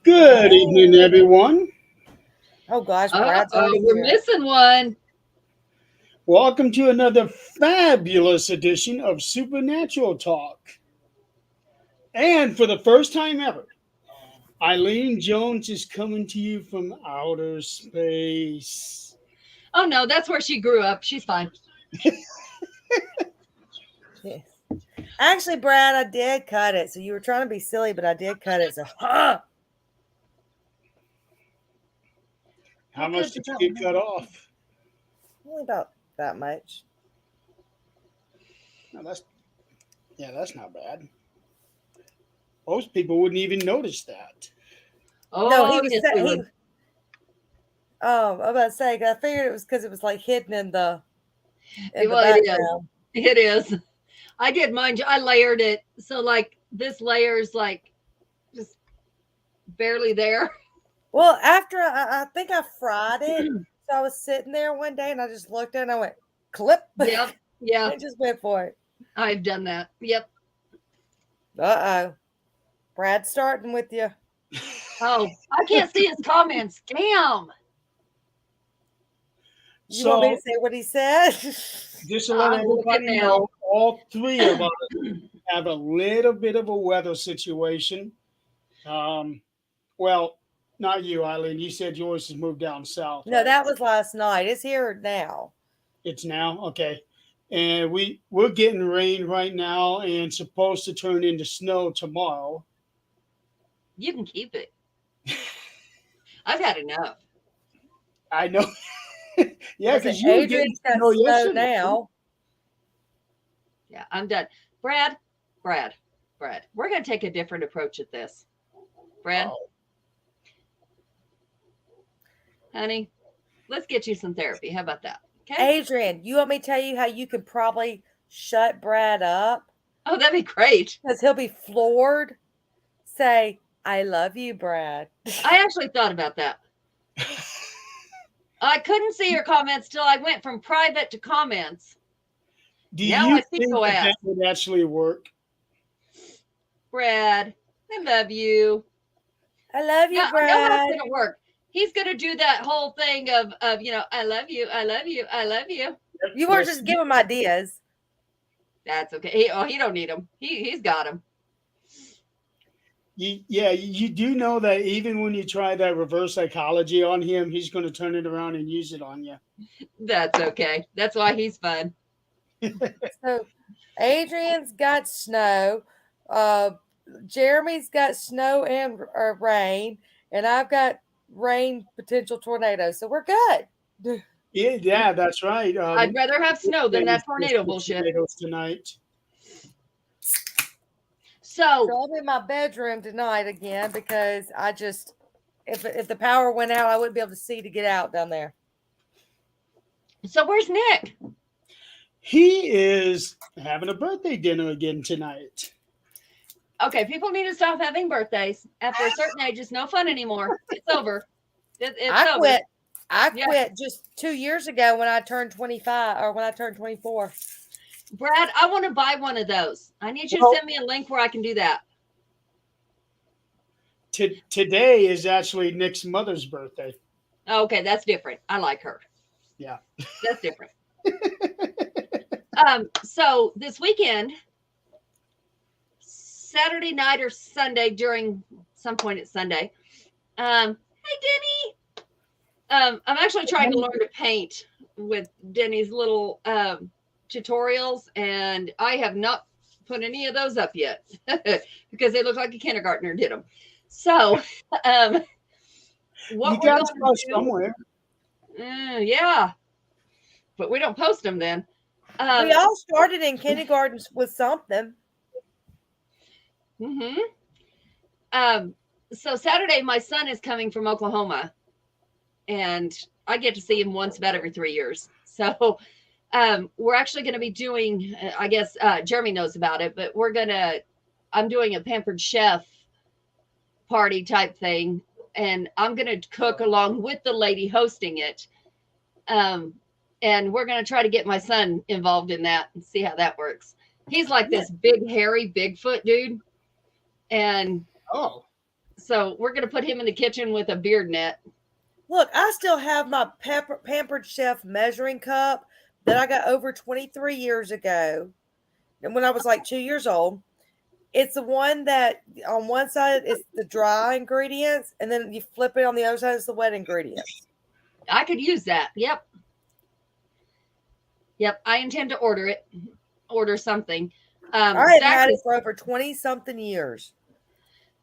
Good evening, everyone. Oh gosh, Brad's already We're here. missing one. Welcome to another fabulous edition of Supernatural Talk. And for the first time ever, Eileen Jones is coming to you from outer space. Oh no, that's where she grew up. She's fine. Yes. Actually, Brad, I did cut it. So you were trying to be silly, but I did cut it. So, How much did you get cut off? only about that much. No, that's not bad. Most people wouldn't even notice that. Oh, No, he was yes, we would. I was about to say, 'cause I figured it was because it was like hidden in the Well, it is. background. It is. I did mine. I layered it. So like this layer's like just barely there. Well, after I think I fried it, so I was sitting there one day and I just looked at it and I went clip. Yep. Yeah. I just went for it. I've done that. Yep. Oh, Brad's starting with you. Oh, I can't see his comments. Damn. You want me to say what he said? Just to let I'm looking everybody now. know, all three of us have a little bit of a weather situation. Well, not you, Eileen. You said yours has moved down south. No, that was last night. It's here now. It's now okay, and we're getting rain right now, and supposed to turn into snow tomorrow. You can keep it. I've had enough. I know. Yeah, because you were getting Adrian's got snow snow yesterday. now. Yeah, I'm done. Brad. We're gonna take a different approach at this. Brad, Oh, honey, let's get you some therapy. How about that? Okay. Adrian, you want me to tell you how you can probably shut Brad up? Oh, that'd be great. Because he'll be floored. Say, I love you, Brad. I actually thought about that. I couldn't see your comments till I went from private to comments. do Now you I see think your that ass. would actually work? Brad, I love you. I love you, Yeah, I know how Brad. it's gonna work. He's gonna do that whole thing of I love you, I love you, I love you. You weren't Yes. just giving him ideas. That's okay. He don't need them. He's got them. You do know that even when you try that reverse psychology on him, he's going to turn it around and use it on you. That's okay. That's why he's fun. So Adrian's got snow. Jeremy's got snow and rain. And I've got rain potential tornado. So we're good. Yeah, that's right. I'd rather have snow than that tornado bullshit. Tornadoes tonight. So So I'm in my bedroom tonight again because I just if the power went out, I wouldn't be able to see to get out down there. so where's Nick? He is having a birthday dinner again tonight. Okay, people need to stop having birthdays. After a certain age, it's no fun anymore. It's over. It's I over. quit. I Yeah. quit just 2 years ago when I turned 25 or when I turned 24. Brad, I want to buy one of those. I need you to Well- send me a link where I can do that. Today is actually Nick's mother's birthday. Okay, that's different. I like her. Yeah. That's different. So this weekend, Saturday night or Sunday, during some point it's Sunday. Hey Denny. I'm actually trying to learn to paint with Denny's little tutorials, and I have not put any of those up yet because they look like a kindergartner did them. So, what You we're got going to to go do, somewhere. yeah, but we don't post them then. We all started in kindergarten with something. Mm-hmm. So Saturday, my son is coming from Oklahoma, and I get to see him once about every 3 years. So we're actually going to be doing, I guess Jeremy knows about it, but I'm doing a Pampered Chef party type thing, and I'm going to cook along with the lady hosting it. And we're going to try to get my son involved in that and see how that works. He's like this big, hairy Bigfoot dude. And Oh, So we're gonna put him in the kitchen with a beard net. Look, I still have my Pampered Chef measuring cup that I got over 23 years ago, and when I was like 2 years old. It's the one that on one side is the dry ingredients, and then you flip it on the other side is the wet ingredients. I could use that. Yep. Yep. I intend to order something. I have Zach had it is, for over 20 something years.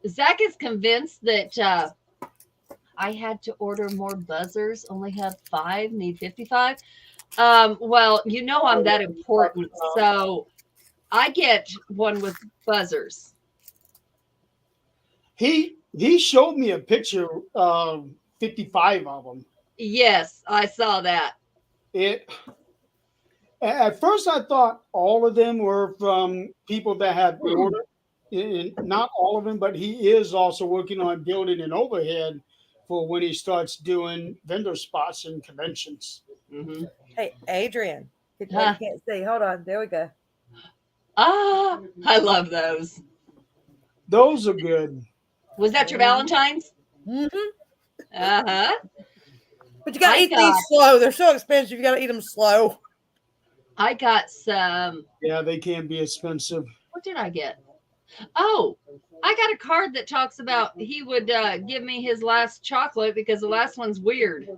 Zach is convinced that I had to order more buzzers. Only have 5, need 55. Well, you know I'm that important, so I get one with buzzers. He showed me a picture of 55 of them. Yes, I saw that. At first I thought all of them were from people that had ordered. Not all of them, but he is also working on building an overhead for when he starts doing vendor spots and conventions. Mm-hmm. Hey, Adrian, you Huh. can't see. Hold on. There we go. Ah, I love those. Those are good. Was that your Valentine's? hmm Uh-huh. But you got to I eat got- these slow. They're so expensive. You got to eat them slow. I got some. Yeah, they can be expensive. What did I get? Oh, I got a card that talks about he would give me his last chocolate because the last one's weird.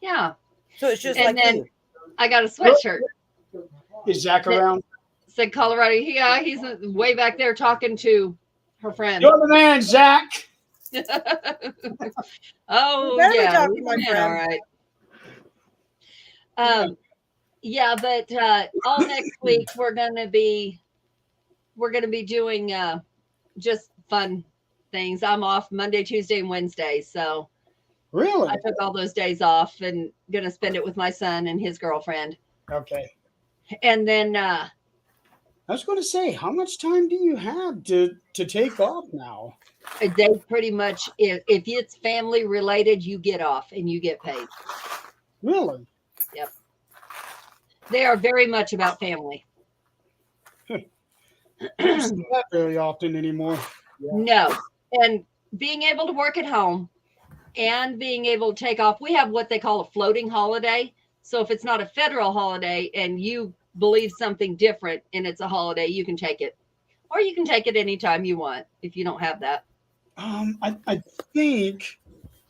Yeah. So it's just And like then you. I got a sweatshirt. Is Zach around? Said Colorado. Yeah, he's way back there talking to her friend. You're the man, Zach. Oh, You better be yeah. talking, he's my been friend. all right. Yeah, but all next week we're gonna be doing just fun things. I'm off Monday, Tuesday, and Wednesday, so Really? I took all those days off and gonna spend it with my son and his girlfriend. Okay. And then I was going to say, how much time do you have to take off now? they pretty much, if it's family related, you get off and you get paid. Really? They are very much about family. I don't see that very often anymore. No. And being able to work at home and being able to take off, we have what they call a floating holiday. So if it's not a federal holiday and you believe something different and it's a holiday, you can take it. Or you can take it anytime you want if you don't have that. I think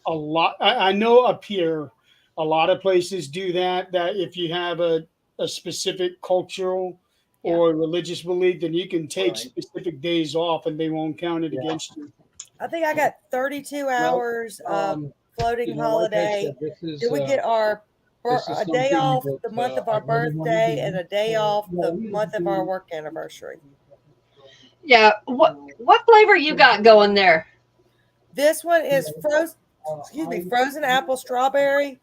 a lot, I know up here, a lot of places do that if you have a specific cultural or religious belief, then you can take specific days off and they won't count it against you. I think I got 32 hours of floating holiday. Did we get our a day off the month of our birthday and a day off the month of our work anniversary? Yeah. What flavor you got going there? This one is frozen apple strawberry.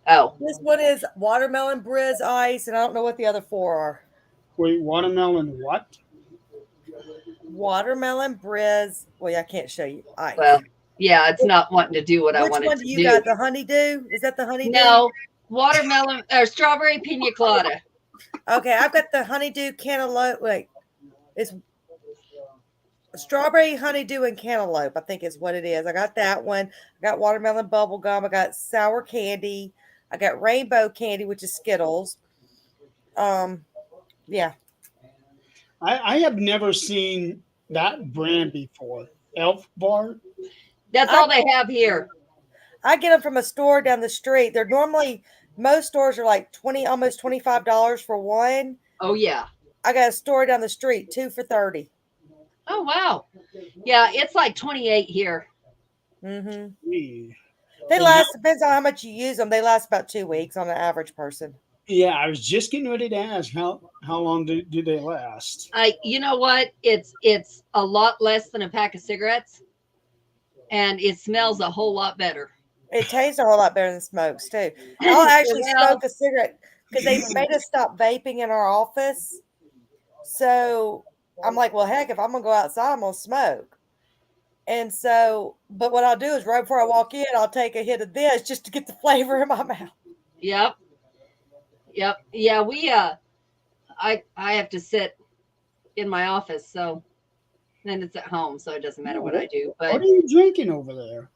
Oh, This one is watermelon brizz ice, and I don't know what the other 4 are. Wait, watermelon what? Watermelon brizz. Well, I can't show you ice. well, yeah, it's not wanting to do what I Which wanted one to do you do. got? The honeydew? Is that the honeydew? No, watermelon or strawberry pina colada. Okay, I've got the honeydew cantaloupe. Wait, it's strawberry honeydew and cantaloupe. I think is what it is. I got that one. I got watermelon bubble gum. I got sour candy. I got rainbow candy, which is Skittles. Yeah. I have never seen that brand before. Elf Bar? That's all they have here. I get them from a store down the street. They're normally most stores are like almost $25 for one. Oh yeah. I got a store down the street, 2 for $30. Oh wow. Yeah, it's like 28 here. Mm-hmm. Yeah. They last depends on how much you use them. They last about 2 weeks on an average person. Yeah, I was just getting ready to ask how long do they last? You know what? It's a lot less than a pack of cigarettes, and it smells a whole lot better. It tastes a whole lot better than smokes too. I'll actually Well- smoke a cigarette because they made us stop vaping in our office. So I'm like, well, heck, if I'm gonna go outside, I'm gonna smoke. And so, but what I'll do is right before I walk in, I'll take a hit of this just to get the flavor in my mouth. Yep. Yeah, we I have to sit in my office, so then it's at home, so it doesn't matter what I do. What But are you drinking over there?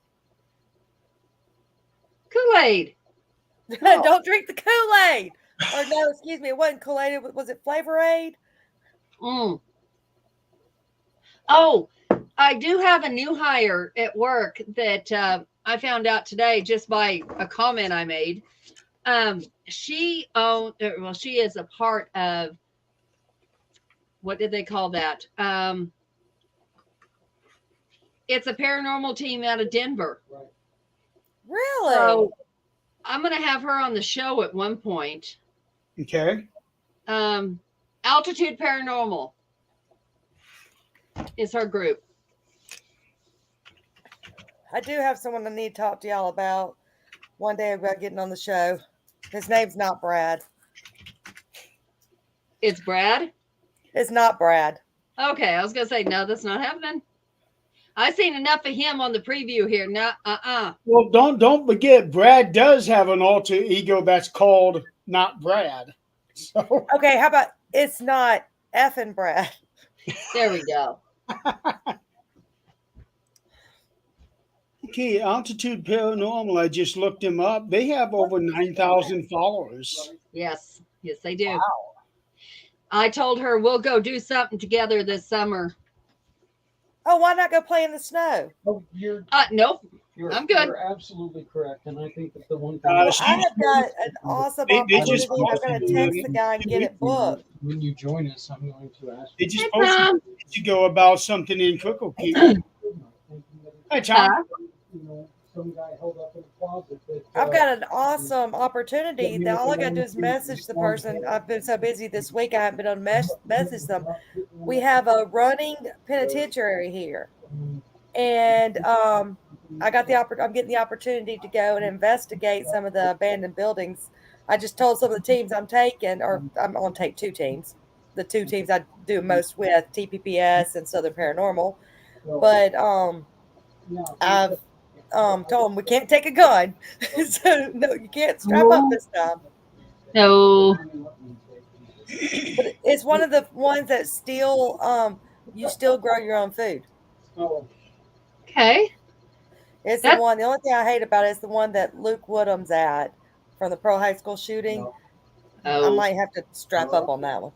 Kool-Aid. Don't drink the Kool-Aid. Or no, excuse me, it wasn't Kool-Aid. Was it Flavor Aid? Mm. Oh, I do have a new hire at work that I found out today just by a comment I made. She is a part of, what did they call that? It's a paranormal team out of Denver. Really? So I'm going to have her on the show at one point. Okay. Altitude Paranormal is her group. I do have someone I need to talk to y'all about one day about getting on the show. His name's not Brad. It's Brad. It's not Brad. Okay, I was gonna say no, that's not happening. I've seen enough of him on the preview here. No, Well, don't forget, Brad does have an alter ego that's called not Brad. So Okay, how about it's not effing Brad? There we go. okay, Altitude Paranormal. I just looked him up. They have over 9,000 followers. Yes, they do. Wow. I told her we'll go do something together this summer. Oh, why not go play in the snow? Oh, Nope. I'm good. You're absolutely correct, and I think that the one thing I have got an awesome They opportunity. just I'm going to text the guy and get it booked. when you join us, I'm going to ask. They just Hey, posted Tom. to go about something in Cocoa Key. Hi, Tom. You know, some guy held up in a closet. That, I've got an awesome opportunity. That all I got to do is message the person. I've been so busy this week, I haven't been able to message them. We have a running penitentiary here, and I got I'm getting the opportunity to go and investigate some of the abandoned buildings. I just told some of the teams I'm taking, or I'm going to take 2 teams. The 2 teams I do most with, TPPS and Southern Paranormal. But I've told them we can't take a gun. So, no, you can't strap up this time. No. But it's one of the ones that still, you still grow your own food. Okay. It's the one. The only thing I hate about it is the one that Luke Woodham's at from the Pearl High School shooting. I might have to strap up on that one.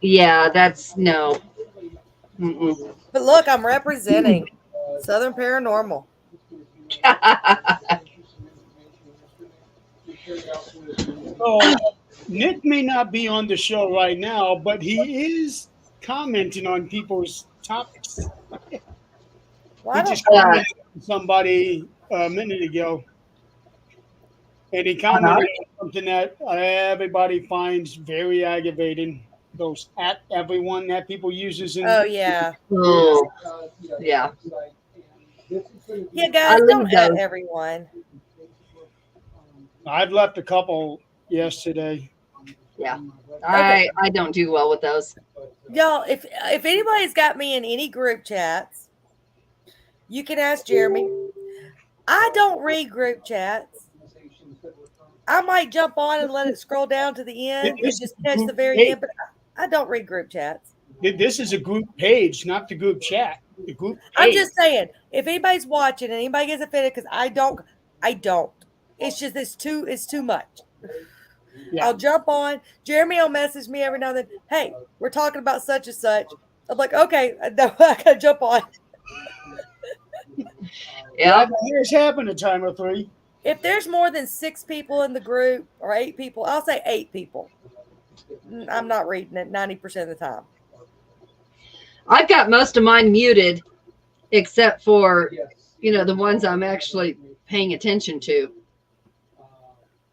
Yeah, that's no. Mm-mm. But look, I'm representing Southern Paranormal. Oh, Nick may not be on the show right now, but he is commenting on people's topics. Well, He just commented on somebody a minute ago. And he commented on something that everybody finds very aggravating. Those at everyone that people uses in yeah. Oh, yeah. Yeah, guys, don't at everyone. I've left a couple yesterday. Yeah. I don't do well with those. Y'all, if anybody's got me in any group chats, you can ask Jeremy. I don't read group chats. I might jump on and let it scroll down to the end and just catch the very end, but I don't read group chats. This is a group page, not the group chat. The group page. I'm just saying, if anybody's watching and anybody gets offended, because I don't. It's just it's too much. Yeah. I'll jump on. Jeremy will message me every now and then. Hey, we're talking about such and such. I'm like, okay, I gotta jump on. Yeah, it's happened a time or 3. If there's more than 6 people in the group or 8 people, I'll say 8 people. I'm not reading it 90% of the time. I've got most of mine muted, except for the ones I'm actually paying attention to.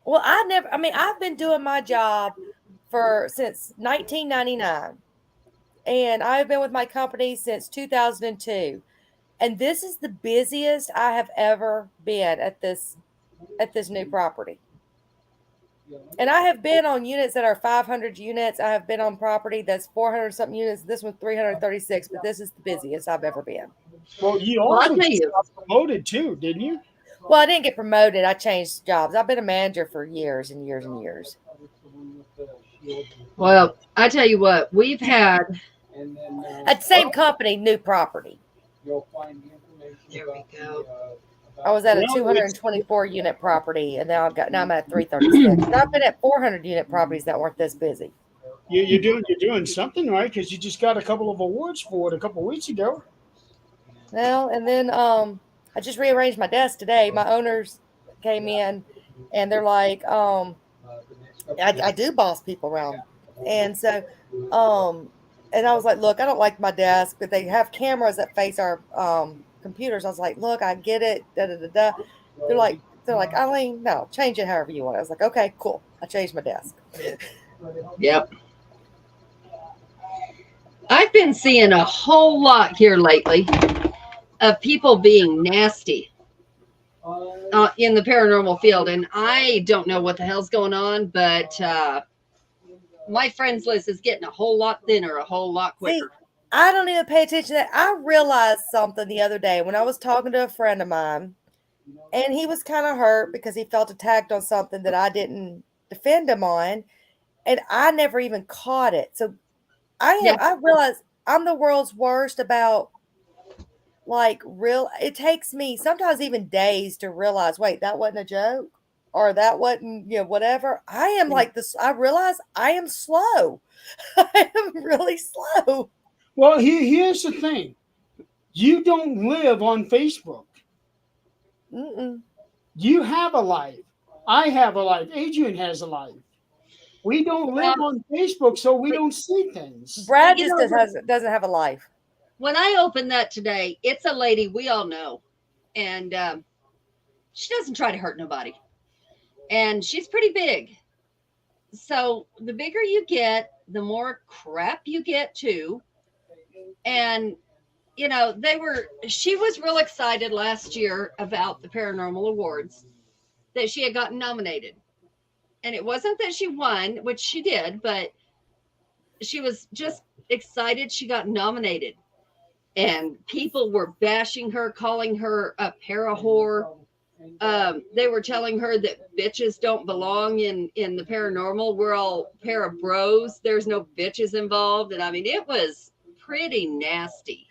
Well, I've been doing my job since 1999, and I've been with my company since 2002, and this is the busiest I have ever been at this new property. And I have been on units that are 500 units. I have been on property that's 400 something units. This one's 336, but this is the busiest I've ever been. Well, you also got promoted too, didn't you? Well, I didn't get promoted. I changed jobs. I've been a manager for years and years and years. Well, I tell you what, we've had And then At the same company, new property. you'll find the information. There we about go. I was at a Well, 224 unit property, and now I'm at 336. And I've been at 400 unit properties that weren't this busy. You're doing something right because you just got a couple of awards for it a couple of weeks ago. Well, and then I just rearranged my desk today. My owners came in, and they're like, I do boss people around, and so and I was like, look, I don't like my desk, but they have cameras that face our computers. I was like, look, I get it. Da da da da. They're like, Eileen, no, change it however you want. I was like, okay, cool. I changed my desk. Yep. I've been seeing a whole lot here lately of people being nasty in the paranormal field. And I don't know what the hell's going on, but my friends list is getting a whole lot thinner, a whole lot quicker. I don't even pay attention to that. I realized something the other day when I was talking to a friend of mine, and he was kind of hurt because he felt attacked on something that I didn't defend him on, and I never even caught it. So I realized I'm the world's worst about it takes me sometimes even days to realize, wait, that wasn't a joke, or that wasn't, whatever. I am like this. I realize I am slow. I am really slow. Well, here's the thing: you don't live on Facebook. Mm-mm. You have a life. I have a life. Adrian has a life. We don't live on Facebook, so we don't see things. Brad just doesn't have a life. When I opened that today, it's a lady we all know, and she doesn't try to hurt nobody, and she's pretty big. So the bigger you get, the more crap you get too. And she was real excited last year about the Paranormal Awards that she had gotten nominated. And it wasn't that she won, which she did, but she was just excited she got nominated. And people were bashing her, calling her a para-whore. They were telling her that bitches don't belong in the paranormal. We're all para-bros. There's no bitches involved. And I mean, it was pretty nasty.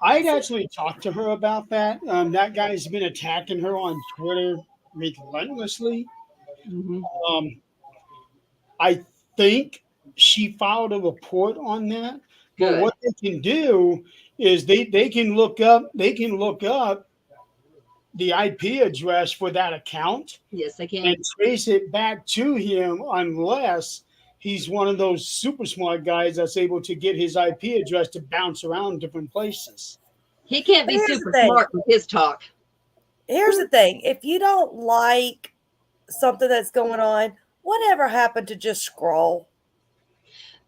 I'd actually talked to her about that. That guy's been attacking her on Twitter relentlessly. Mm-hmm. I think she filed a report on that. But Good. what they can do is they can look up the IP address for that account. Yes, I can. And trace it back to him unless he's one of those super smart guys that's able to get his IP address to bounce around different places. He can't be super smart with his talk. Here's the thing. If you don't like something that's going on, whatever happened to just scroll?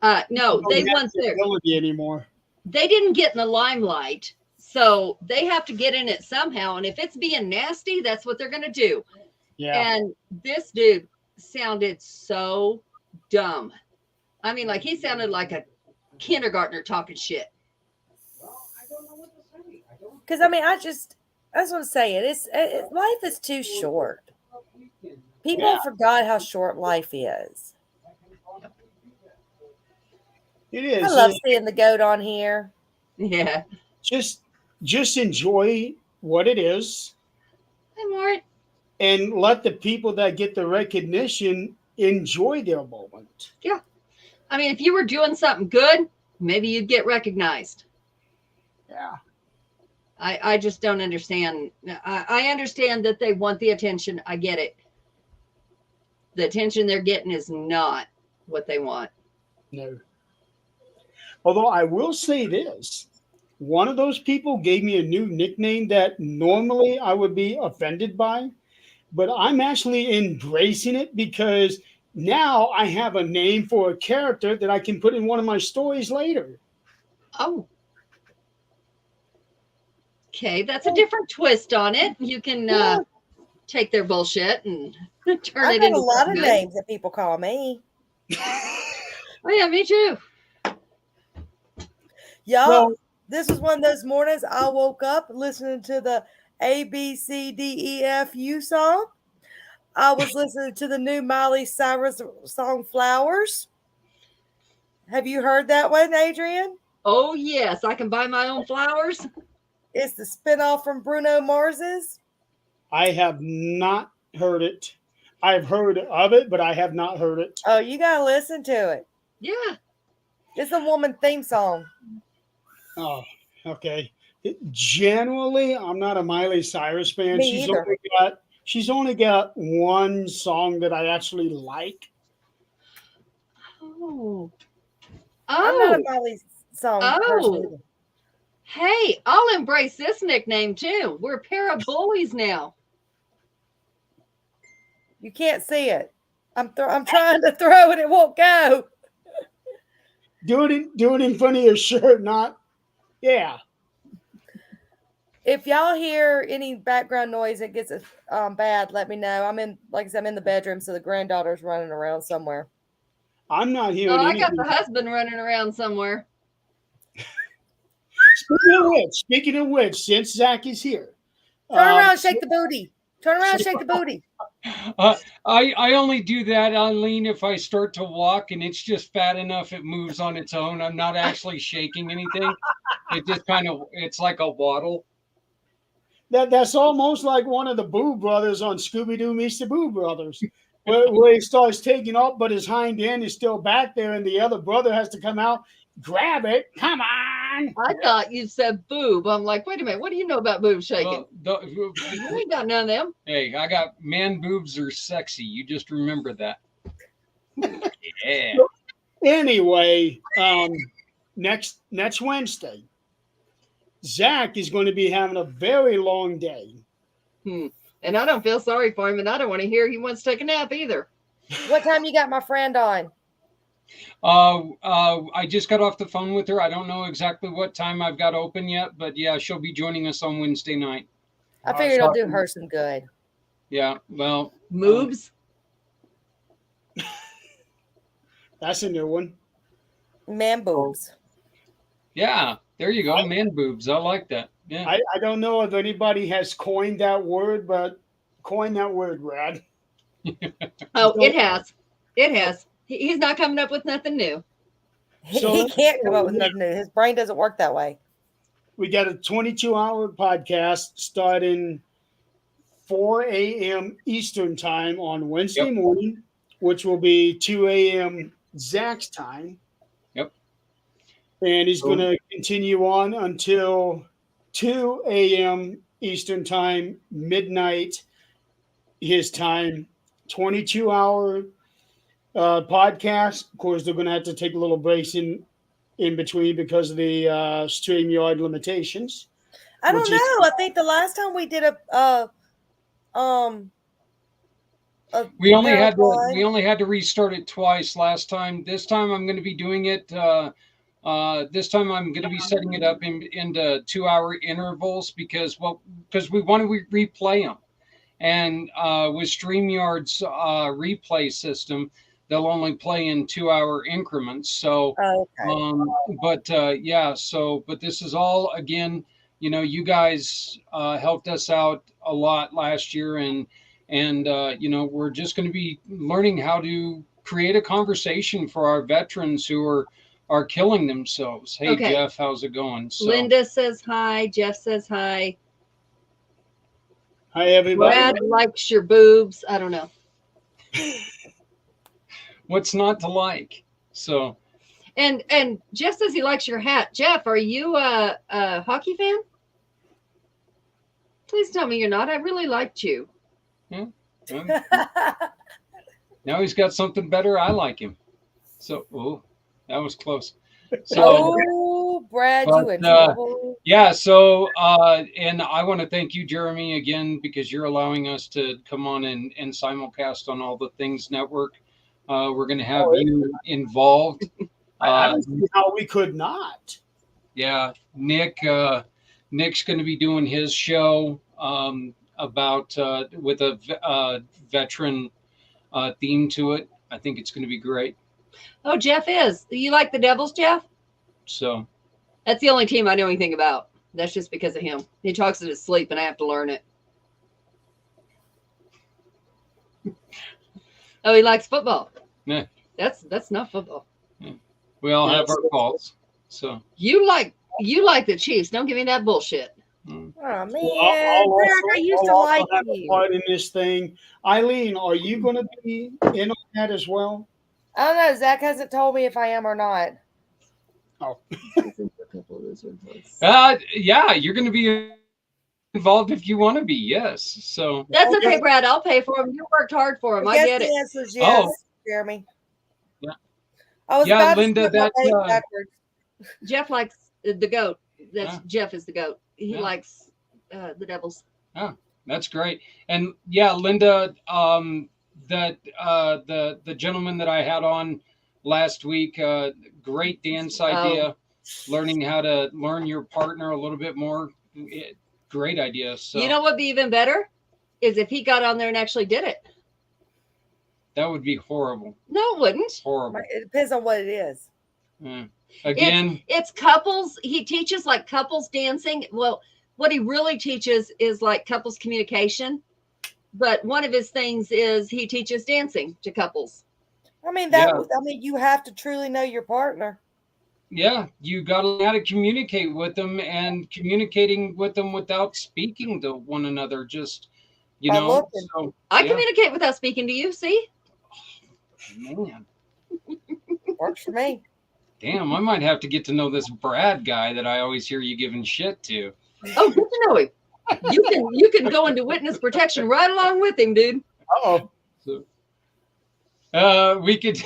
No, they want their ability anymore. They didn't get in the limelight, so they have to get in it somehow. And if it's being nasty, that's what they're going to do. Yeah. And this dude sounded so dumb. I mean, like he sounded like a kindergartner talking shit. Because I mean, that's what I'm saying. Life is too short. People forgot how short life is. It is. I love seeing the goat on here. Yeah. Just enjoy what it is. Hi, Mort. And let the people that get the recognition enjoy their moment. Yeah. I mean, if you were doing something good, maybe you'd get recognized. Yeah. I just don't understand. I understand that they want the attention. I get it. The attention they're getting is not what they want. No. Although I will say this, one of those people gave me a new nickname that normally I would be offended by, but I'm actually embracing it because now I have a name for a character that I can put in one of my stories later. Oh. Okay, that's a different twist on it. You can take their bullshit and turn I've it got into a lot of good names that people call me. Oh yeah, me too. Y'all, Well, this was one of those mornings I woke up listening to the ABCDEFU song. I was listening to the new Miley Cyrus song Flowers. Have you heard that one, Adrian? Oh yes, I can buy my own flowers. It's the spinoff from Bruno Mars's. I have not heard it. I've heard of it, but I have not heard it. Oh, you gotta listen to it. Yeah. It's a woman theme song. Oh, okay. Generally, I'm not a Miley Cyrus fan. Me either. She's only got one song that I actually like. Oh. I'm not Oh. a Miley song Oh. person either. Hey, I'll embrace this nickname too. We're a pair of bullies now. You can't see it. I'm trying to throw it. It won't go. Do it in front of your shirt, not. Yeah. If y'all hear any background noise that gets bad, let me know. Like I said, I'm in the bedroom, so the granddaughter's running around somewhere. I'm not hearing Oh, I anything. got the husband running around somewhere. Speaking of which, since Zach is here, Turn around, shake the booty. Turn around, shake the booty. I only do that, Eileen, if I start to walk and it's just fat enough it moves on its own. I'm not actually shaking anything. It just it's like a waddle. That's almost like one of the Boo Brothers on Scooby Doo Meets the Boo Brothers, where he starts taking off, but his hind end is still back there, and the other brother has to come out, grab it. Come on! I thought you said boob. I'm like, wait a minute. What do you know about boob shaking? You ain't got none of them. Hey, I got man boobs are sexy. You just remember that. Yeah. Anyway, next Wednesday, Zach is going to be having a very long day. And I don't feel sorry for him, and I don't want to hear he wants to take a nap either. What time you got my friend on? I just got off the phone with her. I don't know exactly what time I've got open yet, but yeah, she'll be joining us on Wednesday night. I figured it'll do her some good. Yeah, well, Moobs. That's a new one. Man boobs. yeah, there you go, man boobs. I like that. Yeah. I don't know if anybody has coined that word, but coin that word, Brad. Oh, it has. It has. He's not coming up with nothing new. He can't come up with nothing new. His brain doesn't work that way. We got a 22-hour podcast starting 4 a.m. Eastern time on Wednesday morning, which will be 2 a.m. Zach's time. Yep. And he's going to continue on until 2 a.m. Eastern time, midnight his time, 22-hour podcast. Of course, they're going to have to take a little breaks in between because of the StreamYard limitations. I don't know. I think the last time we did we only had to restart it twice last time. This time I'm going to be doing it. This time I'm going to be setting it up into 2-hour intervals because we want to replay them. And with StreamYard's replay system, they'll only play in 2-hour increments. So, but this is all, again, you guys helped us out a lot last year, and we're just going to be learning how to create a conversation for our veterans who are killing themselves. Hey, okay. Jeff, how's it going? So, Linda says hi. Jeff says hi. Hi, everybody. Brad likes your boobs. I don't know. What's not to like? So, and Jeff says he likes your hat. Jeff, are you a hockey fan? Please tell me you're not. I really liked you. Yeah. Now he's got something better. I like him. So, that was close. So, Brad, you in trouble. Yeah. So, and I want to thank you, Jeremy, again, because you're allowing us to come on and simulcast on All the Things Network. We're going to have you involved. I don't see how we could not. Yeah. Nick's going to be doing his show about with a veteran theme to it. I think it's going to be great. Oh, Jeff is. You like the Devils, Jeff? So that's the only team I know anything about. That's just because of him. He talks in his sleep, and I have to learn it. Oh, he likes football. Yeah. That's not football. Yeah. We all have our faults. So You like the Chiefs. Don't give me that bullshit. Oh man, Well, Zach, I used to also like have a you. part in this thing. Eileen, are you going to be in on that as well? I don't know. Zach hasn't told me if I am or not. Oh, yeah, you're going to be involved if you want to be. Yes. So That's Okay. okay, Brad. I'll pay for him. You worked hard for him. I I guess get the it. answer is yes, Oh. Jeremy. Yeah. I was Yeah, about Linda, to start my that, page backwards. Jeff likes the goat. That's Yeah. Jeff is the goat. He Yeah. likes the Devils. that's great. And yeah, Linda, the gentleman that I had on last week, great dance idea. Learning how to learn your partner a little bit more. Great idea. So You know what would be even better is if he got on there and actually did it. that would be horrible. No, it wouldn't. Horrible. It depends on what it is. Yeah. Again, It's couples. He teaches like couples dancing. Well, what he really teaches is like couples communication. But one of his things is he teaches dancing to couples. I mean Yeah. I mean, you have to truly know your partner. yeah, you got to learn how to communicate with them, and communicating with them without speaking to one another. Just By looking. So, I yeah. communicate without speaking to you. See? Man, Works for me. damn, I might have to get to know this Brad guy that I always hear you giving shit to. Oh, good to know him. You can go into witness protection right along with him, dude. oh, So, we could.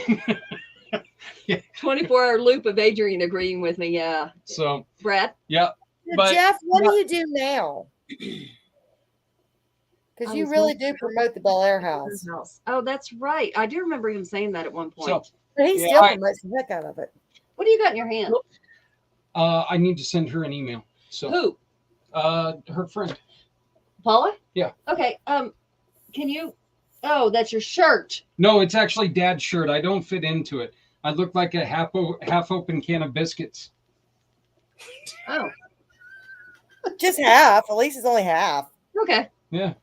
24-hour loop of Adrian agreeing with me. Yeah. So, Brad? yeah. But- Jeff, what do you do now? Because I you was really wondering- do promote the Bel Air house. Oh, that's right. I do remember him saying that at one point. So, But he Yeah, still I- promotes the heck out of it. What do you got in your hand? I need to send her an email. So, Who? her friend. Paula? Yeah. Okay. Can you? Oh, that's your shirt. No, it's actually Dad's shirt. I don't fit into it. I look like a half open can of biscuits. Oh, Just half. At least it's only half. okay. Yeah.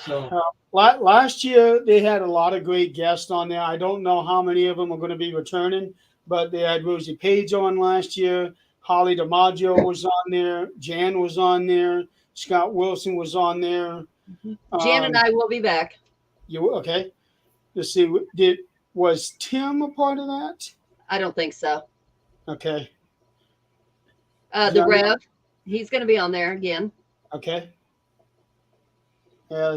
So, last year they had a lot of great guests on there. I don't know how many of them are going to be returning, but they had Rosie Page on last year. Holly DiMaggio was on there. Jan was on there. Scott Wilson was on there. Jan and I will be back. You okay? Let's see. Was Tim a part of that? I don't think so. Okay. The Jan- Rev, he's going to be on there again. Okay.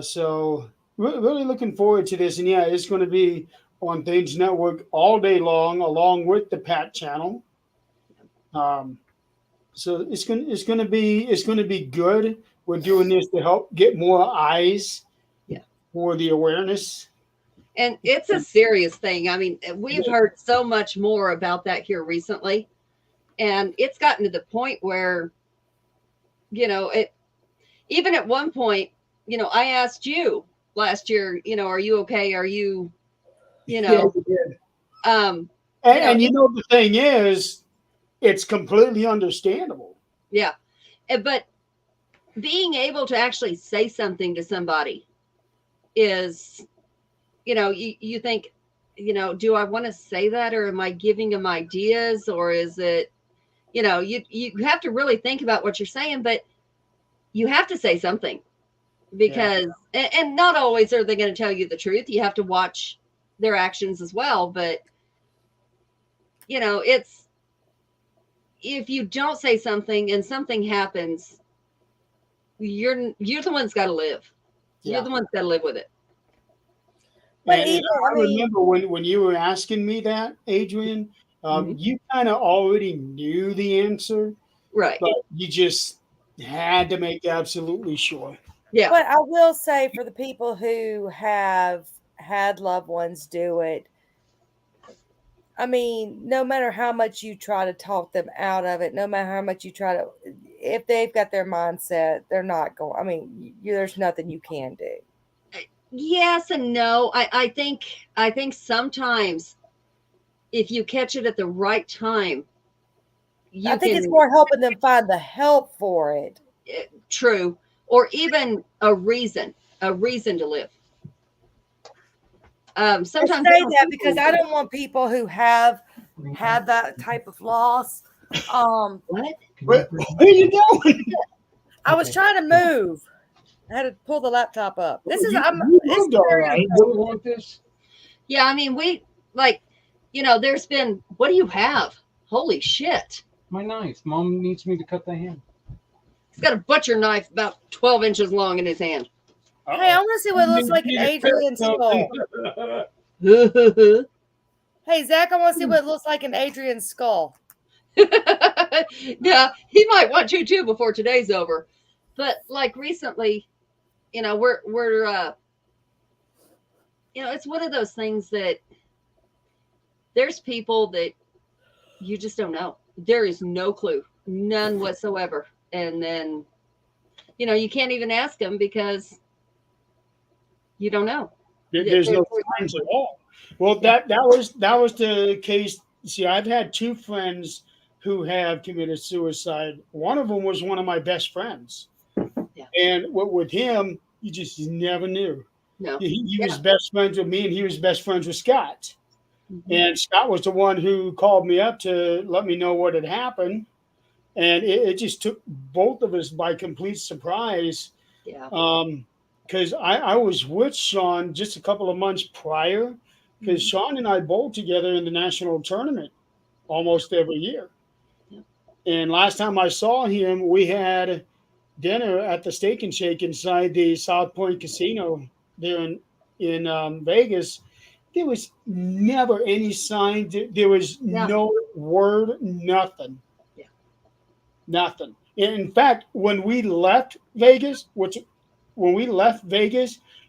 So really looking forward to this, and yeah, it's going to be on Things Network all day long, along with the Pat channel. So it's going to be good. We're doing this to help get more eyes, for the awareness. And it's a serious thing. I mean, we've heard so much more about that here recently. And it's gotten to the point where, even at one point, I asked you last year, are you okay? Are you, Yeah, we did. um, And the thing is, it's completely understandable. yeah. But being able to actually say something to somebody is, you think, do I want to say that, or am I giving them ideas, or is it, you have to really think about what you're saying, but you have to say something because, and not always are they going to tell you the truth. You have to watch their actions as well. But, it's, if you don't say something and something happens, you're the one's got to live. Yeah. You're the one's got to live with it. But And I remember when you were asking me that, Adrian, you kind of already knew the answer, Right. but you just had to make absolutely sure. Yeah. But I will say, for the people who have had loved ones do it, I mean, no matter how much you try to talk them out of it, no matter how much you try to, if they've got their mindset, they're not going. I mean, there's nothing you can do. Yes and no. I think sometimes if you catch it at the right time, I think it's more helping them find the help for it. True. Or even a reason to live. Sometimes I say that because I don't want people who have had that type of loss. What? Where are you going? I was trying to move. I had to pull the laptop up. This is You I'm. moved all right. You really want this? Yeah, I mean, there's been, what do you have? Holy shit. My knife. Mom needs me to cut the ham. He's got a butcher knife about 12 inches long in his hand. Hey, I want to see what it looks like an Adrian skull. Yeah, Hey, Zach, I want to see what it looks like an Adrian skull. he might want to too before today's over. But like recently, we're it's one of those things that there's people that you just don't know. There is no clue, none whatsoever. And then, you can't even ask them because you don't know. There's no signs at all. Well, that was the case. See, I've had two friends who have committed suicide. One of them was one of my best friends. Yeah. And with him, you just never knew. No. He was best friends with me, and he was best friends with Scott. Mm-hmm. And Scott was the one who called me up to let me know what had happened. And it just took both of us by complete surprise. Yeah. Because I was with Sean just a couple of months prior, because Sean and I bowled together in the national tournament almost every year. Yeah. And last time I saw him, we had dinner at the Steak and Shake inside the South Point Casino there in Vegas. There was never any sign. There was no word, nothing. Yeah. Nothing. In fact, when we left Vegas,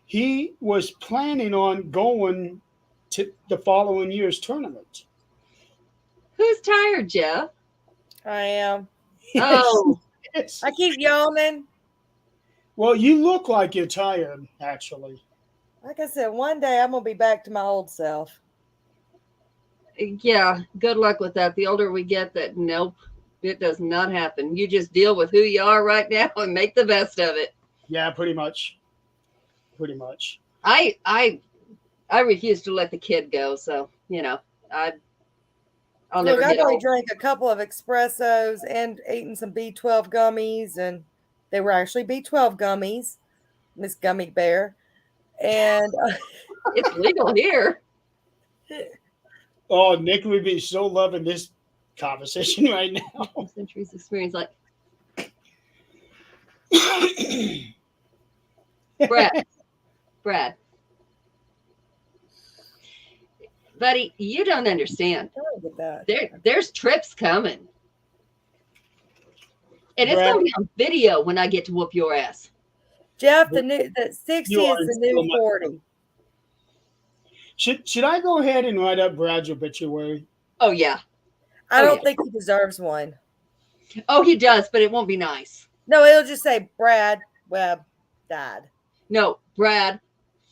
he was planning on going to the following year's tournament. Who's tired, Jeff? I am. Oh, Yes. I keep yawning. Well, you look like you're tired, actually. Like I said, one day I'm gonna be back to my old self. yeah. Good luck with that. The older we get, nope, it does not happen. You just deal with who you are right now and make the best of it. Yeah, pretty much. Pretty much. I refuse to let the kid go. So, I'll never Look, I've get only old. drank a couple of espressos and eaten some B12 gummies, and they were actually B12 gummies, Miss Gummy Bear. And It's legal here. Oh, Nick would be so loving this conversation right now. Centuries experience, like Brad, buddy, you don't understand. with that. There's trips coming, and it's Brad. gonna be on video when I get to whoop your ass. Jeff, the 60 You is are the still new my- 40. Should I go ahead and write up Brad's obituary? Oh yeah, I Oh, don't yeah. think he deserves one. oh he does, but it won't be nice. No, it'll just say Brad Webb died. No, Brad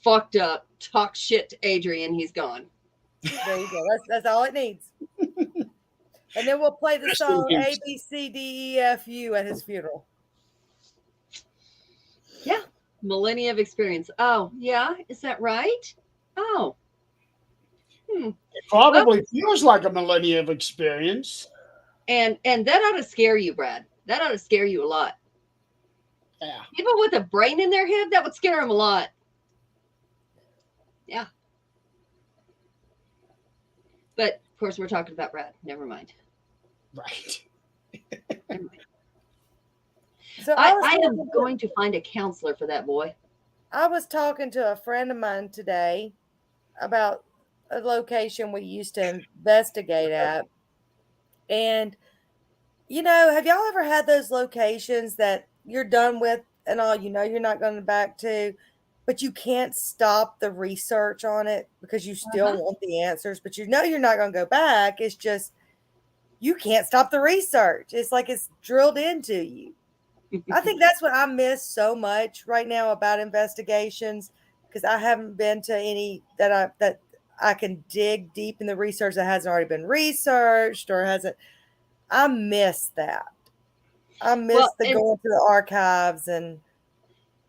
fucked up, talk shit to Adrian, he's gone. There you go. That's all it needs. And then we'll play the Rest song in A peace. B C D E F U at his funeral. Yeah, millennia of experience. Oh yeah, is that right? Oh, It probably feels like a millennia of experience. and that ought to scare you, Brad. That ought to scare you a lot. Yeah. People with a brain in their head, that would scare them a lot. Yeah. But of course, we're talking about Brad. Never mind. Right. Never mind. So I am going to find a counselor for that boy. I was talking to a friend of mine today about a location we used to investigate at. And, have y'all ever had those locations that you're done with and all, you're not going back to, but you can't stop the research on it because you still want the answers, but you're not going to go back. It's just, you can't stop the research. It's like it's drilled into you. I think that's what I miss so much right now about investigations, because I haven't been to any that I can dig deep in the research that hasn't already been researched or hasn't. I miss that. I miss going to the archives and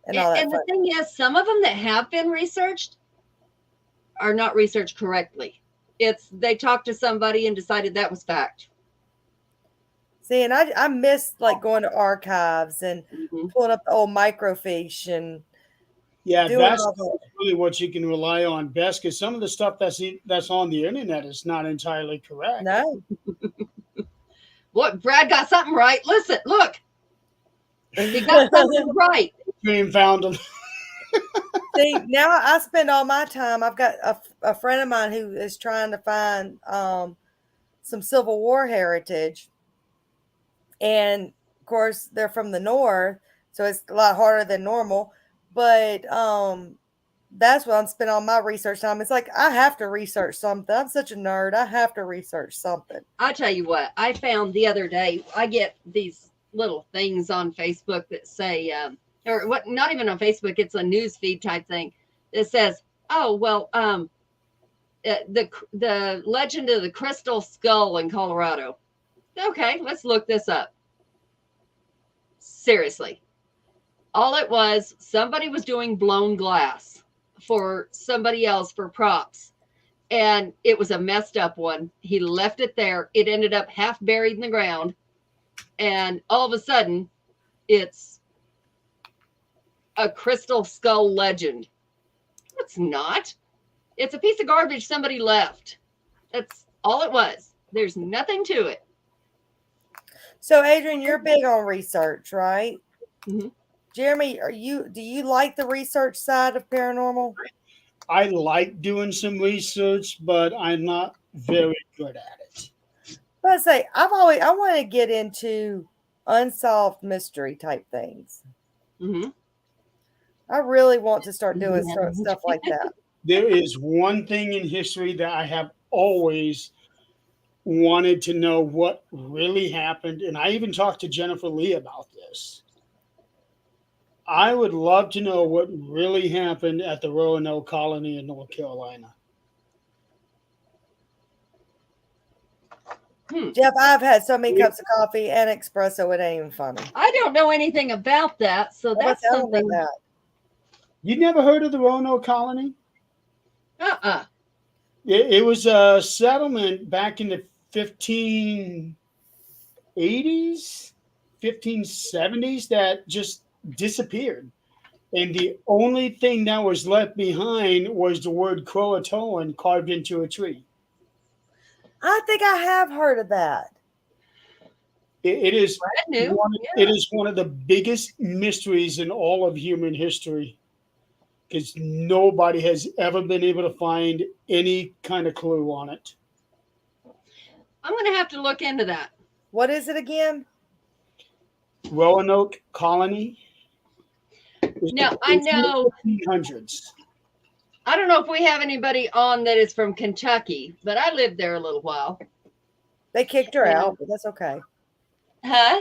all that. And the thing is, some of them that have been researched are not researched correctly. They talked to somebody and decided that was fact. See, and I miss like going to archives and pulling up the old microfiche and Yeah, doing that's all that. really what you can rely on best, because some of the stuff that's on the internet is not entirely correct. No. What, Brad got something right. Listen, look. He got something right. Dream found them. See, now I spend all my time. I've got a friend of mine who is trying to find some Civil War heritage. And of course, they're from the north, so it's a lot harder than normal. But that's what I'm spending all my research time. It's like I have to research something. I'm such a nerd. I have to research something. I'll tell you what, I found the other day, I get these little things on Facebook that say, or what, not even on Facebook, it's a news feed type thing that says, oh, well, the legend of the Crystal Skull in Colorado. Okay, let's look this up. Seriously. All it was, somebody was doing blown glass for somebody else for props. And it was a messed up one. He left it there. It ended up half buried in the ground. And all of a sudden, it's a Crystal Skull legend. It's not. It's a piece of garbage somebody left. That's all it was. There's nothing to it. So, Adrian, you're big on research, right? Mm-hmm. Jeremy, do you like the research side of paranormal? I like doing some research, but I'm not very good at it. But I say I want to get into unsolved mystery type things. Mm-hmm. I really want to start doing stuff like that. There is one thing in history that I have always wanted to know what really happened, and I even talked to Jennifer Lee about this. I would love to know what really happened at the Roanoke colony in North Carolina. Jeff, I've had so many cups of coffee and espresso, it ain't even funny. I don't know anything about that, so that's something. You never heard of the Roanoke colony? Uh-uh. It was a settlement back in the 1580s, 1570s that just disappeared. And the only thing that was left behind was the word Croatoan carved into a tree. I think I have heard of that. It is brand new. It is one of the biggest mysteries in all of human history, because nobody has ever been able to find any kind of clue on it. I'm going to have to look into that. What is it again? Roanoke colony. Now, I know. 1500s. I don't know if we have anybody on that is from Kentucky, but I lived there a little while. They kicked her out, but that's okay. Huh?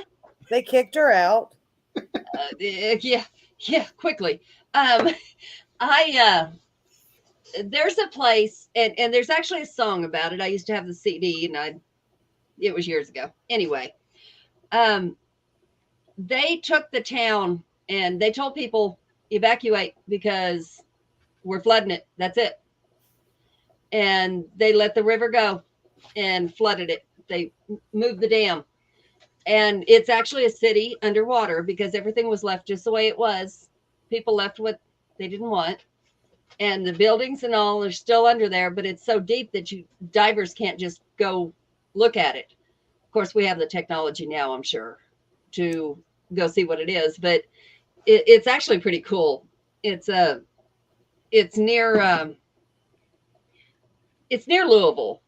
They kicked her out. Yeah, quickly. There's a place, and there's actually a song about it. I used to have the CD, and it was years ago. Anyway, they took the town, and they told people evacuate because we're flooding it. That's it. And they let the river go and flooded it. They moved the dam. And it's actually a city underwater because everything was left just the way it was. People left what they didn't want. And the buildings and all are still under there, but it's so deep that divers can't just go look at it. Of course, we have the technology now, I'm sure, to go see what it is. But it's actually pretty cool. It's near Louisville,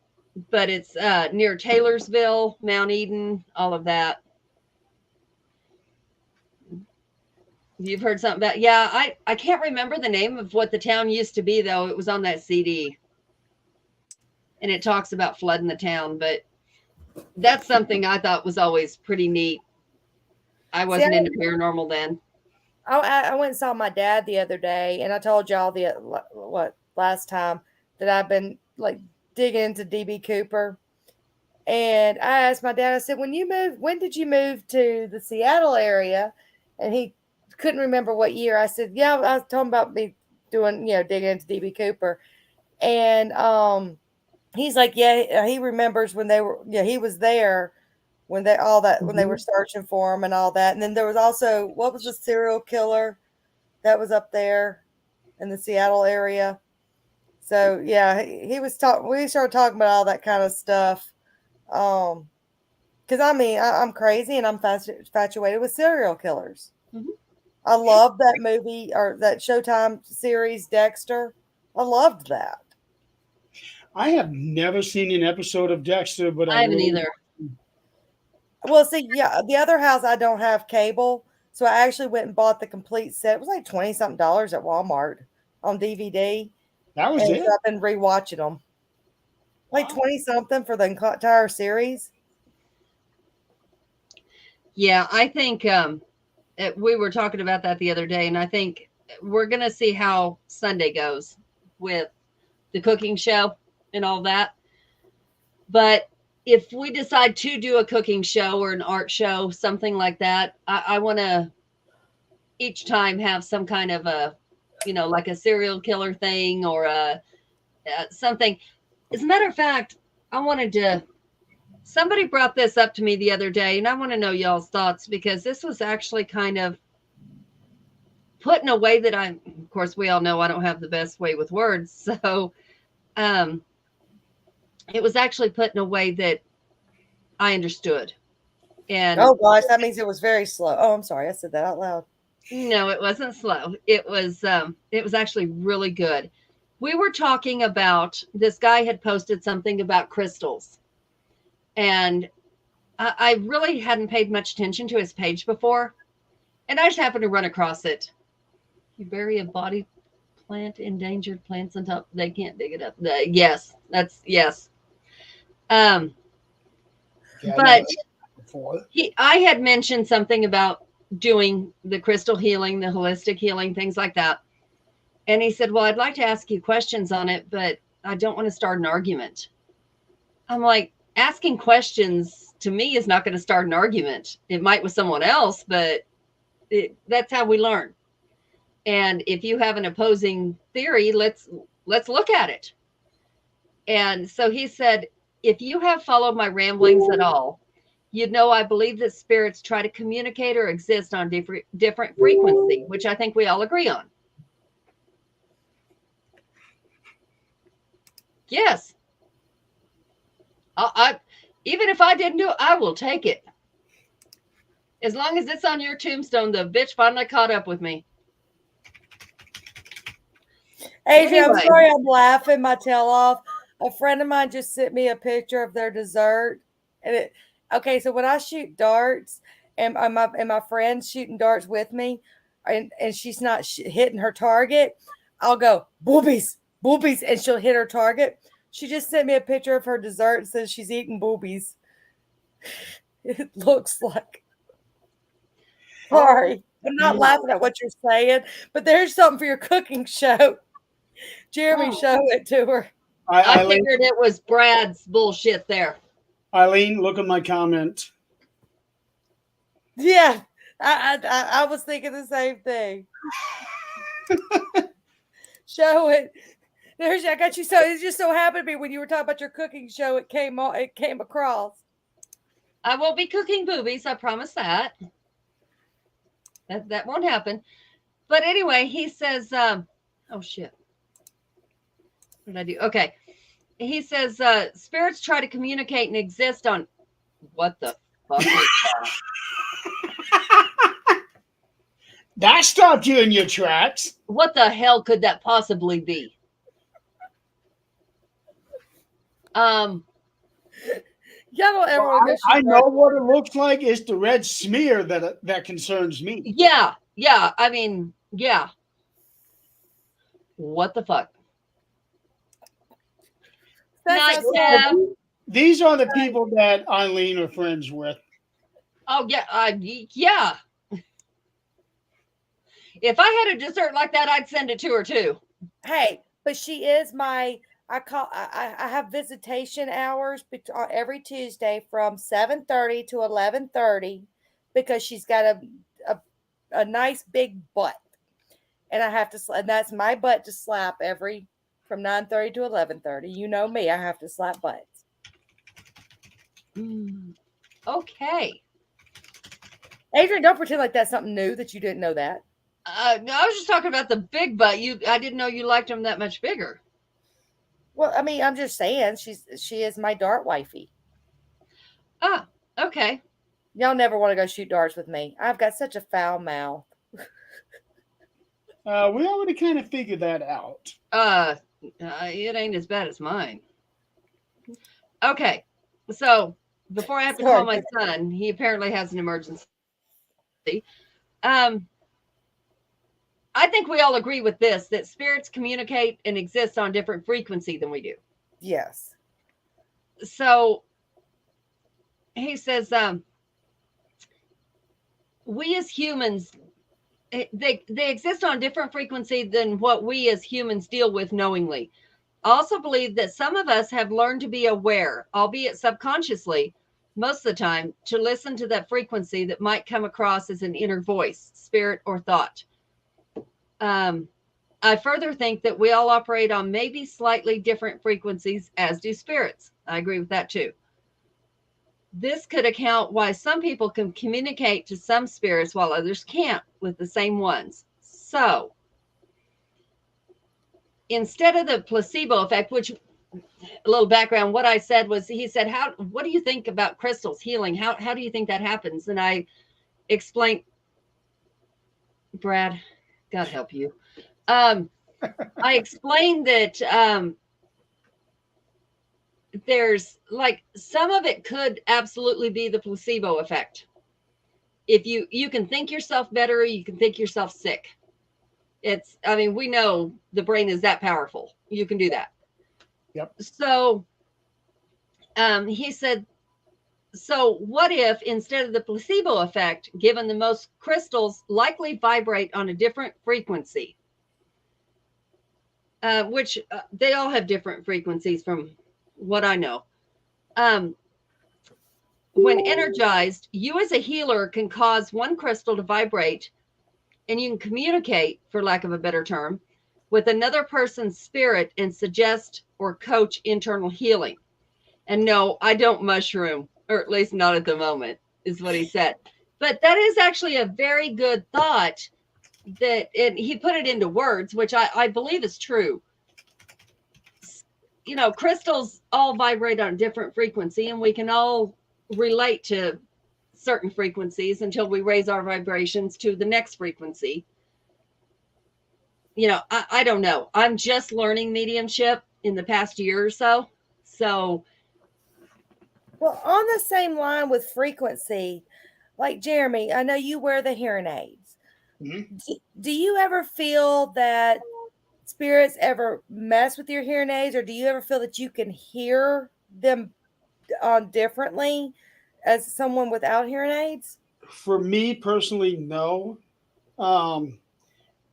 but it's near Taylorsville, Mount Eden, all of that. You've heard something about? Yeah, I can't remember the name of what the town used to be, though. It was on that CD, and it talks about flooding the town. But that's something I thought was always pretty neat. I wasn't into paranormal then. I went and saw my dad the other day, and I told y'all last time that I've been like digging into DB Cooper. And I asked my dad, I said, when did you move to the Seattle area? And he couldn't remember what year. I said, yeah, I was talking about me doing, digging into DB Cooper. And he's like, yeah, he remembers when they were, yeah, he was there when they all that when they were searching for him and all that. And then there was also, what was the serial killer that was up there in the Seattle area? So yeah, he was talking. We started talking about all that kind of stuff. Because I mean, I'm crazy and I'm infatuated with serial killers. Mhm. I love that movie or that Showtime series, Dexter. I loved that. I have never seen an episode of Dexter, but I haven't either. Well, see, yeah, the other house I don't have cable, so I actually went and bought the complete set. It was like $20 something at Walmart on DVD, That was and it. so I've been rewatching them. Like Wow. 20 something for the entire series. Yeah, I think we were talking about that the other day, and I think we're going to see how Sunday goes with the cooking show and all that. But if we decide to do a cooking show or an art show, something like that, I want to each time have some kind of a, like a serial killer thing or something. As a matter of fact, somebody brought this up to me the other day, and I want to know y'all's thoughts because this was actually kind of put in a way that of course, we all know I don't have the best way with words. So it was actually put in a way that I understood. And oh gosh, that means it was very slow. Oh, I'm sorry, I said that out loud. No, it wasn't slow. It was actually really good. We were talking about, this guy had posted something about crystals. And I really hadn't paid much attention to his page before. And I just happened to run across it. You bury a body plant, endangered plants on top, they can't dig it up. Yes. Yeah, But before. I had mentioned something about doing the crystal healing, the holistic healing, things like that. And he said, well, I'd like to ask you questions on it, but I don't want to start an argument. I'm like, asking questions to me is not going to start an argument. It might with someone else, but that's how we learn. And if you have an opposing theory, let's look at it. And so he said, if you have followed my ramblings at all, you'd know I believe that spirits try to communicate or exist on different frequency, which I think we all agree on. Yes. I even if I didn't do it, I will take it. As long as it's on your tombstone, the bitch finally caught up with me. Adrian, Anyway. I'm sorry I'm laughing my tail off. A friend of mine just sent me a picture of their dessert. And okay, so when I shoot darts and my friend's shooting darts with me and she's not hitting her target, I'll go, boobies, and she'll hit her target. She just sent me a picture of her dessert and says she's eating boobies. It looks like. Sorry. I'm not laughing at what you're saying, but there's something for your cooking show. Jeremy, show it to her. I figured it was Brad's bullshit there. Eileen, look at my comment. Yeah, I was thinking the same thing. Show it. There's, I got you. So it just so happened to be when you were talking about your cooking show, it came across. I won't be cooking boobies. I promise that. That won't happen. But anyway, he says, oh shit. What did I do? Okay. He says, spirits try to communicate and exist on, what the fuck is that? That stopped you in your tracks. What the hell could that possibly be? Y'all don't ever want to go shoot I know what it looks like. It's the red smear that concerns me. Yeah. I mean, yeah. What the fuck? That's Nice. These are the people that Eileen are friends with. Oh yeah, yeah. If I had a dessert like that, I'd send it to her too. Hey, but she is my. I have visitation hours every Tuesday from 7:30 to 11:30 because she's got a nice big butt, and I have to. And that's my butt to slap every from 9:30 to 11:30. You know me, I have to slap butts. Okay. Adrian, don't pretend like that's something new that you didn't know that. No, I was just talking about the big butt. I didn't know you liked them that much bigger. Well, I mean, I'm just saying she is my dart wifey. Ah, okay. Y'all never want to go shoot darts with me. I've got such a foul mouth. We already kind of figured that out. It ain't as bad as mine. Okay, so before I have to Sorry. call my son, he apparently has an emergency. I think we all agree with this, that spirits communicate and exist on different frequency than we do. Yes. So he says, we as humans, they exist on different frequency than what we as humans deal with knowingly. I also believe that some of us have learned to be aware, albeit subconsciously, most of the time, to listen to that frequency that might come across as an inner voice, spirit, or thought. I further think that we all operate on maybe slightly different frequencies, as do spirits. I agree with that too. This could account why some people can communicate to some spirits while others can't with the same ones. So, instead of the placebo effect, which, a little background, what I said was, he said, what do you think about crystals healing? How do you think that happens? And I explained, Brad, God help you. I explained that there's like some of it could absolutely be the placebo effect. If you can think yourself better, or you can think yourself sick. We know the brain is that powerful. You can do that. Yep. So he said, so what if instead of the placebo effect, given the most crystals likely vibrate on a different frequency, which they all have different frequencies from what I know. When energized, you as a healer can cause one crystal to vibrate, and you can communicate, for lack of a better term, with another person's spirit and suggest or coach internal healing. And no, I don't mushroom, or at least not at the moment, is what he said. But that is actually a very good thought, and he put it into words, which I believe is true. You know, crystals all vibrate on a different frequency, and we can all relate to certain frequencies until we raise our vibrations to the next frequency. You know, I don't know. I'm just learning mediumship in the past year or so. So, well, on the same line with frequency, like Jeremy, I know you wear the hearing aids. Mm-hmm. Do you ever feel that spirits ever mess with your hearing aids, or do you ever feel that you can hear them differently as someone without hearing aids? For me personally, no.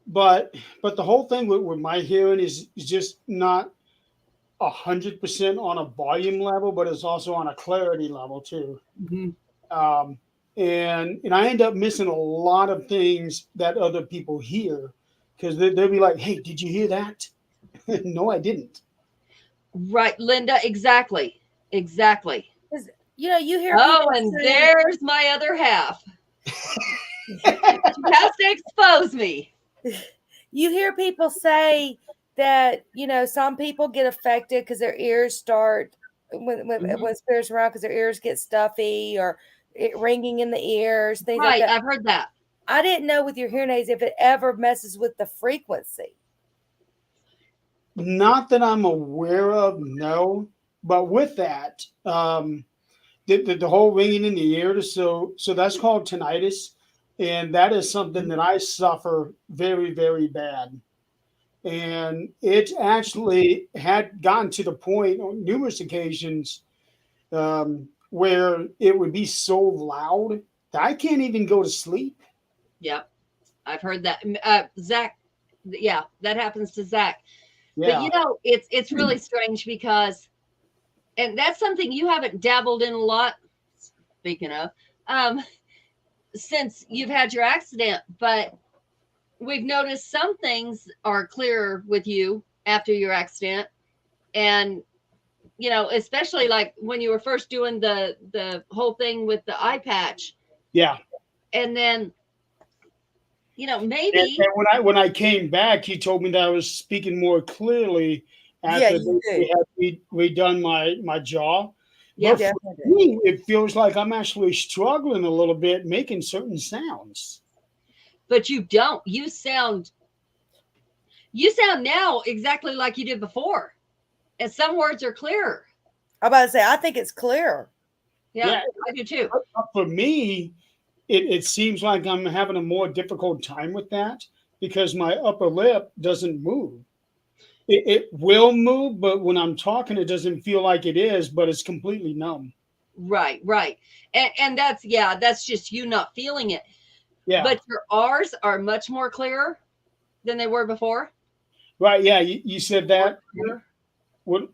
But the whole thing with my hearing is just not 100% on a volume level, but it's also on a clarity level too. mm-hmm. And I end up missing a lot of things that other people hear, because they'll be like, "Hey, did you hear that?" No, I didn't. Right, Linda, exactly. You know, you hear people and say, there's my other half. She has to expose me. You hear people say that, you know, some people get affected because their ears start when spirits around, because their ears get stuffy or ringing in the ears, things like that. I've heard that. I didn't know with your hearing aids if it ever messes with the frequency. Not that I'm aware of, no. But with that, the whole ringing in the ear, so that's called tinnitus, and that is something that I suffer very, very bad. And it actually had gotten to the point on numerous occasions where it would be so loud that I can't even go to sleep. Yep, I've heard that. Zach, yeah, that happens to Zach. Yeah. But you know, it's really strange because, and that's something you haven't dabbled in a lot, speaking of, since you've had your accident, but we've noticed some things are clearer with you after your accident. And, you know, especially like when you were first doing the whole thing with the eye patch. Yeah. And then, you know, maybe. And when I came back, he told me that I was speaking more clearly after you they do. had redone my jaw. Yeah. But for me, it feels like I'm actually struggling a little bit making certain sounds. But you don't. You sound now exactly like you did before. And some words are clearer. I'm about to say, I think it's clear. Yeah, I do too. For me, it seems like I'm having a more difficult time with that because my upper lip doesn't move. It will move, but when I'm talking, it doesn't feel like it is, but it's completely numb. Right. And that's just you not feeling it. Yeah. But your R's are much more clearer than they were before. Right. Yeah. You said that. What?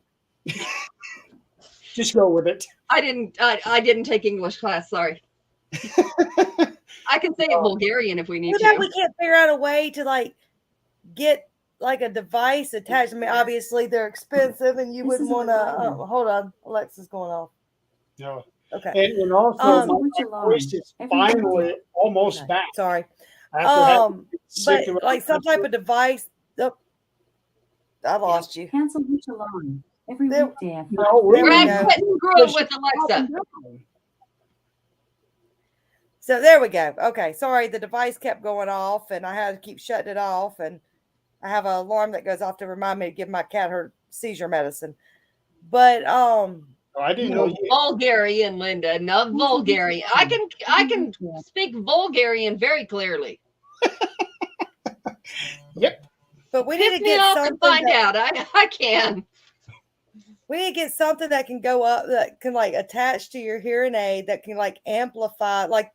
Just go with it. I didn't take English class. Sorry. I can say it Bulgarian if we need to. We can't figure out a way to like get like a device attached. I mean, obviously they're expensive, and you wouldn't want to. Hold on, Alexa's going off. No. Okay. And also, my voice is finally almost back. Sorry. But like some type of device. Oh, I lost you. Cancel reach alarm every weekday at 5. No, We're at Clinton Grove with Alexa. So there we go. Okay, sorry, the device kept going off, and I had to keep shutting it off, and I have an alarm that goes off to remind me to give my cat her seizure medicine. But I didn't know you. Bulgarian, Linda, not Bulgarian. I can speak Bulgarian very clearly. Yep. But we need Piss to me get off something and find out. I can. We need to get something that can go up, that can like attach to your hearing aid, that can like amplify, like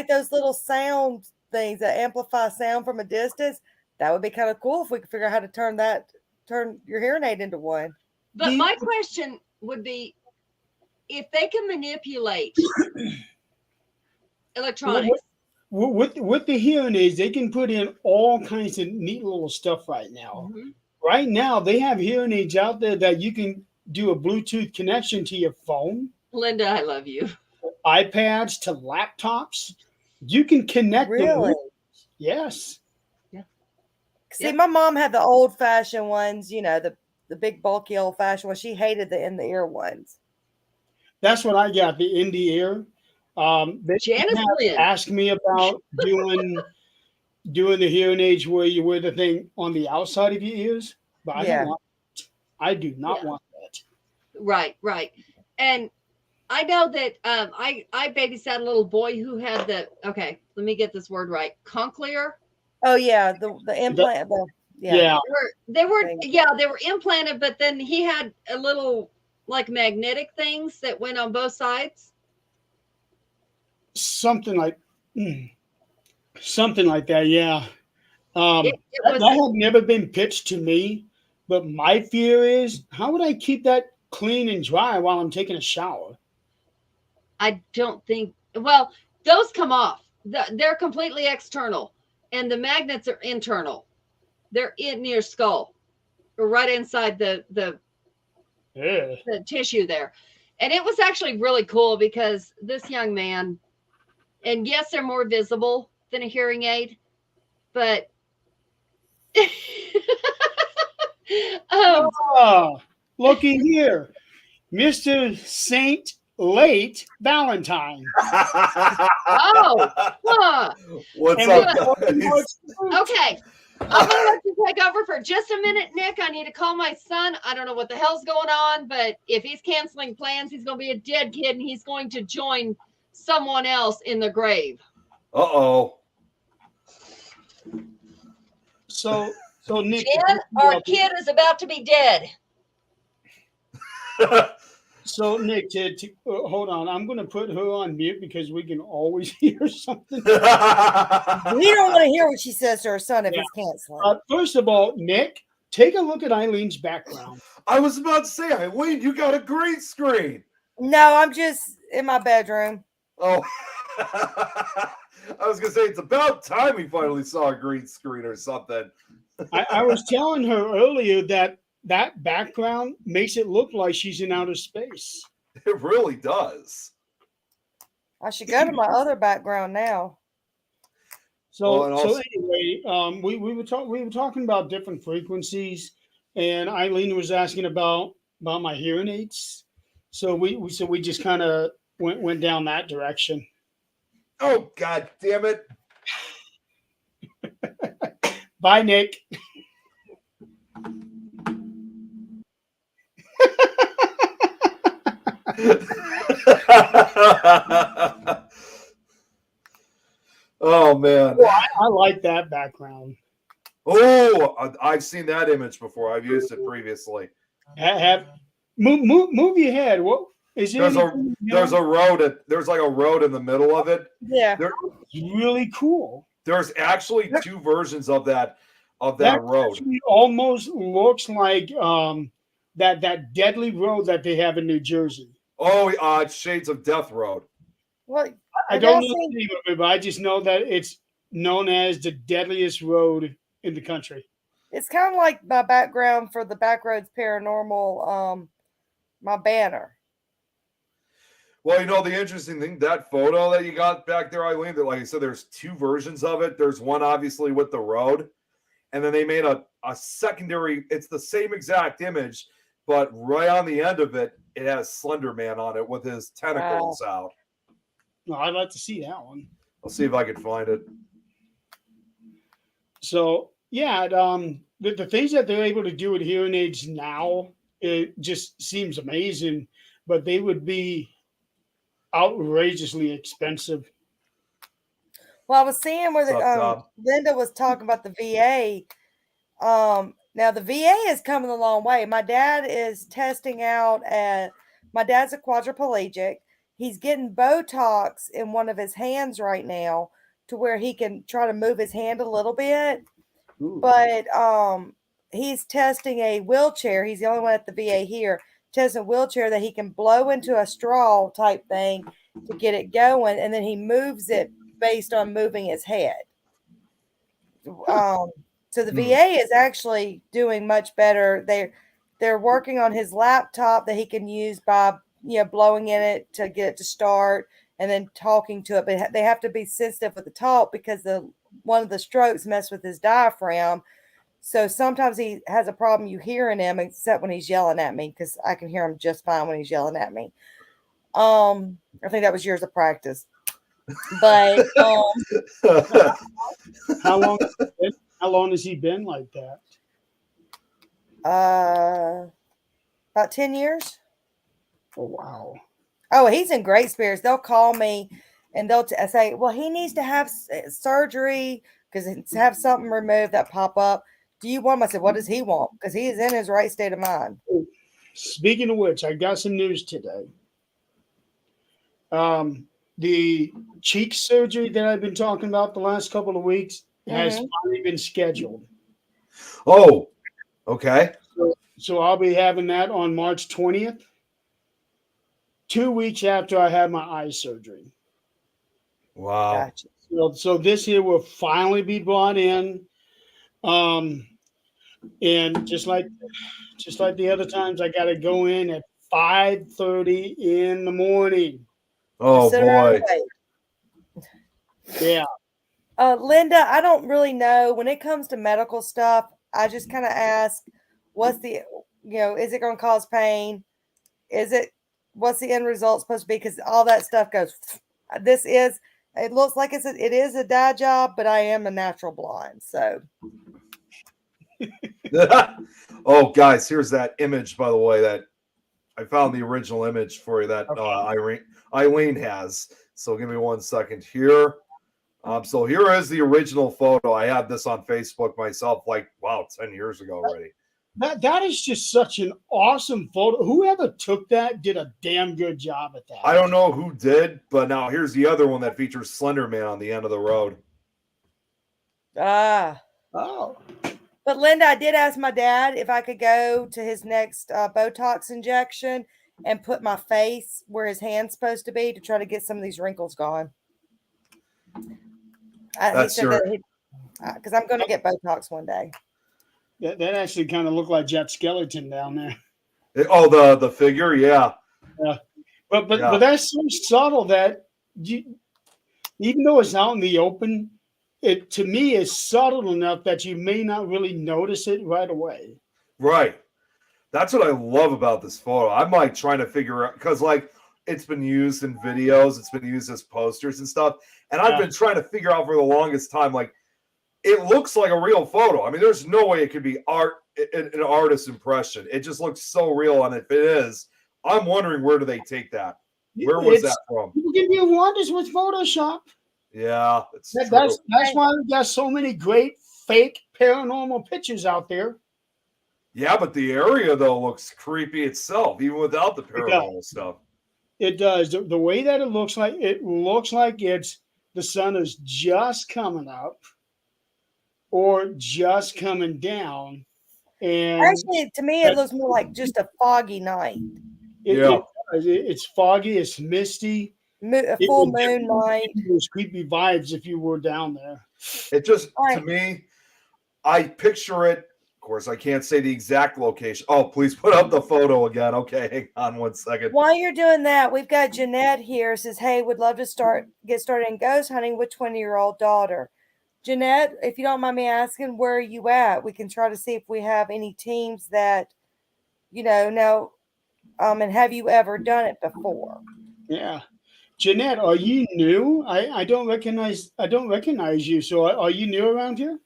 those little sound things that amplify sound from a distance. That would be kind of cool if we could figure out how to turn your hearing aid into one. But my question would be, if they can manipulate electronics. With the hearing aids, they can put in all kinds of neat little stuff right now. Mm-hmm. Right now, they have hearing aids out there that you can do a Bluetooth connection to your phone. Linda, I love you. iPads to laptops. You can connect them. Really? Yes. Yeah. See, my mom had the old-fashioned ones, you know, the big bulky old-fashioned ones. She hated the in-the-ear ones. That's what I got, the in the ear. They Janice Lynn asked me about doing the hearing aids where you wear the thing on the outside of your ears, but I do not want that. Right. And I know that I babysat a little boy who had let me get this word right. Cochlear. Oh yeah, the implant. Yeah. They were implanted, but then he had a little like magnetic things that went on both sides. Something like that, yeah. It was, that had never been pitched to me, but my fear is, how would I keep that clean and dry while I'm taking a shower? I don't think. Well, those come off. They're completely external, and the magnets are internal. They're in your skull, or right inside the tissue there. And it was actually really cool because this young man, and yes, they're more visible than a hearing aid, but looky here, Mr. Saint Late Valentine. What's up, guys? Okay. I'm going to let you take over for just a minute, Nick. I need to call my son. I don't know what the hell's going on, but if he's canceling plans, he's going to be a dead kid and he's going to join someone else in the grave. Uh-oh. So Nick, Jen, our kid is about to be dead. So Nick, hold on. I'm going to put her on mute because we can always hear something. We don't want to hear what she says to her son if he's canceling. First of all, Nick, take a look at Eileen's background. I was about to say, Eileen, you got a green screen. No, I'm just in my bedroom. Oh, I was going to say, it's about time we finally saw a green screen or something. I was telling her earlier that that background makes it look like she's in outer space. It really does. I should go to my other background now. So, Well, and so also- anyway, we were talking about different frequencies, and Eileen was asking about my hearing aids. So we just kind of went down that direction. Oh, God damn it. Bye, Nick. Oh, man. I like that background. Oh, I've seen that image before. I've used it previously. Move your head. What is it? There's a road. There's like a road in the middle of it. Yeah. really cool. There's actually two versions of that road. Actually almost looks like that deadly road that they have in New Jersey. Oh, Shades of Death Road. Well, I don't know the name of it, but I just know that it's known as the deadliest road in the country. it's kind of like my background for the Backroads Paranormal, my banner. Well, the interesting thing, that photo that you got back there, Eileen, that, like I said, there's two versions of it. There's one obviously with the road, and then they made a secondary. It's the same exact image, but right on the end of it, it has Slender Man on it with his tentacles out. No, I'd like to see that one. I'll see if I can find it. So yeah, the things that they're able to do with hearing aids now, it just seems amazing. But they would be outrageously expensive. Well, I was seeing where What's up, Tom? Linda was talking about the VA. Now the VA is coming a long way. My dad is testing out my dad's a quadriplegic. He's getting Botox in one of his hands right now to where he can try to move his hand a little bit. Ooh. But he's testing a wheelchair. He's the only one at the VA here. Testing a wheelchair that he can blow into a straw type thing to get it going, and then he moves it based on moving his head. So the VA is actually doing much better. They're working on his laptop that he can use by blowing in it to get it to start, and then talking to it. But they have to be sensitive with the talk because one of the strokes mess with his diaphragm. So sometimes he has a problem you hearing him, except when he's yelling at me, because I can hear him just fine when he's yelling at me. I think that was years of practice. But How long has he been like that? about 10 years. Oh wow. Oh, he's in great spirits. They'll call me and they'll say, well, he needs to have surgery because have something removed that pop up. Do you want him? I said, what does he want? Because he is in his right state of mind. Speaking of which, I got some news today. The cheek surgery that I've been talking about the last couple of weeks has finally been scheduled. Oh, okay. So I'll be having that on March 20th, 2 weeks after I had my eye surgery. Wow. Gotcha. So this here will finally be brought in. And just like the other times, I got to go in at 5:30 in the morning. Oh Sit around boy. and wait. Yeah. Linda, I don't really know when it comes to medical stuff. I just kind of ask, what's the, is it going to cause pain? What's the end result supposed to be? Because all that stuff goes, it looks like it is a dye job, but I am a natural blonde. So. Oh, guys, here's that image, by the way, that I found the original image for you that Eileen has. So give me 1 second here. So here is the original photo. I had this on Facebook myself, 10 years ago already. That is just such an awesome photo. Whoever took that did a damn good job at that. I don't know who did, but now here's the other one that features Slender Man on the end of the road. Oh. But Linda, I did ask my dad if I could go to his next Botox injection and put my face where his hand's supposed to be to try to get some of these wrinkles gone. He said that because I'm going to get Botox one day. That actually kind of looked like Jet Skeleton down there. Oh, the figure, yeah. But Yeah. that's so subtle that even though it's out in the open, it to me is subtle enough that you may not really notice it right away. Right. That's what I love about this photo. I'm like trying to figure out because like it's been used in videos, it's been used as posters and stuff, and I've been trying to figure out for the longest time like it looks like a real photo. I mean, there's no way it could be an artist's impression. It just looks so real, and if it is, I'm wondering where do they take that? Where was that from? People can do wonders with Photoshop. Yeah, That's why we got so many great fake paranormal pictures out there. Yeah, but the area though looks creepy itself, even without the paranormal stuff. It does. The way that it looks like it's the sun is just coming up or just coming down. And actually, to me, it looks more like just a foggy night. It's foggy. It's misty. A full moon night. Those creepy vibes if you were down there. It just to me, I picture it. Of course, I can't say the exact location. Oh, please put up the photo again. Okay, hang on 1 second. While you're doing that, we've got Jeanette here. Says, "Hey, would love to get started in ghost hunting with 20-year-old daughter." Jeanette, if you don't mind me asking, where are you at? We can try to see if we have any teams that, know. And have you ever done it before? Yeah, Jeanette, are you new? I don't recognize you. So are you new around here?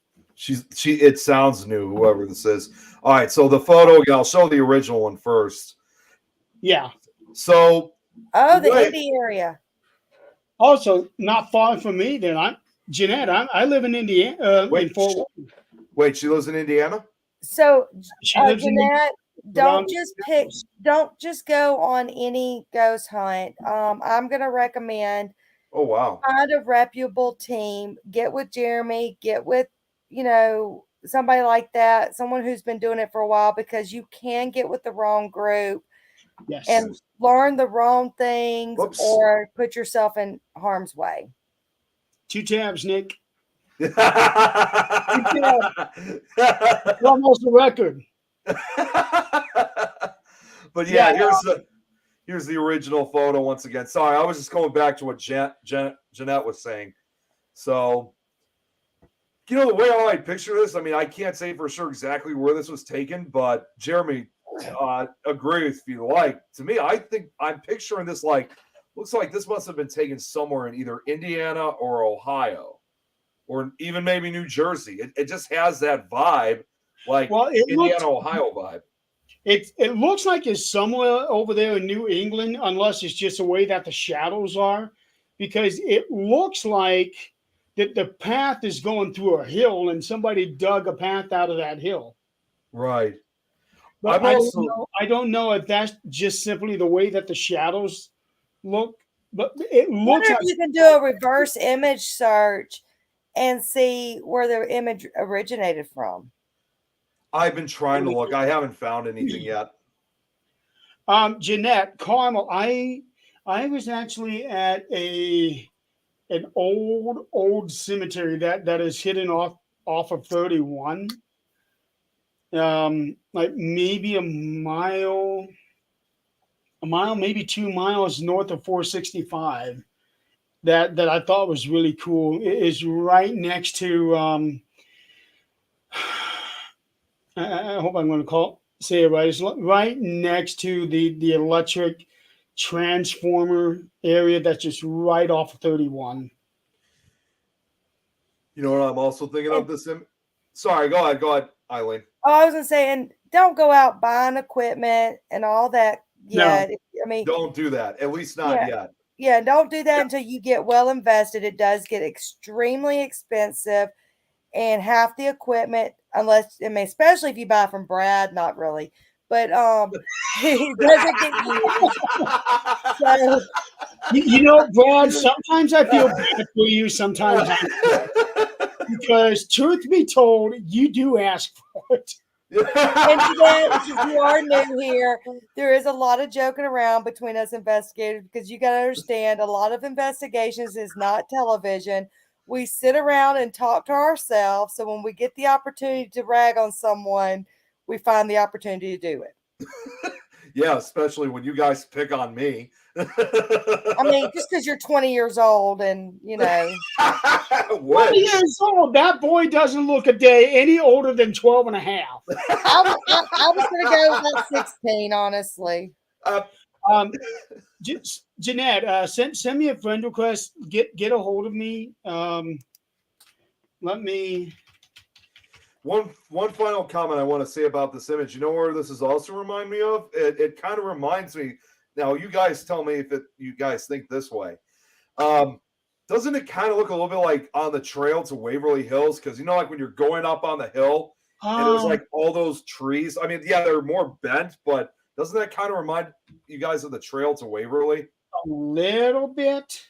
It sounds new, whoever this is. All right, so the photo again, I'll show the original one first. Yeah. So the Indy area. Also, not far from me. Then Jeanette. I live in Indiana. Wait, she lives in Indiana. So she lives Jeanette, don't just go on any ghost hunt. I'm gonna recommend. Oh wow. Find a reputable team. Get with Jeremy. Get with somebody like that, someone who's been doing it for a while, because you can get with the wrong group and learn the wrong things or put yourself in harm's way. 2 tabs, Nick. 2 tabs. Almost a record. But yeah, here's the original photo once again. Sorry, I was just going back to what Jeanette was saying. So the way I picture this, I mean, I can't say for sure exactly where this was taken, but Jeremy, agree if you like. To me, I think I'm picturing this looks like this must have been taken somewhere in either Indiana or Ohio, or even maybe New Jersey. It just has that vibe, Indiana, Ohio vibe. It looks like it's somewhere over there in New England, unless it's just the way that the shadows are, because it looks like the path is going through a hill and somebody dug a path out of that hill. Right. But I don't know if that's just simply the way that the shadows look, but it looks like you can do a reverse image search and see where the image originated from. I've been trying to look. I haven't found anything yet. Jeanette, Carmel, I was actually at an old cemetery that is hidden off of 31. Like maybe a mile, maybe 2 miles north of 465. That I thought was really cool. It is right next to I hope I'm going to say it right. It's right next to the electric transformer area that's just right off of 31. You know what I'm also thinking of this? Sorry, go ahead, Eileen. Oh, I was going to say, and don't go out buying equipment and all that yet. No. I mean, don't do that. At least not yet. Yeah, don't do that until you get well invested. It does get extremely expensive, and half the equipment, especially if you buy from Brad, not really, but he doesn't get used. So, Brad, sometimes I feel bad for you. Sometimes because truth be told, you do ask for it. And today, since you are new here, there is a lot of joking around between us investigators, because you got to understand a lot of investigations is not television. we sit around and talk to ourselves. So when we get the opportunity to rag on someone, we find the opportunity to do it. Yeah, especially when you guys pick on me. I mean, just because you're 20 years old and, 20 What? years old. That boy doesn't look a day any older than 12 and a half. I was going to go about 16, honestly. Jeanette, send me a friend request. Get a hold of me. Let me. One final comment I want to say about this image. You know where this is also remind me of? It kind of reminds me. Now, you guys tell me if you guys think this way. Doesn't it kind of look a little bit like on the trail to Waverly Hills? Because like when you're going up on the hill and there's like all those trees. I mean, yeah, they're more bent, but doesn't that kind of remind you guys of the trail to Waverly? A little bit.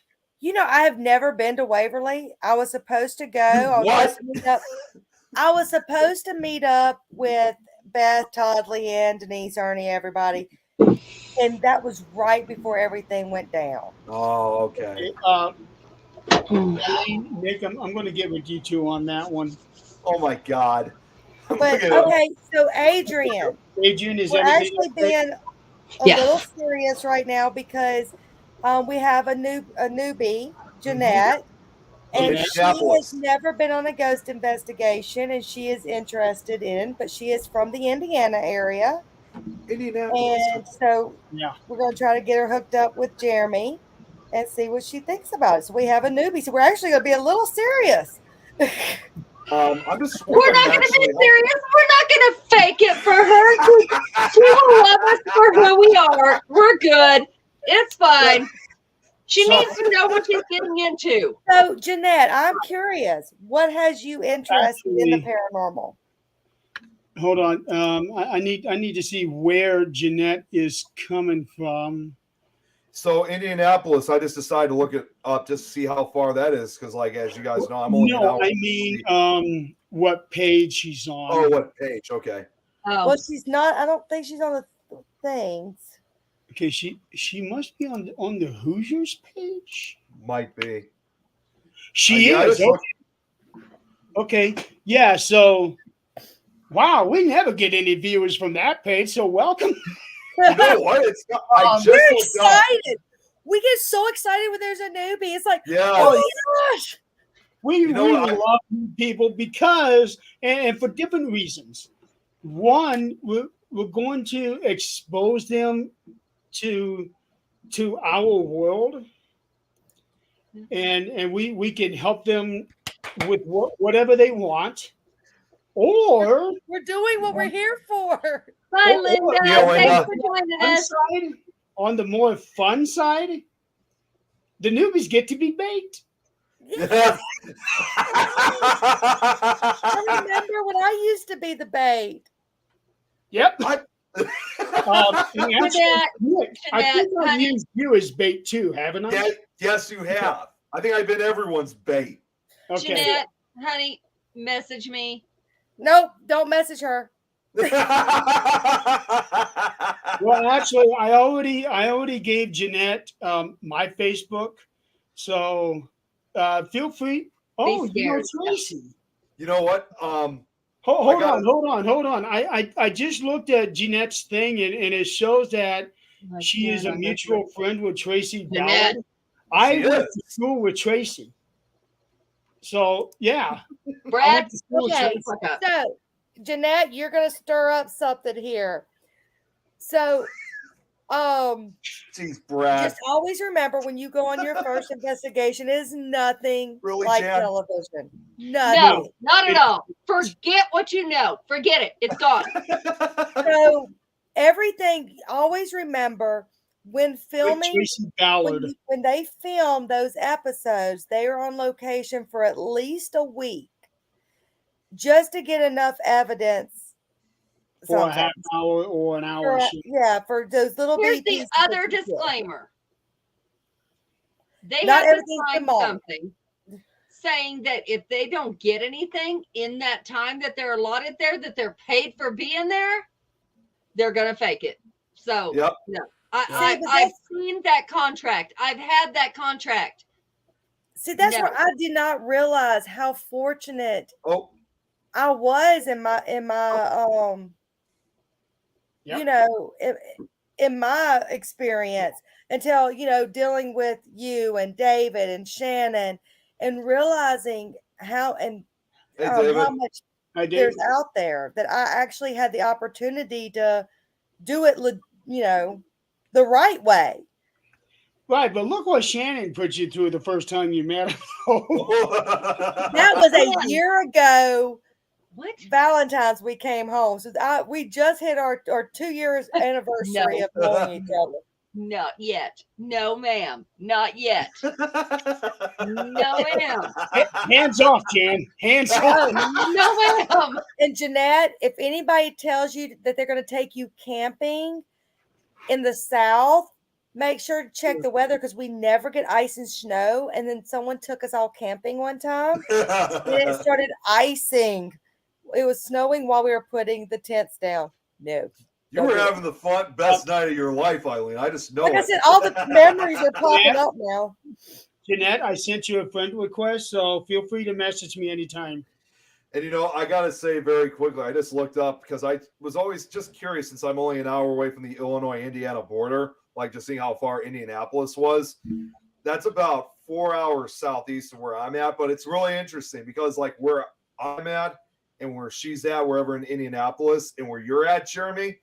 I have never been to Waverly. I was supposed to go. I was supposed to meet up with Beth, Todd, Leanne, Denise, Ernie, everybody. And that was right before everything went down. Oh, okay. Nick, I'm going to get with you two on that one. Oh my God. But okay, so Adrian Is we're everything actually being a little serious right now because we have a newbie, Jeanette. And she has never been on a ghost investigation, and she is interested in, but she is from the Indiana area. Indianapolis. And so we're going to try to get her hooked up with Jeremy and see what she thinks about it. So we have a newbie. So we're actually going to be a little serious. I'm just. We're not going to be serious. We're not going to fake it for her. She will love us for who we are. We're good. It's fine. She needs to know what she's getting into. So, Jeanette, I'm curious. What has you interested in the paranormal? Hold on. I need to see where Jeanette is coming from. So Indianapolis, I just decided to look it up just to see how far that is, because as you guys know, I'm only what page she's on. Oh, what page? Okay. Oh. Well, she's not. I don't think she's on the things. Okay, she must be on the Hoosiers page. Might be. She is. Okay. Yeah. So, wow, we never get any viewers from that page. So welcome. You know what? We're excited. We get so excited when there's a newbie. It's like, oh my gosh. We really love people because, and for different reasons. One, we're going to expose them to our world, and we can help them with whatever they want, or we're doing what we're here for. Bye, Linda. Thanks for joining us. On the more fun side, the newbies get to be baked. Yes. I remember when I used to be the bait. Yep. I think I've used you as bait too, haven't I? Yes, you have. I think I've been everyone's bait. Okay. Jeanette, honey, message me. Nope, don't message her. Well, actually, I already gave Jeanette my Facebook, so feel free. Oh, Tracy. You know what? Hold on. I just looked at Jeanette's thing, and it shows that she is a mutual friend with Tracy Ballard. I went to school with Tracy. So, yeah. Brad, okay. So, Jeanette, you're going to stir up something here. So, jeez, Brad. Just always remember when you go on your first investigation, it is nothing like television. Nothing. No, not at all. Forget what you know. Forget it. It's gone. So everything, always remember when filming, when they film those episodes, they are on location for at least a week just to get enough evidence. For a half hour or an hour. For those little Here's the other disclaimer. They have to sign something saying that if they don't get anything in that time that they're allotted there, that they're paid for being there, they're going to fake it. So, no. I've seen that contract. I've had that contract. See, that's No. where I did not realize how fortunate Oh, I was in my Yep. you know, in my experience until, dealing with you and David and Shannon and realizing how hey, how David. much I did. there's out there that I actually had the opportunity to do it, the right way. Right, but look what Shannon put you through the first time you met him. That was a year ago. What? Valentine's we came home. So we just hit our 2 years anniversary of knowing each other. Not yet. No, ma'am. Not yet. No, ma'am. Hands off, Jan. Hands off. No, ma'am. And Jeanette, if anybody tells you that they're going to take you camping in the South, make sure to check the weather because we never get ice and snow. And then someone took us all camping one time and it started icing. It was snowing while we were putting the tents down. No. You were having the best night of your life, Eileen. I just know Like I it. said, all the memories are popping up now. Jeanette, I sent you a friend request, so feel free to message me anytime. And I gotta say very quickly, I just looked up because I was always just curious since I'm only an hour away from the Illinois-Indiana border, like just seeing how far Indianapolis was. That's about 4 hours southeast of where I'm at, but it's really interesting because like where I'm at and where she's at, wherever in Indianapolis, and where you're at, Jeremy,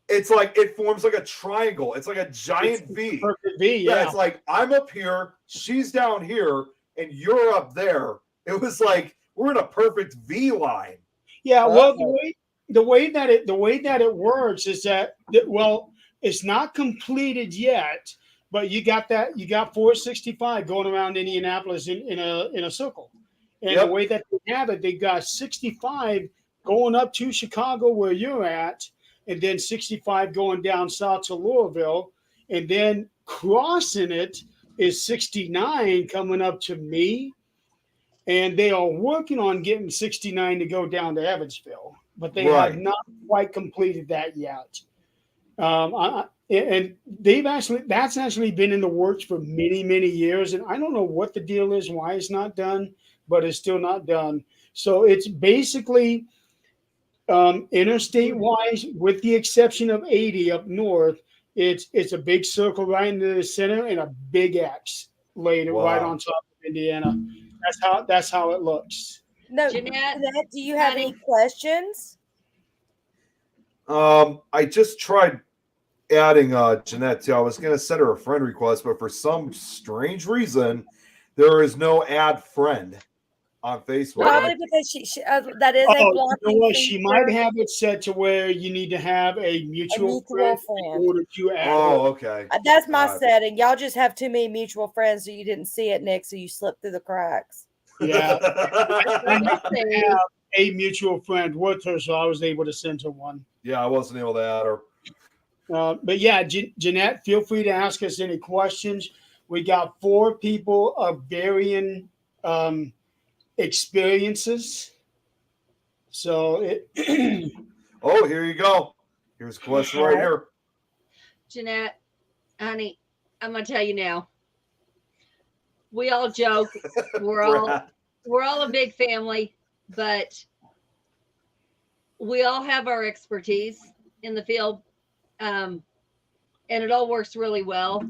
it's like it forms like a triangle. It's like a giant V. Perfect V, Yeah, yeah. it's like I'm up here, she's down here, and you're up there. It was like we're in a perfect V line. Yeah, well, the way that it works is that it's not completed yet, but you got 465 going around Indianapolis in a circle, and the way that they have it, they got 65 going up to Chicago where you're at, and then 65 going down south to Louisville, and then crossing it is 69 coming up to me. And they are working on getting 69 to go down to Evansville, but they have not quite completed that yet. And that's actually been in the works for many, many years. And I don't know what the deal is, why it's not done, but it's still not done. So it's basically interstate wise, with the exception of 80 up north, it's a big circle right into the center and a big X laid right on top of Indiana. That's how it looks. No, Jeanette, do you have any questions? I just tried adding Jeanette too. I was going to send her a friend request, but for some strange reason, there is no add friend on Facebook. Probably because she that is a blocking she might have it set to where you need to have a mutual friend in order to add. Oh, okay. That's my setting. Y'all just have too many mutual friends, so you didn't see it, Nick. So you slipped through the cracks. Yeah, I have a mutual friend with her, so I was able to send her one. Yeah, I wasn't able to add her. But yeah, Jeanette, feel free to ask us any questions. We got 4 people of varying experiences. So oh, here you go. Here's a question right here. Jeanette, honey, I'm gonna tell you now. We all joke. We're all a big family, but we all have our expertise in the field, and it all works really well.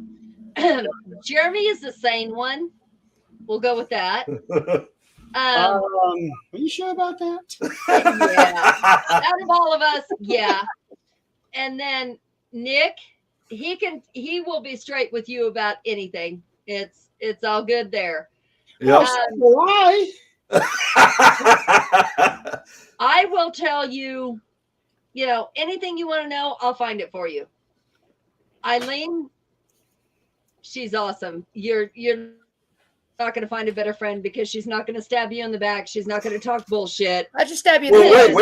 Jeremy is the sane one. We'll go with that. are you sure about that? Yeah. Out of all of us, yeah. And then Nick, he will be straight with you about anything. It's all good there. Yep. Why? I will tell you, anything you want to know, I'll find it for you. Eileen, she's awesome. You're not going to find a better friend because she's not going to stab you in the back. She's not going to talk bullshit. I just stab you in the head.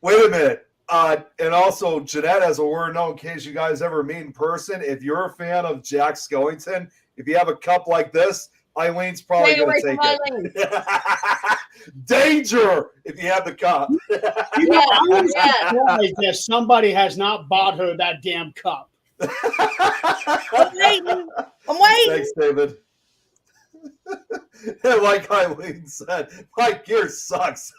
Wait a minute. And also, Jeanette has a word note in case you guys ever meet in person. If you're a fan of Jack Skellington, if you have a cup like this, Eileen's probably going to take it. Danger if you have the cup. I'm surprised that somebody has not bought her that damn cup. I'm waiting. Thanks, David. Like Eileen said, my gear sucks.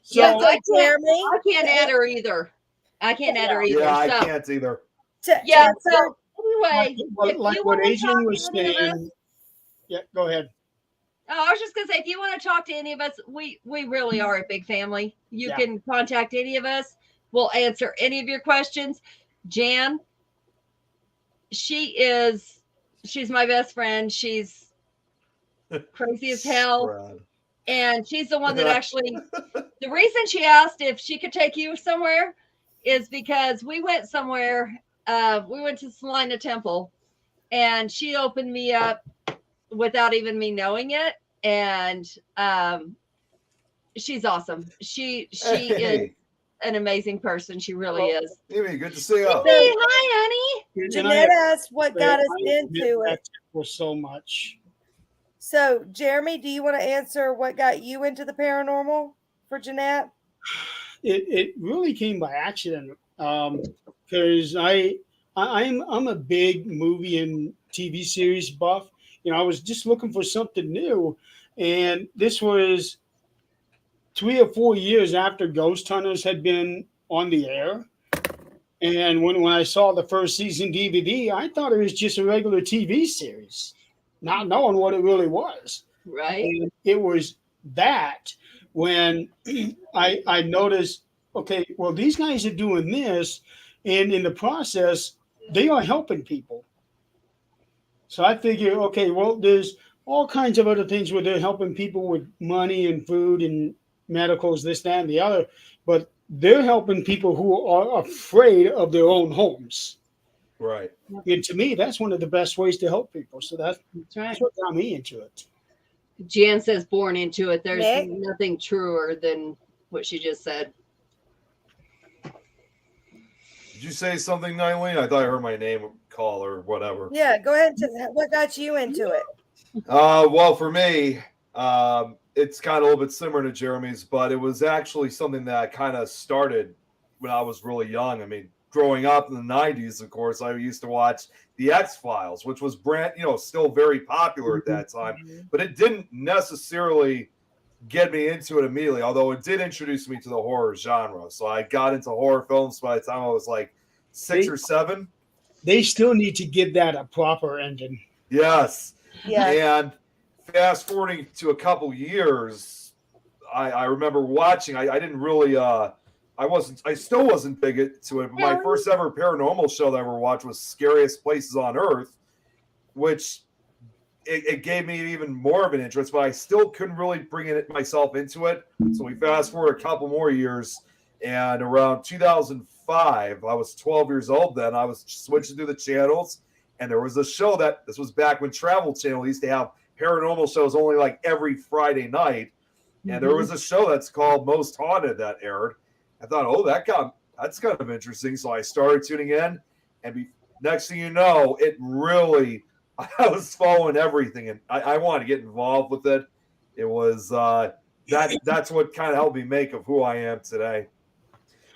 So Yes, I Jeremy. can't add her either. I can't add her either. Yeah, I so, can't either. yeah. Jennifer, So anyway, if like you what want to Adrian talk was to any of us, saying. Yeah, go ahead. oh, I was just gonna say, if you want to talk to any of us, we really are a big family. You Yeah. can contact any of us. We'll answer any of your questions. Jan, she's my best friend. She's crazy as hell. Brad. And she's the one that actually, the reason she asked if she could take you somewhere is because we went somewhere. We went to Salina Temple, and she opened me up without even me knowing it. And she's awesome. She is an amazing person. She really is. Amy, good to see you. Hey, hi, honey. And I Jeanette have asked what to got say, us I into miss it. that temple so much. So, Jeremy, do you want to answer what got you into the paranormal for Jeanette? It really came by accident because I'm a big movie and TV series buff. You know, I was just looking for something new, and this was 3 or 4 years after Ghost Hunters had been on the air. And when I saw the first season DVD, I thought it was just a regular TV series, not knowing what it really was. Right. And it was that when I noticed, okay, well, these guys are doing this, and in the process, they are helping people. So I figure, okay, well, there's all kinds of other things where they're helping people with money and food and medicals, this, that, and the other, but they're helping people who are afraid of their own homes. Right. And to me, that's one of the best ways to help people. So That's right. that's what got me into it. Jan says born into it. There's Nick? nothing truer than what she just said. Did you say something, Eileen? I thought I heard my name call or whatever. Yeah, go ahead. What got you into it? Well, for me, it's kind of a little bit similar to Jeremy's, but it was actually something that I kind of started when I was really young. I mean, growing up in the 90s, of course, I used to watch The X-Files, which was still very popular at that time, but it didn't necessarily get me into it immediately, although it did introduce me to the horror genre. So I got into horror films by the time I was like 6 or 7. They still need to give that a proper ending. Yes. Yeah. And fast forwarding to a couple years, I remember watching. I didn't really. I still wasn't big into it. But my first ever paranormal show that I ever watched was Scariest Places on Earth, which it gave me even more of an interest. But I still couldn't really bring myself into it. So we fast forward a couple more years, and around 2005, I was 12 years old. Then I was switching through the channels, and there was a show this was back when Travel Channel used to have paranormal shows only like every Friday night. And there was a show that's called Most Haunted that aired. I thought, oh, that's kind of interesting. So I started tuning in, and next thing you know, it really, I was following everything, and I wanted to get involved with it. It was that's what kind of helped me make of who I am today.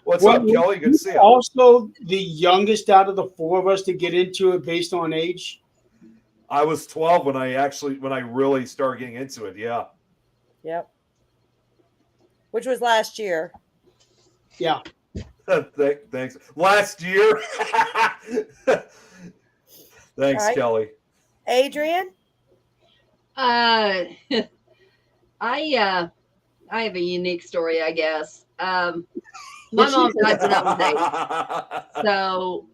What's up, Kelly? Good to see you. Also, the youngest out of the 4 of us to get into it based on age. I was 12 when I really started getting into it. Yeah. Yep. Which was last year. Yeah. Thanks. Last year. Thanks, Right. Kelly. Adrian? I have a unique story, I guess. My mom died when I was 8. So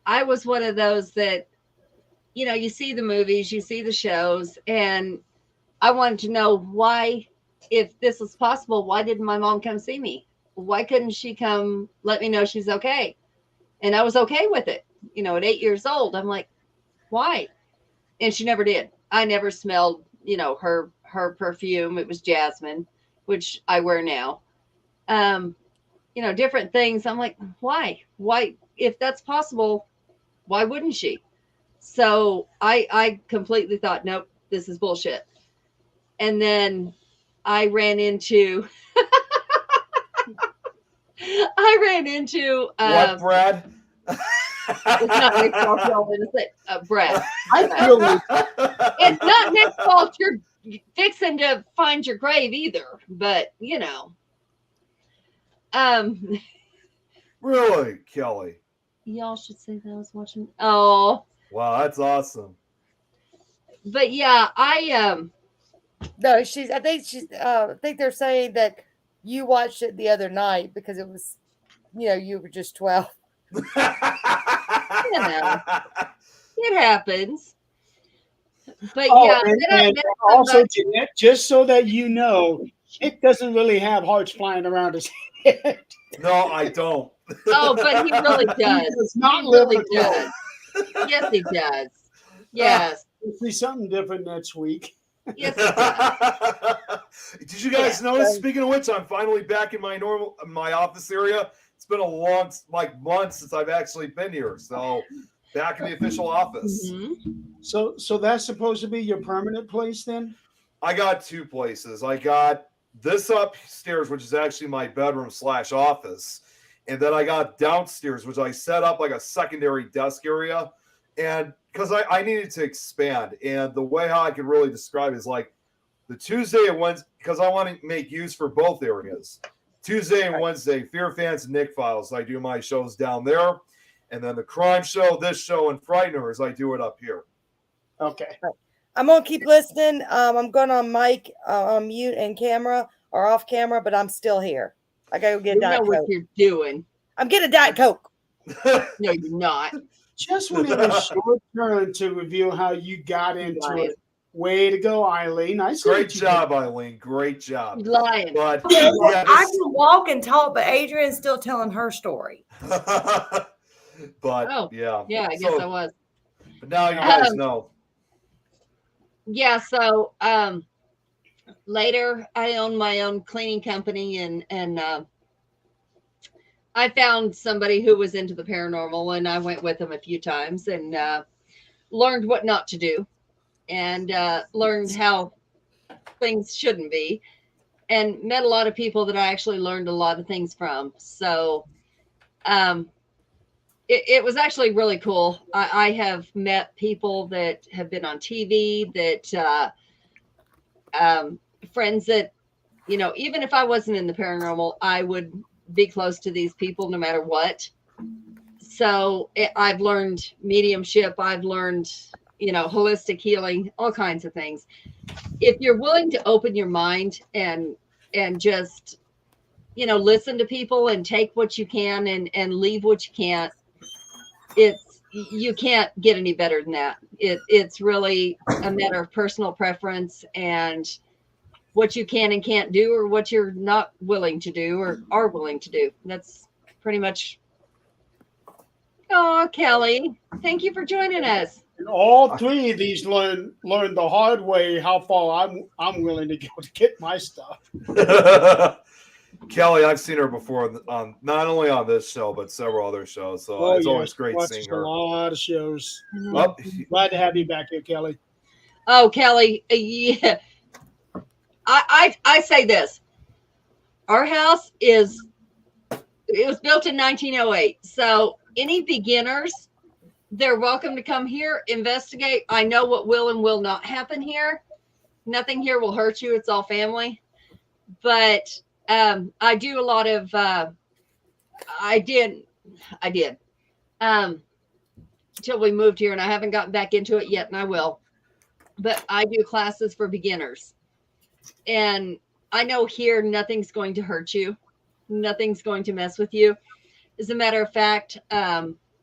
I was one of those that, you see the movies, you see the shows, and I wanted to know why, if this was possible, why didn't my mom come see me? Why couldn't she come let me know she's okay? And I was okay with it. At 8 years old, I'm like, why? And she never did. I never smelled, her perfume. It was jasmine, which I wear now. Different things. I'm like, why? If that's possible, why wouldn't she? So I completely thought, nope, this is bullshit. And then I ran into what, Brad? It's not Nick's fault you're all innocent, Brett. I feel like It's not Nick's fault you're fixing to find your grave either. But Really, Kelly? y'all should say that I was watching. Oh, Wow, that's awesome. but yeah, I No, I think they're saying that you watched it the other night because it was, you were just 12. it happens. But Oh, yeah, and, then I and met also, somebody- Jeanette, just so that you know, Nick doesn't really have hearts flying around his head. No, I don't. oh, but he really He does. does not He live really with does. Yes, he does. Yes, We'll see something different next week. yes, he does. Did you guys Yeah. notice? Speaking of which, I'm finally back in my office area. It's been a long, months since I've actually been here. So back in the official office. Mhm. So that's supposed to be your permanent place then? I got two places. I got this upstairs, which is actually my bedroom / office. And then I got downstairs, which I set up like a secondary desk area. And because I needed to expand. And the way how I can really describe it is like the Tuesday and Wednesday, because I want to make use for both areas. Tuesday and Wednesday, Fear Fans and Nick Files. I do my shows down there. And then the crime show, this show, and Frighteners, I do it up here. Okay. I'm going to keep listening. I'm going on mic, on mute and camera or off camera, but I'm still here. I got to go get a You know Diet what Coke. you're doing. I'm getting a Diet Coke. No, you're not. Just when it was your turn to reveal how you got into Lying. it. Way to go, Eileen. I see Great what you job, Eileen. Great job. You're lying. But Okay, well, yeah, I can walk and talk, but Adrian's still telling her story. but Oh, yeah. Yeah, I guess So- I was. But now you guys Um, know. Yeah, so later I owned my own cleaning company and I found somebody who was into the paranormal and I went with them a few times and learned what not to do and learned how things shouldn't be and met a lot of people that I actually learned a lot of things from. So it was actually really cool. I have met people that have been on TV that friends that, even if I wasn't in the paranormal, I would be close to these people no matter what. So I've learned mediumship. I've learned, holistic healing, all kinds of things. If you're willing to open your mind and just, listen to people and take what you can and leave what you can't, you can't get any better than that. It's really a matter of personal preference and what you can and can't do, or what you're not willing to do or are willing to do. That's pretty much. Oh, Kelly, thank you for joining us. And all three of these learned the hard way how far I'm willing to go to get my stuff. Kelly, I've seen her before on not only on this show but several other shows. So it's always great watched seeing a her. lot of shows. Oh, Glad to have you back here, Kelly. Oh, Kelly, yeah. I say this. Our house it was built in 1908. So any beginners, they're welcome to come here, investigate. I know what will and will not happen here. Nothing here will hurt you. It's all family. But I do a lot of I did till we moved here, and I haven't gotten back into it yet, and I will. But I do classes for beginners. And I know here nothing's going to hurt you. Nothing's going to mess with you. As a matter of fact,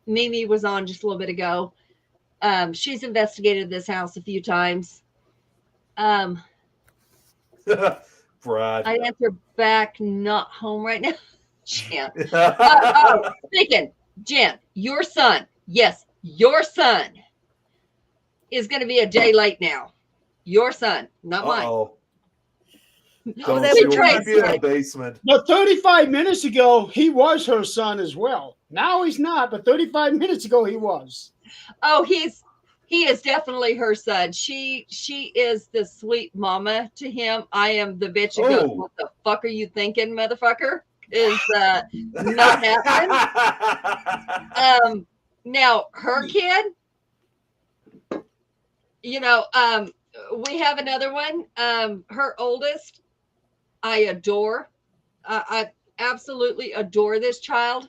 Mimi was on just a little bit ago. She's investigated this house a few times. Brad. I answer back, not home right now. Jan. Speaking, Jan, your son, yes, your son is going to be a day late now. Your son, not mine. Uh-oh. Oh, Don't that see was what right. might be in the basement. But 35 minutes ago, he was her son as well. Now he's not, but 35 minutes ago, he was. Oh, he is definitely her son. She is the sweet mama to him. I am the bitch who goes, Oh. what the fuck are you thinking, motherfucker? Is not happening. Now her kid, we have another one. Her oldest, I adore. I absolutely adore this child.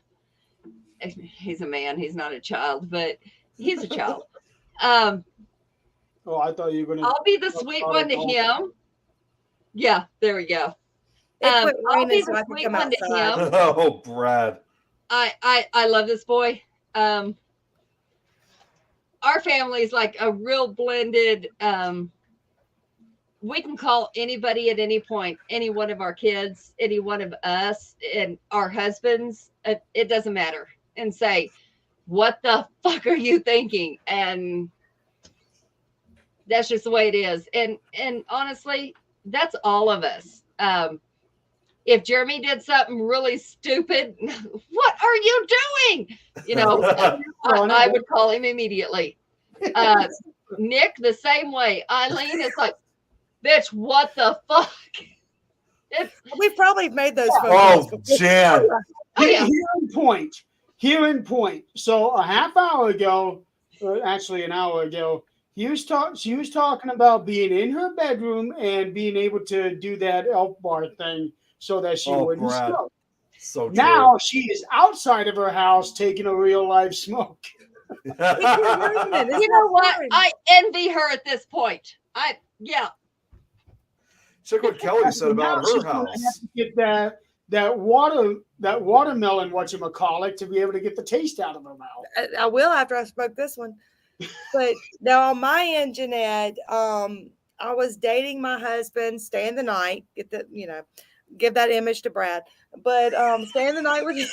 He's a man. He's not a child, but he's a child. Oh, I thought you were going to. I'll be the sweet one to him. Yeah, there we go. It quit I'll be raining so the I can sweet come one to outside. him. Oh, Brad. I love this boy. Our family is like a real blended. We can call anybody at any point, any one of our kids, any one of us, and our husbands. It doesn't matter, and say, "What the fuck are you thinking?" And that's just the way it is. And honestly, that's all of us. If Jeremy did something really stupid, what are you doing? I would call him immediately. Nick, the same way. Eileen is like, bitch, what the fuck? We've probably made those phone Oh, calls. Jan. yeah. Here in point. So a half hour ago, or actually an hour ago, she was talking about being in her bedroom and being able to do that elf bar thing so that she wouldn't Brad. smoke. So true. Now she is outside of her house taking a real life smoke. You know what? I envy her at this point. Check what Kelly said about her house. Have to get that watermelon, whatchamacallit, to be able to get the taste out of her mouth. I will after I smoke this one. But now on my end, Jeanette, I was dating my husband, staying the night, give that image to Brad, but staying the night with him.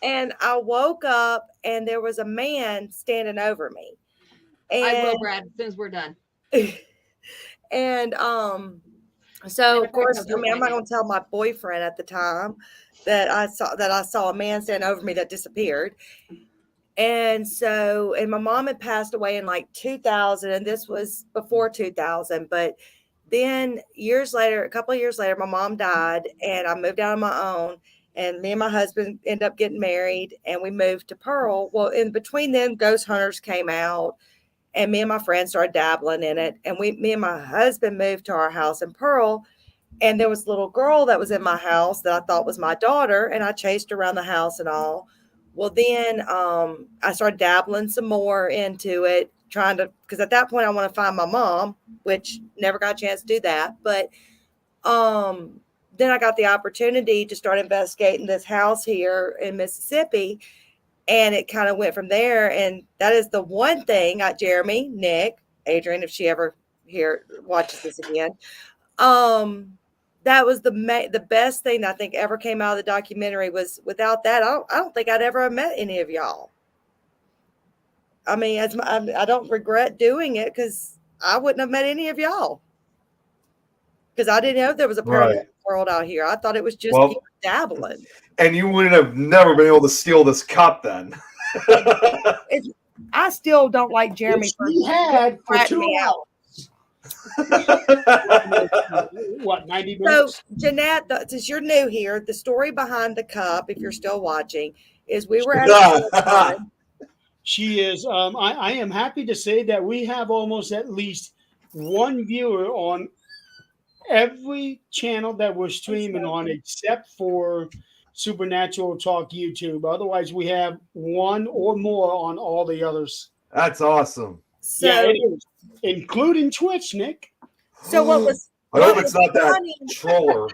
And I woke up and there was a man standing over me. And, I will, Brad, as soon as we're done. And so of course, I'm not going to tell my boyfriend at the time that I saw a man standing over me that disappeared. And so, and my mom had passed away in like 2000, and this was before 2000. But then a couple of years later, my mom died, and I moved out on my own. And me and my husband ended up getting married, and we moved to Pearl. Well, in between them, Ghost Hunters came out, and me and my friends started dabbling in it. And me and my husband moved to our house in Pearl. And there was a little girl that was in my house that I thought was my daughter, and I chased her around the house and all. Well, then I started dabbling some more into it, because at that point I want to find my mom, which never got a chance to do that. But then I got the opportunity to start investigating this house here in Mississippi, and it kind of went from there. And that is the one thing Jeremy, Nick, Adrian, if she ever watches this again, that was the best thing I think ever came out of the documentary. Was without that, I don't think I'd ever have met any of y'all. I mean, I don't regret doing it because I wouldn't have met any of y'all. Because I didn't know there was a paranormal world out here. I thought it was just people dabbling. And you wouldn't have never been able to steal this cup then. I still don't like Jeremy. He had for 2 hours. What, 90 minutes? So, Jeanette, since you're new here, the story behind the cup, if you're still watching, is we were at She is. I am happy to say that we have almost at least one viewer on every channel that we're streaming on, except for Supernatural Talk YouTube. Otherwise, we have one or more on all the others. That's awesome. So, yeah, it is, including Twitch, Nick. So what was? I hope it's not that troller.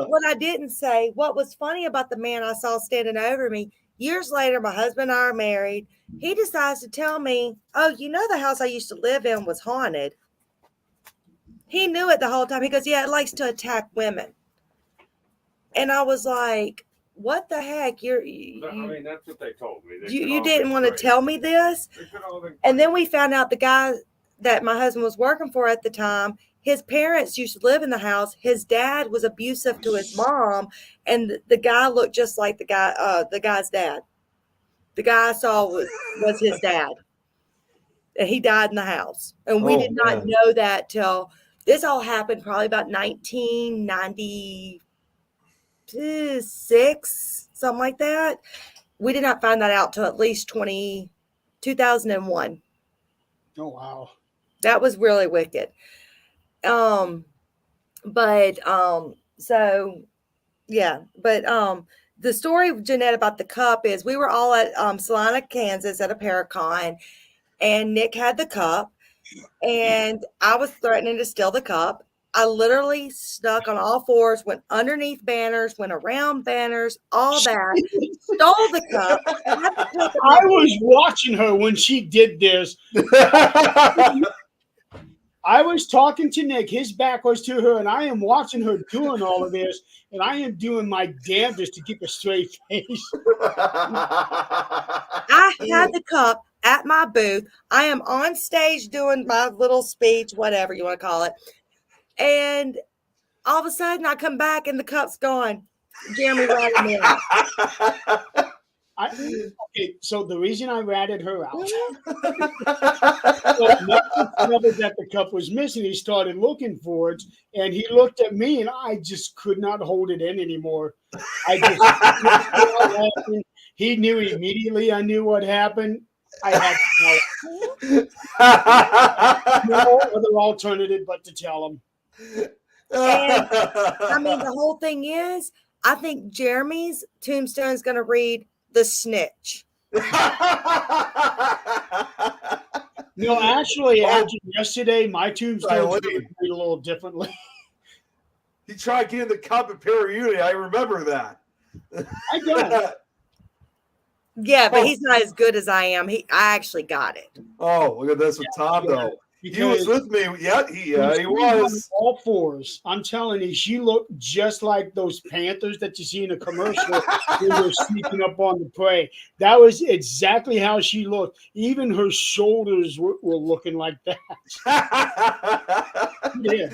What I didn't say. What was funny about the man I saw standing over me? Years later, my husband and I are married. He decides to tell me, "Oh, the house I used to live in was haunted." He knew it the whole time. He goes, "Yeah, it likes to attack women." And I was like, "What the heck? That's what they told me. You didn't want to tell me this?" And then we found out the guy that my husband was working for at the time, his parents used to live in the house. His dad was abusive to his mom, and the guy looked just like the guy's dad. The guy I saw was his dad. And he died in the house. And we did not know that till this all happened probably about 1996, something like that. We did not find that out till at least 2001. Oh wow. That was really wicked. So yeah, but the story, Jeanette, about the cup is we were all at Salina, Kansas at a Paracon, and Nick had the cup, and I was threatening to steal the cup. I literally snuck on all fours, went underneath banners, went around banners, all that, stole the cup. Had the cup I was watching her when she did this. I was talking to Nick. His back was to her, and I am watching her doing all of this, and I am doing my damnedest to keep a straight face. I had the cup at my booth. I am on stage doing my little speech, whatever you want to call it. And all of a sudden, I come back, and the cup's gone. Jeremy ratted me out. Okay, so the reason I ratted her out, Mhm. so Nick discovered that the cup was missing. He started looking for it, and he looked at me, and I just could not hold it in anymore. I just he knew immediately. I knew what happened. I had to tell him. No other alternative but to tell him. And I mean, the whole thing is, I think Jeremy's tombstone is going to read "The Snitch." No, actually, after yesterday, my tombstone was Eileen. read a little differently. He tried getting the cup at Perry. I remember that. I don't. Yeah, but he's not as good as I am. I actually got it. Oh, look at this with Tom, though. He was with me. Yeah, he was. All fours. I'm telling you, she looked just like those Panthers that you see in a commercial when they're sneaking up on the prey. That was exactly how she looked. Even her shoulders were looking like that. Yeah.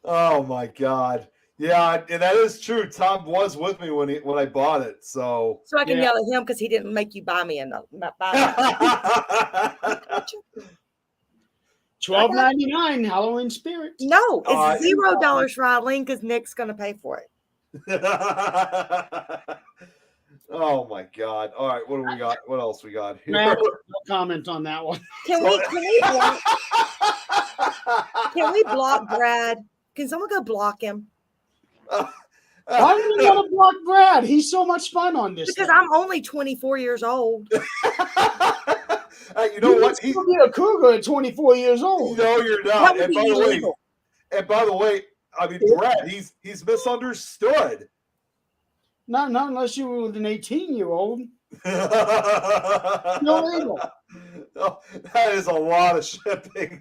Oh my God. Yeah, and that is true. Tom was with me when I bought it. So I can Yeah. yell at him because he didn't make you buy me enough. $12.99 Halloween Spirit. No, it's I- $0 for Eileen because Nick's going to pay for it. Oh my God. All right, what do we got? What else we got here? Brad, no comment on that one. Can we block Brad? Can someone go block him? Why do you want to block Brad? He's so much fun on this. Because thing. I'm only 24 years old. You know You what? can still be a cougar at 24 years old. No, you're That not. would And be by the way, illegal. I mean, Brad, he's misunderstood. Not unless you were with an 18-year-old. No illegal. Oh, that is a lot of shipping.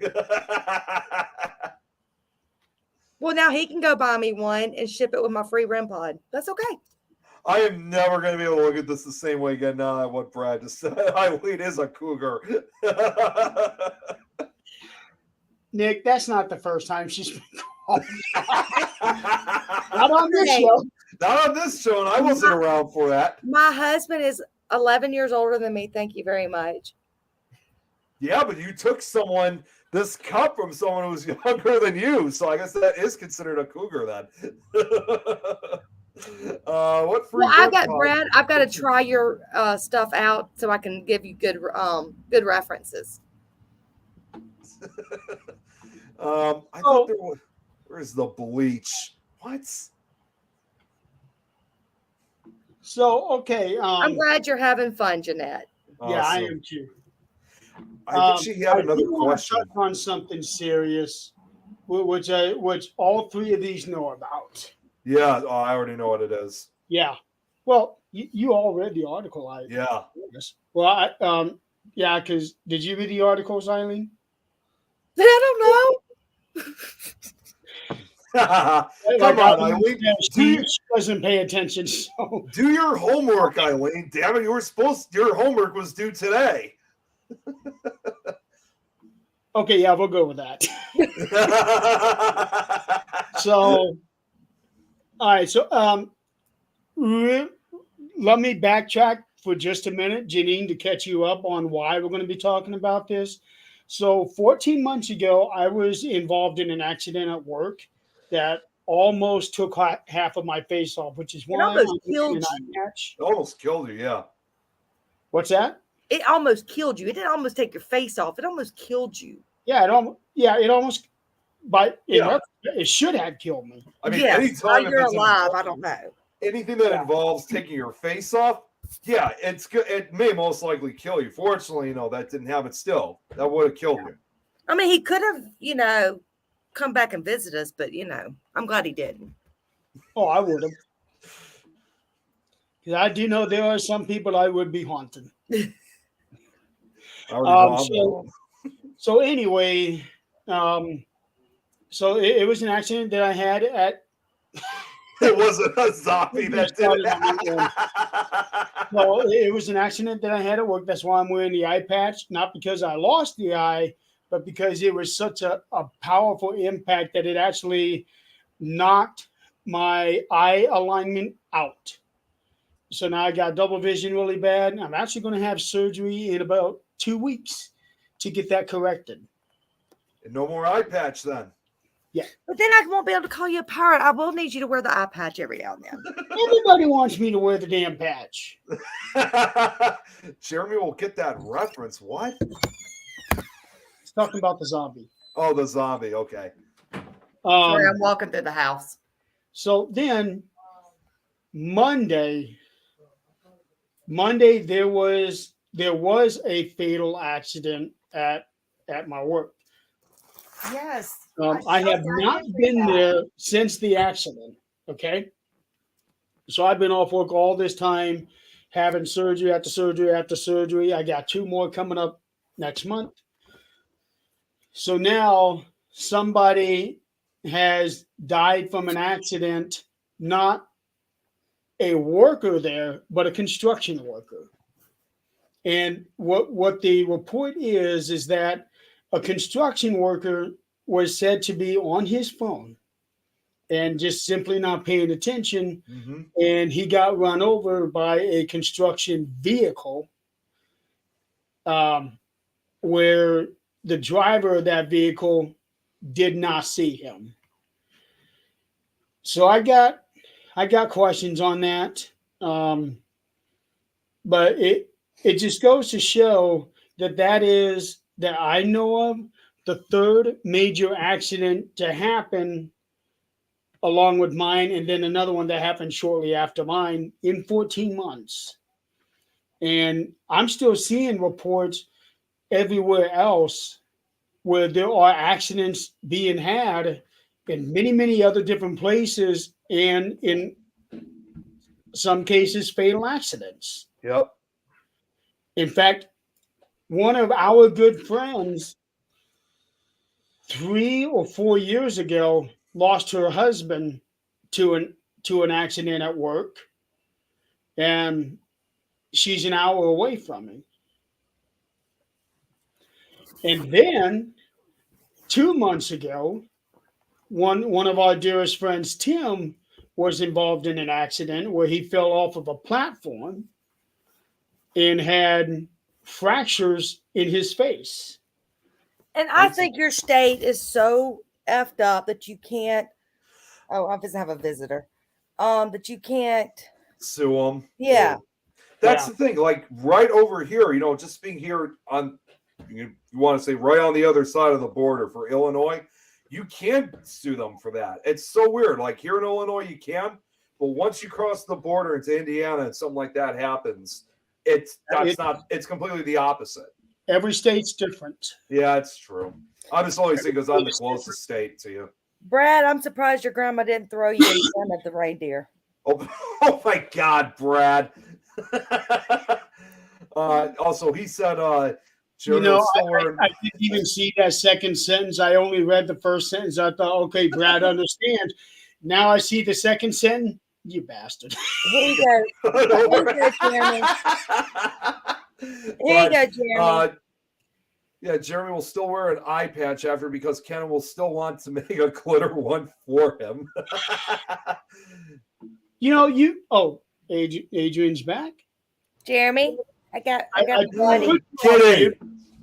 Well, now he can go buy me one and ship it with my free REM pod. That's okay. I am never going to be able to look at this the same way again now that what Brad just said. Eileen is a cougar. Nick, that's not the first time she's been called. Not on this show. Not on this show, and I wasn't around for that. My husband is 11 years older than me. Thank you very much. Yeah, but you took this cup from someone who's younger than you, so I guess that is considered a cougar then. What free? Well, I've got REM pod? Brad. I've got to try your stuff out so I can give you good references. I thought there was. Where's the bleach? What? So, okay. I'm glad you're having fun, Jeanette. Yeah, I Awesome. am too. I think she had another do want to question. touch on something serious, which all three of these know about. Yeah, I already know what it is. Yeah. Well, you all read the article, Yeah. guess. Well, yeah, because did you read the articles, Eileen? I don't know. Come on, Eileen. She doesn't pay attention. So Do your homework, Eileen. Damn it, your homework was due today. okay, yeah, we'll go with that. So, all right. So, let me backtrack for just a minute, Janine, to catch you up on why we're going to be talking about this. So 14 months ago, I was involved in an accident at work that almost took half of my face off, which is why almost I'm killed wearing an you. eye patch. It almost killed you, yeah. What's that? It almost killed you. It didn't almost take your face off. It almost killed you. Yeah, it almost. But Yeah. it should have killed me. I mean, Yes, anytime how if you're it's alive, I don't know. anything that involves taking your face off, yeah, it's good. It may most likely kill you. Fortunately, that didn't happen. Still, that would have killed you. I mean, he could have, come back and visit us, but I'm glad he didn't. Oh, I would have. Because I do know there are some people I would be haunting. So anyway, so it was an accident that I had at. It wasn't a zombie that did it. Well, it was an accident that I had at work. That's why I'm wearing the eye patch. Not because I lost the eye, but because it was such a powerful impact that it actually knocked my eye alignment out. So now I got double vision really bad. I'm actually going to have surgery in about 2 weeks to get that corrected. No more eye patch then. Yeah. But then I won't be able to call you a pirate. I will need you to wear the eye patch every now and then. Everybody wants me to wear the damn patch. Jeremy will get that reference. What? He's talking about the zombie. Oh, the zombie. Okay. Sorry, I'm walking through the house. So then Monday there was a fatal accident at my work. Yes. I have not been there since the accident. Okay. So I've been off work all this time, having surgery after surgery after surgery. I got 2 more coming up next month. So now somebody has died from an accident, not a worker there, but a construction worker. And what the report is that a construction worker was said to be on his phone and just simply not paying attention. Mm-hmm. And he got run over by a construction vehicle where the driver of that vehicle did not see him. So I got questions on that. But it just goes to show that is, that I know of, the 3rd major accident to happen along with mine, and then another one that happened shortly after mine in 14 months. And I'm still seeing reports everywhere else where there are accidents being had in many, many other different places, and in some cases, fatal accidents. Yep. In fact, one of our good friends 3 or 4 years ago lost her husband to an accident at work, and she's an hour away from him. And then 2 months ago, one of our dearest friends, Tim, was involved in an accident where he fell off of a platform and had fractures in his face. And I think your state is so effed up that you can't. Oh, I'm just have a visitor. That you can't sue them. Yeah. That's the thing. Like right over here, just being here on, you want to say right on the other side of the border for Illinois, you can sue them for that. It's so weird. Like here in Illinois, you can, but once you cross the border into Indiana and something like that happens, it's completely the opposite. Every state's different. Yeah, it's true. I'm just only saying because I'm the closest state to you. Brad, I'm surprised your grandma didn't throw you in front of the reindeer. Oh my God, Brad. Also, he said, I didn't even see that second sentence. I only read the first sentence. I thought, okay, Brad understands. Now I see the second sentence. You bastard. Here you go. Here you go, Jeremy. Here you go, Jeremy. Yeah, Jeremy will still wear an eye patch after because Ken will still want to make a glitter one for him. Adrian's back. Jeremy, I got money. Kidding.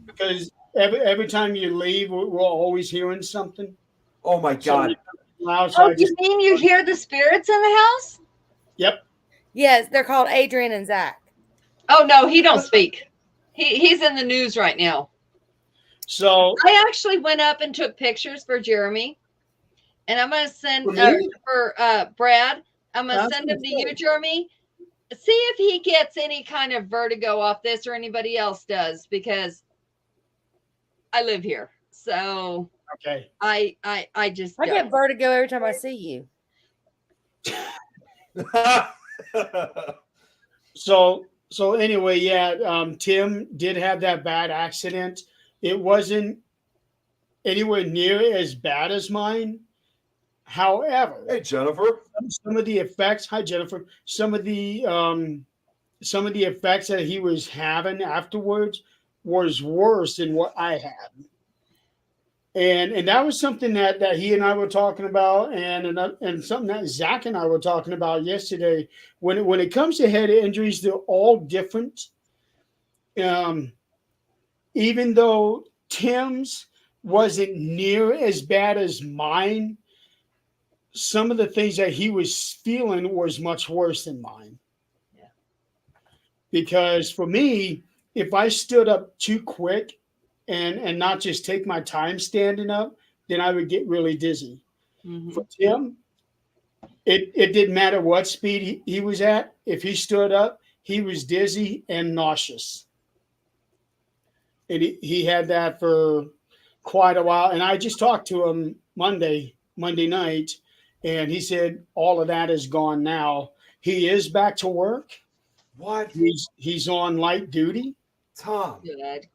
Because every time you leave, we're always hearing something. Oh my God. loud. So Oh, I you just, mean you hear the spirits in the house? yep. Yes, they're called Adrian and Zach. Oh no, he don't speak. He's in the news right now. So I actually went up and took pictures for Jeremy, and I'm going to send For me? for Brad. I'm going to That's send him to what I'm you, Jeremy. See if he gets any kind of vertigo off this, or anybody else does, because I live here. So okay. I just I get don't. vertigo every time I see you. So anyway, yeah, Tim did have that bad accident. It wasn't anywhere near as bad as mine. However, Hey, Jennifer. some of the effects, hi Jennifer, some of the effects that he was having afterwards was worse than what I had. And that was something that he and I were talking about, and something that Zach and I were talking about yesterday. When it comes to head injuries, they're all different. Even though Tim's wasn't near as bad as mine, some of the things that he was feeling was much worse than mine. Yeah. Because for me, if I stood up too quick and not just take my time standing up, then I would get really dizzy. Mhm. For Tim, it didn't matter what speed he was at. If he stood up, he was dizzy and nauseous. And he had that for quite a while. And I just talked to him Monday night, and he said all of that is gone now. He is back to work. What? He's on light duty. Tom,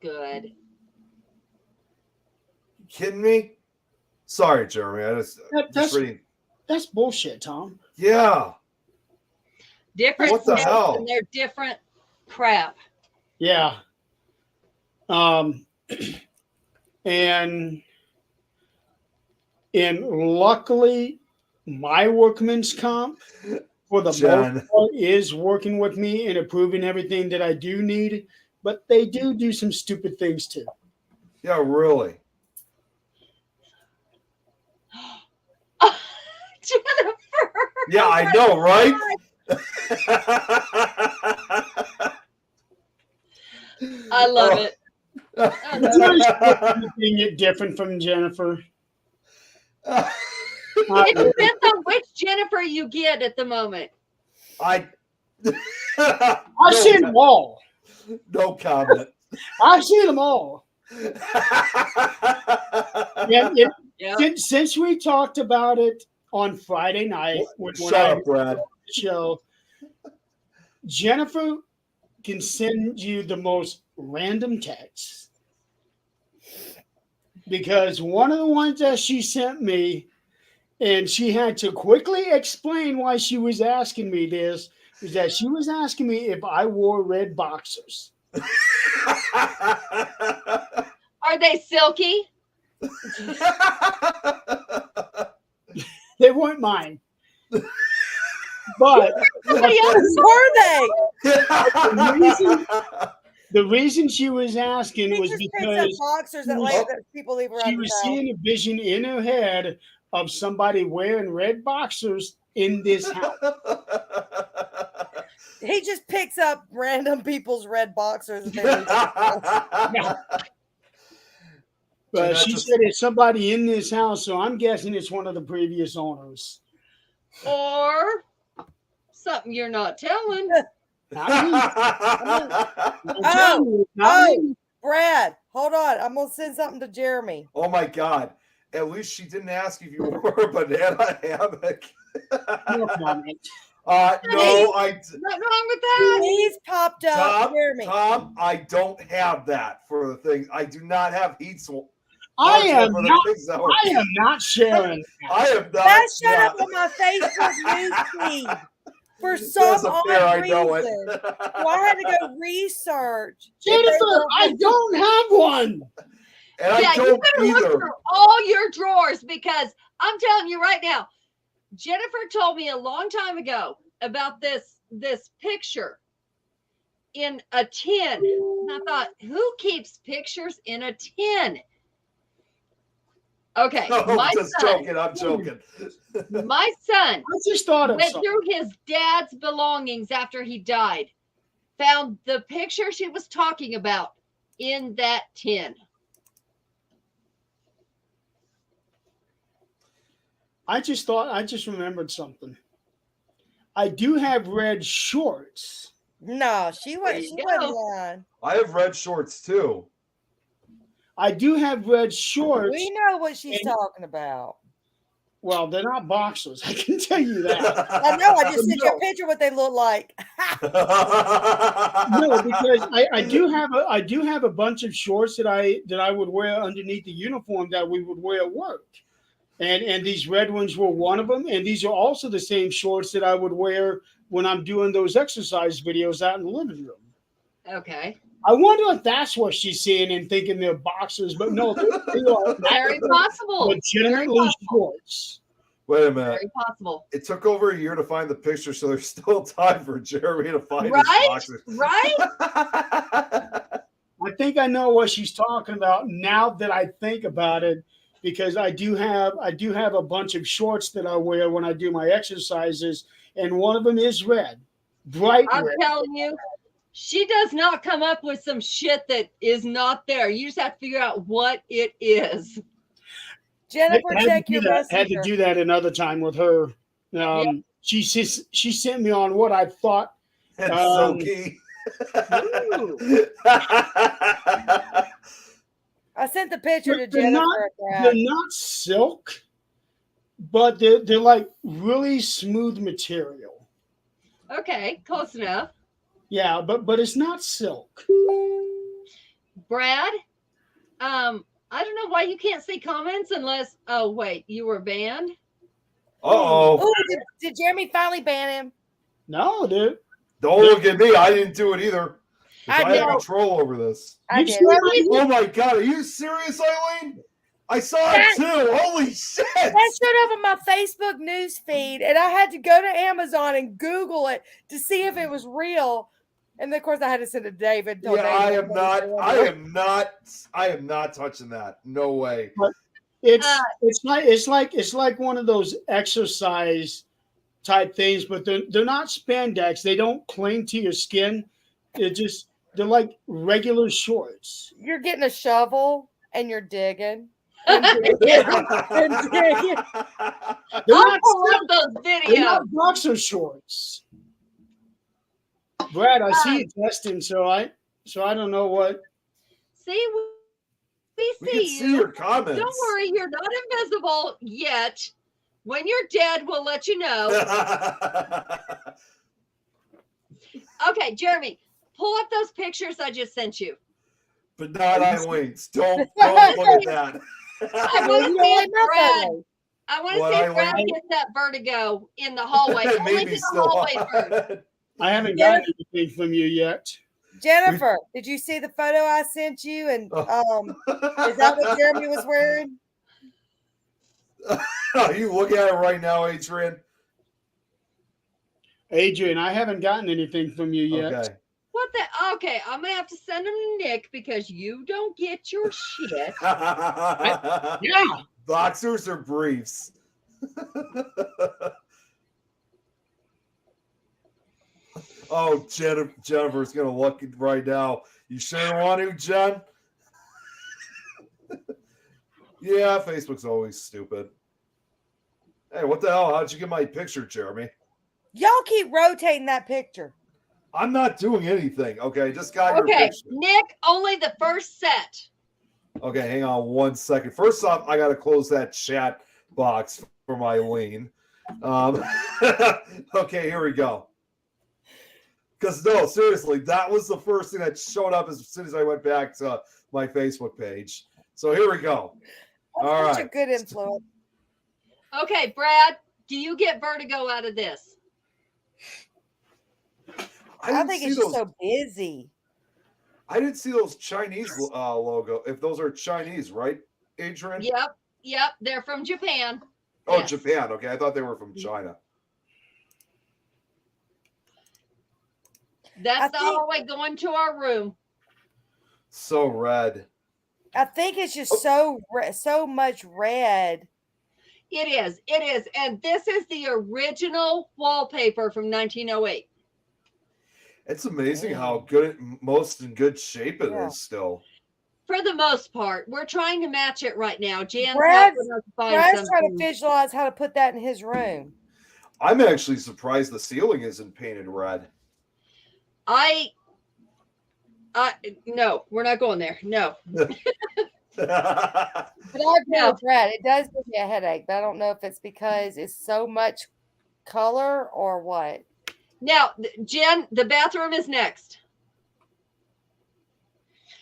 Good. you kidding me? Sorry, Jeremy. I just reading. That's bullshit, Tom. Yeah. Different What the steps, hell? and they're different crap. Yeah. And luckily, my workman's comp for the Jen. most part is working with me and approving everything that I do need, but they do some stupid things too. Yeah, really. Jennifer. Yeah, I know, right? I love it. Anything it different from Jennifer? It depends on which Jennifer you get at the moment. I've I've seen them all. No comment. I've seen them all. Yeah, Yeah. since we talked about it on Friday night when Shut I up, Brad. show, Jennifer can send you the most random texts. Because one of the ones that she sent me, and she had to quickly explain why she was asking me this, is that she was asking me if I wore red boxers. Are they silky? They weren't mine. But Somebody else. Were they? the reason she was asking He was just picks up because boxers that, that people leave around she the was house. seeing a vision in her head of somebody wearing red boxers in this house. He just picks up random people's red boxers. That they leave in the house. But she said it's somebody in this house, so I'm guessing it's one of the previous owners. Or something you're not telling. Not me. Brad, hold on. I'm gonna send something to Jeremy. Oh my God. At least she didn't ask if you wore a banana hammock. No comment. No, Nothing wrong with that. He's popped up, Jeremy. Tom, I don't have that for the thing. I do not have heat swap. I am not sharing. I am not. That showed up on my Facebook newsfeed for some odd reason. So I had to go research. Jennifer, I don't have one. And yeah, I don't you better either. look through all your drawers, because I'm telling you right now, Jennifer told me a long time ago about this picture in a tin. And I thought, who keeps pictures in a tin? Okay, No, my I'm just son, joking. I'm joking. my son I just thought of went something. through his dad's belongings after he died, found the picture she was talking about in that tin. I just remembered something. I do have red shorts. No, she There was you she wasn't go. lying. I have red shorts too. I do have red shorts. We know what she's And- talking about. Well, they're not boxers. I can tell you that. I know. I just sent you No. a picture what they look like. No, because I do have a bunch of shorts that I would wear underneath the uniform that we would wear at work. And these red ones were one of them. And these are also the same shorts that I would wear when I'm doing those exercise videos out in the living room. Okay. I wonder if that's what she's seeing and thinking they're boxers, but no, they are Very possible. legitimately Very shorts. Wait a minute. Very possible. It took over a year to find the picture, so there's still time for Jeremy to find Right? his boxers. Right? I think I know what she's talking about now that I think about it, because I do have a bunch of shorts that I wear when I do my exercises, and one of them is red, bright I'm red. telling you, she does not come up with some shit that is not there. You just have to figure out what it is. Jennifer, check your Had to messenger. do that another time with her. She sent me on what I thought. That's so key. I sent the picture to They're not- Jennifer. They're not silk, but they're like really smooth material. Okay, close enough. Yeah, but it's not silk. Brad, I don't know why you can't see comments unless, oh, wait, you were banned? Uh-oh. Oh, did Jeremy finally ban him? No, dude. Don't look at me. I didn't do it either. I I have did. control over this. I You did. see my- Oh my god, are you serious, Eileen? I saw it too. Holy shit. That showed up on my Facebook news feed, and I had to go to Amazon and Google it to see if it was real. And of course, I had to send it to David. Yeah, I am not touching that. No way. It's like one of those exercise type things, but they're not spandex. They don't cling to your skin. They're like regular shorts. You're getting a shovel and you're digging. They're I'll not pull up those They're videos. not boxer shorts. Brad, I see you testing, so I don't know what. See, we We can see see you. your comments. Don't worry, you're not invisible yet. When you're dead, we'll let you know. Okay, Jeremy, pull up those pictures I just sent you. But not Eileen's. Don't look at that. I want to see if Brad. I want to What, see if Brad Eileen? gets that vertigo in the hallway. Only Maybe to the still hallway first. on. I haven't gotten anything from you yet. Jennifer, did you see the photo I sent you? And is that what Jeremy was wearing? You look at it right now, Adrian. Adrian, I haven't gotten anything from you yet. Okay. What the? Okay, I'm gonna have to send them to Nick because you don't get your shit. Yeah. Boxers or briefs? Oh, Jennifer's gonna look right now. You sure want to, Jen? Yeah, Facebook's always stupid. Hey, what the hell? How'd you get my picture, Jeremy? Y'all keep rotating that picture. I'm not doing anything. Okay, just got your Okay, picture. Nick, only the first set. Okay, hang on 1 second. First off, I got to close that chat box for Eileen. Okay, here we go. Because, no, seriously, that was the first thing that showed up as soon as I went back to my Facebook page. So here we go. That's All such right. a good influence. Okay, Brad, do you get vertigo out of this? I didn't think see it's just those- so busy. I didn't see those Chinese logo. If those are Chinese, right, Adrian? Yep, they're from Japan. Oh, Yes. Japan. Okay, I thought they were from China. That's the think- hallway going to our room. So red. I think it's just so much red. It is. It is. And this is the original wallpaper from 1908. It's amazing how good most in good shape it is still. For the most part, we're trying to match it right now. Jan's Brad's helping us find trying something. to visualize how to put that in his room. I'm actually surprised the ceiling isn't painted red. No, we're not going there. No. But I agree with Brad. It does give me a headache, but I don't know if it's because it's so much color or what. Now, Jen, the bathroom is next.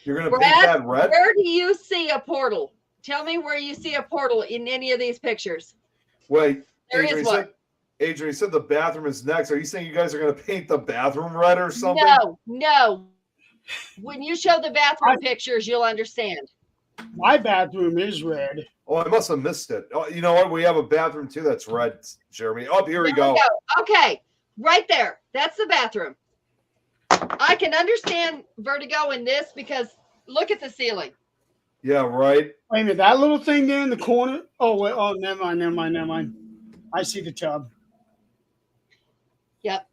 You're going to Brad, paint that red? where do you see a portal? Tell me where you see a portal in any of these pictures. Wait, There is one. Adrian, you said the bathroom is next. Are you saying you guys are going to paint the bathroom red or something? No. When you show the bathroom pictures, you'll understand. My bathroom is red. Oh, I must have missed it. Oh, you know what? We have a bathroom too that's red, Jeremy. Oh, here we go. Okay, right there. That's the bathroom. I can understand vertigo in this because look at the ceiling. Yeah, right. Wait a minute, that little thing there in the corner. Oh, wait, oh, never mind. I see the tub. Yep.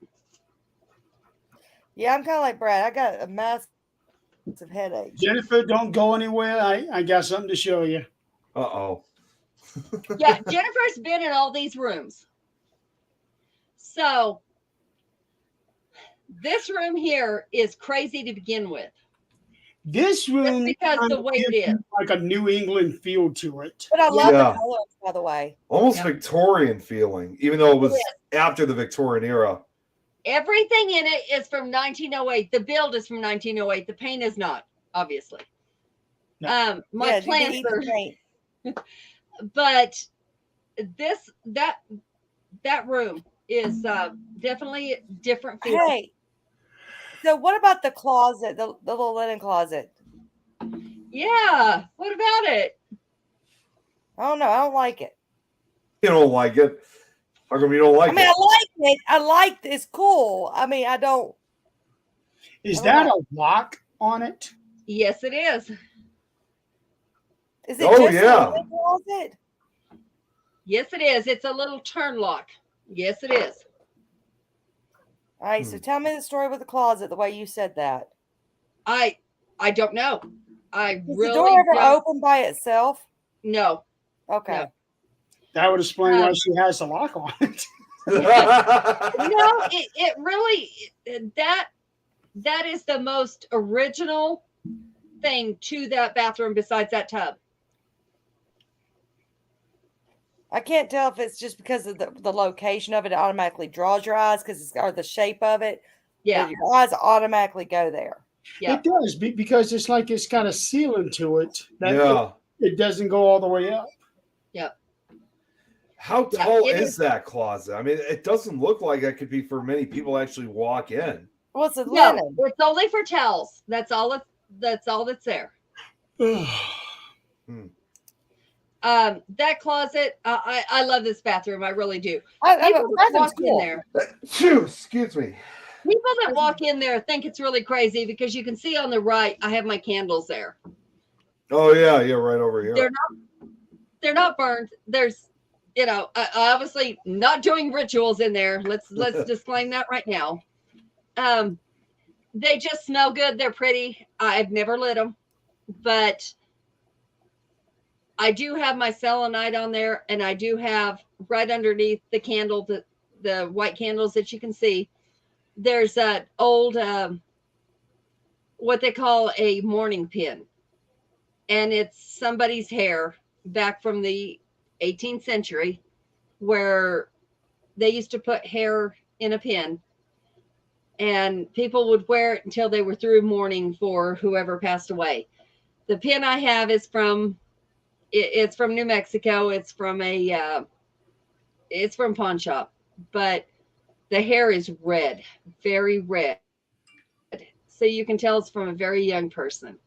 Yeah, I'm kind of like Brad. I got a massive headache. Jennifer, don't go anywhere. I got something to show you. Uh-oh. Yeah, Jennifer's been in all these rooms. So this room here is crazy to begin with. This room because the way it is. like a New England feel to it. But I love the colors, by the way. Almost Victorian feeling, even though it was after the Victorian era. Everything in it is from 1908. The build is from 1908. The paint is not, obviously. No. My plants are, but that room is definitely a different feel. Hey, so what about the closet, the little linen closet? Yeah, what about it? I don't know. I don't like it. You don't like it? How come you don't like it? I like it. I like it. It's cool. I mean, I don't. Is that a lock on it? Yes, it is. Is it just a linen closet? Yes, it is. It's a little turn lock. Yes, it is. All right, so tell me the story with the closet the way you said that. I don't know. Is the door ever open by itself? No. Okay. No. That would explain why she has a lock on it. No, it really that is the most original thing to that bathroom besides that tub. I can't tell if it's just because of the location of it. It automatically draws your eyes or the shape of it. Yeah, your eyes automatically go there. Yeah, it does because it's like it's got a ceiling to it. Yeah, it doesn't go all the way up. Yeah. How tall is that closet? I mean, it doesn't look like it could be for many people to actually walk in. What's it? Linen? It's only for towels. That's all that's there. That closet, I love this bathroom. I really do. People that walk in there. Excuse me. People that walk in there think it's really crazy because you can see on the right, I have my candles there. Oh yeah, right over here. They're not burned. There's, I obviously not doing rituals in there. Let's disclaim that right now. They just smell good. They're pretty. I've never lit them, but I do have my selenite on there, and I do have right underneath the candle, the white candles that you can see. There's an old, what they call a mourning pin, and it's somebody's hair back from the 18th century, where they used to put hair in a pin, and people would wear it until they were through mourning for whoever passed away. The pin I have is from. It's from New Mexico. It's from it's from pawn shop, but the hair is red, very red. So you can tell it's from a very young person.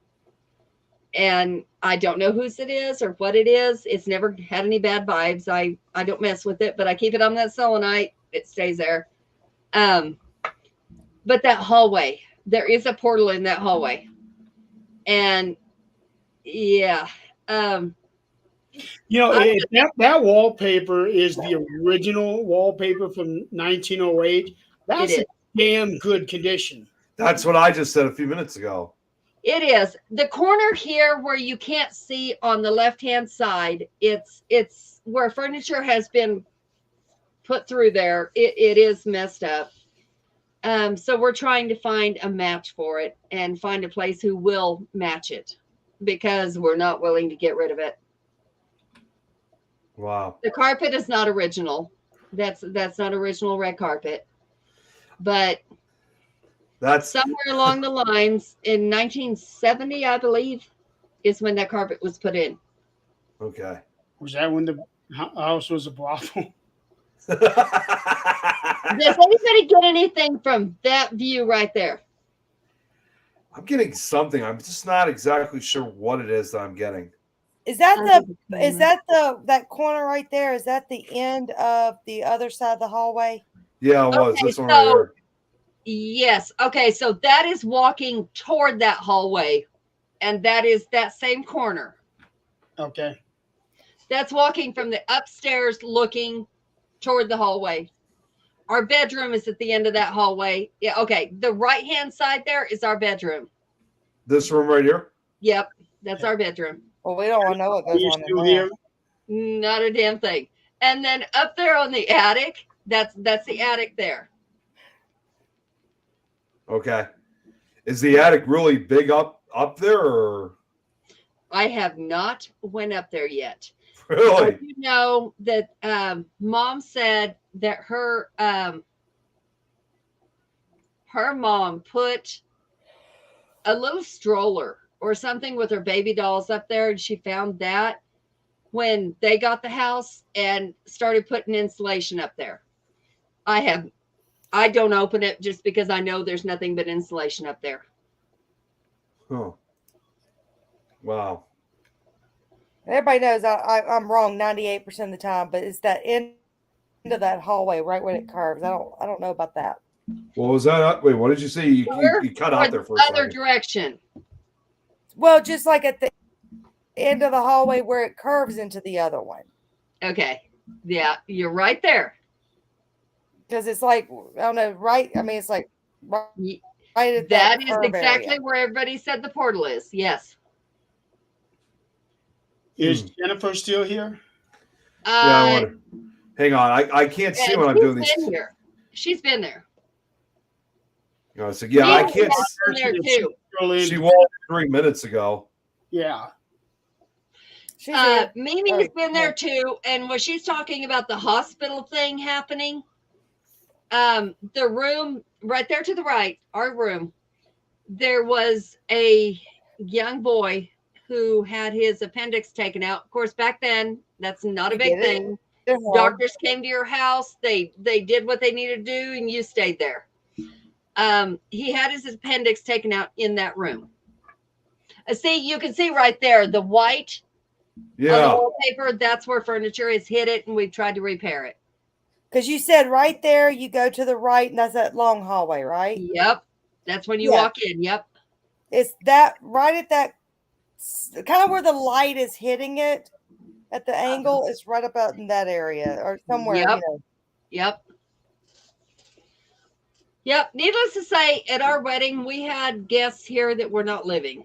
And I don't know whose it is or what it is. It's never had any bad vibes. I don't mess with it, but I keep it on that selenite. It stays there. But that hallway, there is a portal in that hallway. And Yeah. You know, that wallpaper is the original wallpaper from 1908. That's It in damn good condition. That's what I just said a few minutes ago. It is. The corner here where you can't see on the left-hand side, it's where furniture has been put through there. It is messed up. So we're trying to find a match for it and find a place who will match it because we're not willing to get rid of it. Wow. The carpet is not original. That's not original red carpet. But That's somewhere along the lines in 1970, I believe, is when that carpet was put in. okay. Was that when the house was a brothel? Does anybody get anything from that view right there? I'm getting something. I'm just not exactly sure what it is that I'm getting. Is that that corner right there? Is that the end of the other side of the hallway? Yeah, it was. Okay, This one right so- here. Yes. Okay. So that is walking toward that hallway. And that is that same corner. Okay. That's walking from the upstairs looking toward the hallway. Our bedroom is at the end of that hallway. Yeah. Okay. The right-hand side there is our bedroom. This room right here? Yep. That's our bedroom. Well, we don't want to know what Are goes you on in still there. here? Not a damn thing. And then up there on the attic, that's the attic there. Okay. Is the attic really big up there or I have not went up there yet. really? You know that Mom said that her mom put a little stroller or something with her baby dolls up there, and she found that when they got the house and started putting insulation up there. I don't open it just because I know there's nothing but insulation up there. Huh. Wow. Everybody knows I'm wrong 98% of the time, but it's that end of that hallway right when it curves. I don't know about that. What was that? Wait, what did you say? You cut out there for a Other second. direction. Well, just like at the end of the hallway where it curves into the other one. Okay. Yeah, you're right there. Because it's like, I don't know, right? I mean, it's like right at That is curve exactly area. where everybody said the portal is. Yes. Is Jennifer still here? Yeah, I wonder. Hang on. I can't see when I'm doing these. Been here. She's been there. So yeah, I Mimi can't. has been there too. She was 3 minutes ago. Yeah. She's here. Mimi's been there too, and when she's talking about the hospital thing happening, the room right there to the right, our room, there was a young boy who had his appendix taken out. Of course, back then, that's not a big thing. Doctors came to your house. They did what they needed to do, and you stayed there. He had his appendix taken out in that room. See, you can see right there the white on the wallpaper. That's where furniture has hit it, and we've tried to repair it. Because you said right there, you go to the right, and that's that long hallway, right? Yep. That's when you Yeah. walk in. Yep. It's that right at that kind of where the light is hitting it at the angle. It's right about in that area or somewhere. Yep. You know. Yep. Yep. Needless to say, at our wedding, we had guests here that were not living.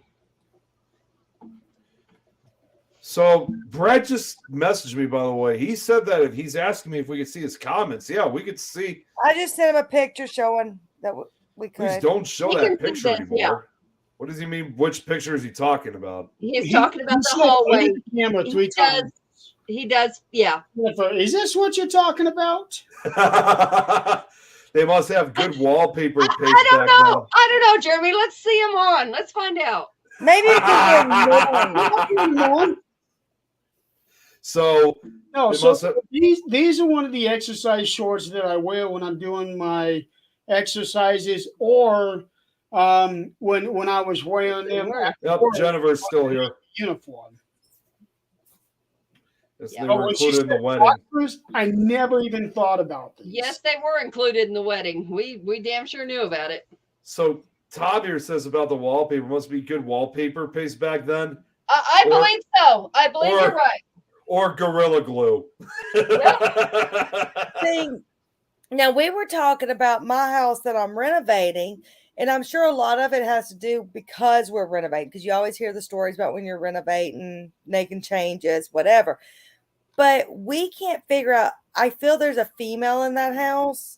So Brett just messaged me, by the way. He said that if he's asking me if we could see his comments, yeah, we could see. I just sent him a picture showing that we could. Please don't show We that can see picture this, anymore. yeah. What does he mean? Which picture is he talking about? He's talking about the said under hallway. the camera He 3 does. times. He does. Yeah. Jennifer, is this what you're talking about? They must have good wallpaper paste I don't back know. now. I don't know, Jeremy. Let's see him on. Let's find out. Maybe it could be a new one. So No, They so must have- these are one of the exercise shorts that I wear when I'm doing my exercises, or when I was wearing them at yep, Jennifer's still here. uniform. Yes, Yeah. they But were when she included in the said wedding. boxers, I never even thought about these. Yes, they were included in the wedding. We damn sure knew about it. So Todd here says about the wallpaper, must be good wallpaper paste back then. I Or- believe so. I believe or- you're right. Or Gorilla Glue. Thing. Now we were talking about my house that I'm renovating, and I'm sure a lot of it has to do because we're renovating. Because you always hear the stories about when you're renovating, making changes, whatever. But we can't figure out. I feel there's a female in that house,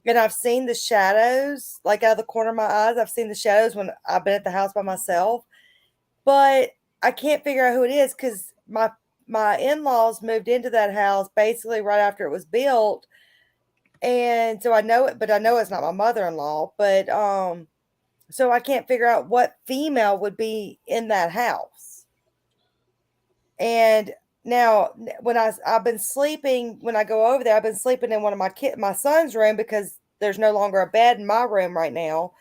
and I've seen the shadows, like out of the corner of my eyes. I've seen the shadows when I've been at the house by myself, but I can't figure out who it is because my in-laws moved into that house basically right after it was built. And so I know it, but I know it's not my mother-in-law. But so I can't figure out what female would be in that house. And now when I've been sleeping, when I go over there, I've been sleeping in one of my son's room because there's no longer a bed in my room right now.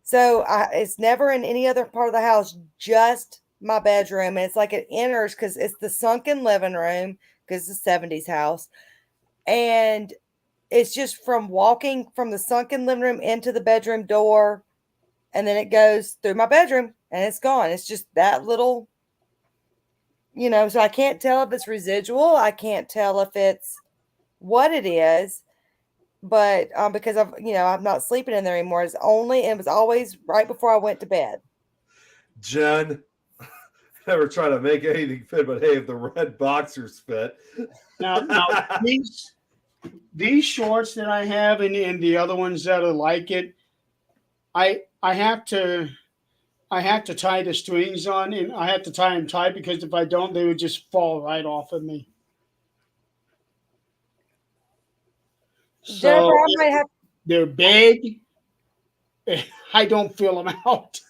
So it's never in any other part of the house, just my bedroom. And it's like it enters because it's the sunken living room because it's a 70s house. And it's just from walking from the sunken living room into the bedroom door, and then it goes through my bedroom and it's gone. It's just that little, so I can't tell if it's residual. I can't tell if it's what it is, but because I'm not sleeping in there anymore. It was always right before I went to bed. Jen, never try to make anything fit, but hey, if the red boxers fit. Now these shorts that I have and the other ones that are like it, I have to tie the strings on, and I have to tie them tight because if I don't, they would just fall right off of me. Jennifer, So I might have they're big. I don't fill them out.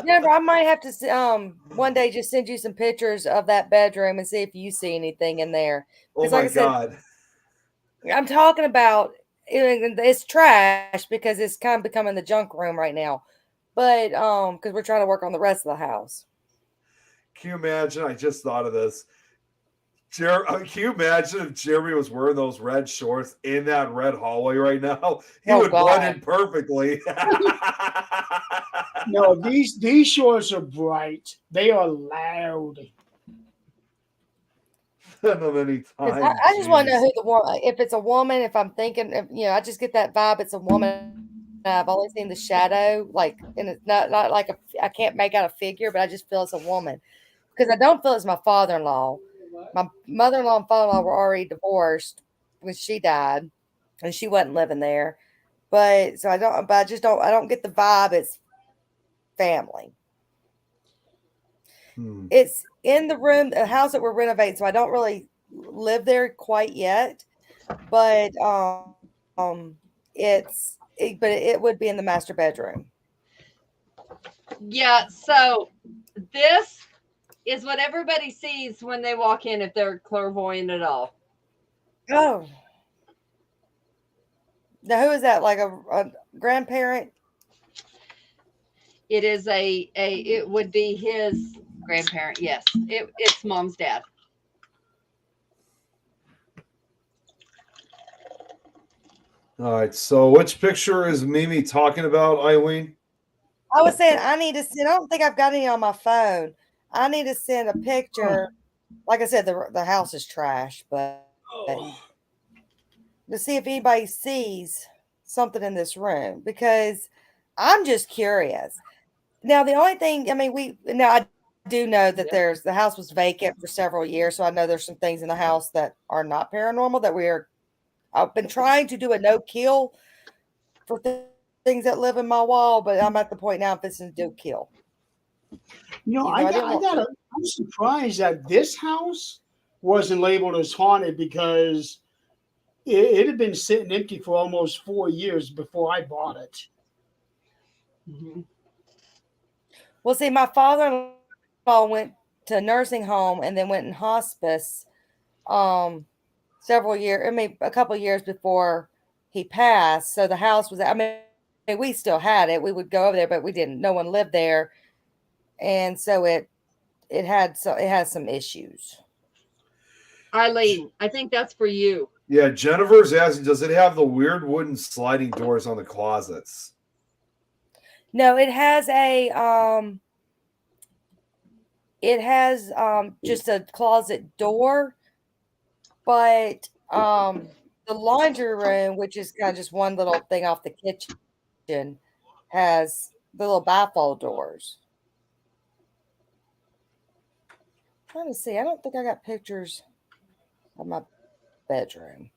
Jennifer, I might have to one day just send you some pictures of that bedroom and see if you see anything in there. Oh Because my like I said, God. I'm talking about it's trash because it's kind of becoming the junk room right now. But because we're trying to work on the rest of the house. Can you imagine? I just thought of this. Can you imagine if Jeremy was wearing those red shorts in that red hallway right now? He would blend in perfectly. No, these shorts are bright. They are loud. I just want to know who the woman. If it's a woman, if I'm thinking, I just get that vibe. It's a woman. I've only seen the shadow, and it's not like I can't make out a figure, but I just feel it's a woman because I don't feel it's my father-in-law. My mother-in-law and father-in-law were already divorced when she died, and she wasn't living there. But so I don't. But I don't get the vibe. It's family. It's in the room, the house that we're renovating, so I don't really live there quite yet. But it would be in the master bedroom. Yeah. So this is what everybody sees when they walk in, if they're clairvoyant at all. Oh. Now, who is that? Like a grandparent? It is it would be his grandparent. Yes. It's mom's dad. All right. So which picture is Mimi talking about, Eileen? I was saying I need to send. I don't think I've got any on my phone. I need to send a picture. Like I said, the house is trash, but to see if anybody sees something in this room because I'm just curious. Now, the only thing, I do know that the house was vacant for several years, so I know there's some things in the house that are not paranormal that I've been trying to do a no kill for things that live in my wall, but I'm at the point now if it's a do kill. I'm surprised that this house wasn't labeled as haunted because it had been sitting empty for almost 4 years before I bought it. Mm-hmm. Well, see, my father-in-law went to a nursing home and then went in hospice several years, a couple of years before he passed. So the house was, we still had it. We would go over there, but we didn't. No one lived there. And so it has some issues. Eileen, I think that's for you. Yeah, Jennifer's asking, does it have the weird wooden sliding doors on the closets? No, it has it has just a closet door, but the laundry room, which is kind of just one little thing off the kitchen, has the little bifold doors. Trying to see. I don't think I got pictures of my bedroom.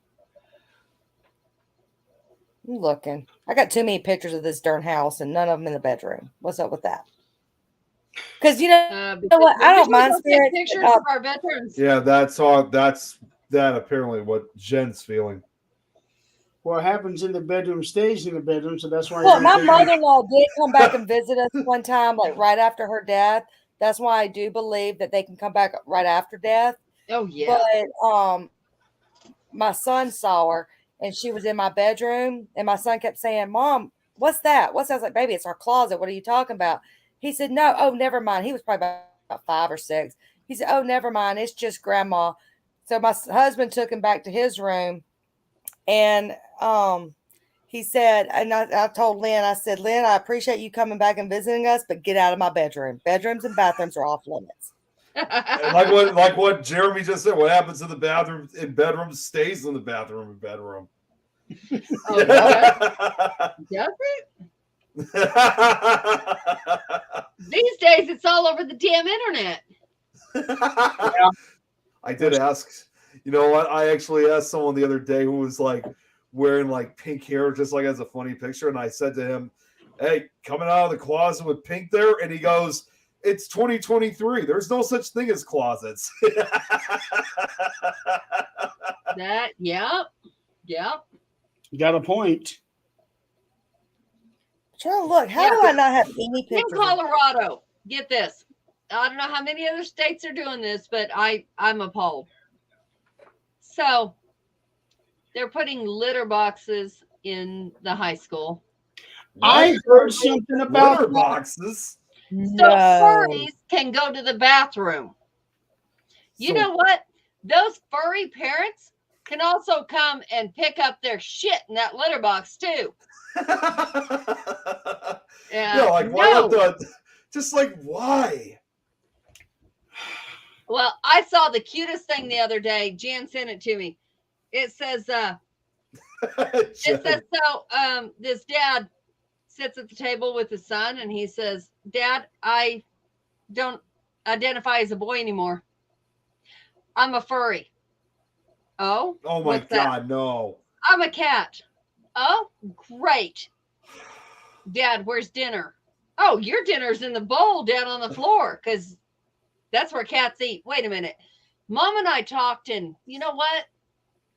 I'm looking. I got too many pictures of this darn house and none of them in the bedroom. What's up with that? Because you know what? I don't mind take pictures of our veterans. Yeah, that's all. That's apparently what Jen's feeling. What happens in the bedroom stays in the bedroom, so that's why. Well, my mother-in-law did come back and visit us one time, like right after her death. That's why I do believe that they can come back right after death. Oh yeah. But my son saw her, and she was in my bedroom, and my son kept saying, "Mom, what's that? What's that?" I was like, "Baby, it's our closet. What are you talking about?" He said, "No, oh, never mind." He was probably about 5 or 6. He said, "Oh, never mind. It's just Grandma." So my husband took him back to his room, and he said, and I told Lynn, I said, "Lynn, I appreciate you coming back and visiting us, but get out of my bedroom. Bedrooms and bathrooms are off limits." like what Jeremy just said. What happens in the bathroom in bedroom stays in the bathroom in bedroom. Oh, does it? These days, it's all over the damn internet. Yeah. I did ask. You know what? I actually asked someone the other day who was like wearing like pink hair, just like as a funny picture, and I said to him, "Hey, coming out of the closet with pink there?" And he goes, "It's 2023. There's no such thing as closets." Yep. You got a point. Trying to look. How do I not have any In pictures? Colorado, get this. I don't know how many other states are doing this, but I'm appalled. So they're putting litter boxes in the high school. I heard something about litter that. boxes. So furries can go to the bathroom. You know what? Those furry parents can also come and pick up their shit in that litter box too. Yeah, like why not just like why? Well, I saw the cutest thing the other day. Jan sent it to me. It says this dad sits at the table with his son and he says, "Dad, I don't identify as a boy anymore. I'm a furry." Oh? Oh my What's that? God, no. I'm a cat. Oh, great. Dad, where's dinner? Oh, your dinner's in the bowl down on the floor because that's where cats eat. Wait a minute. Mom and I talked, and you know what?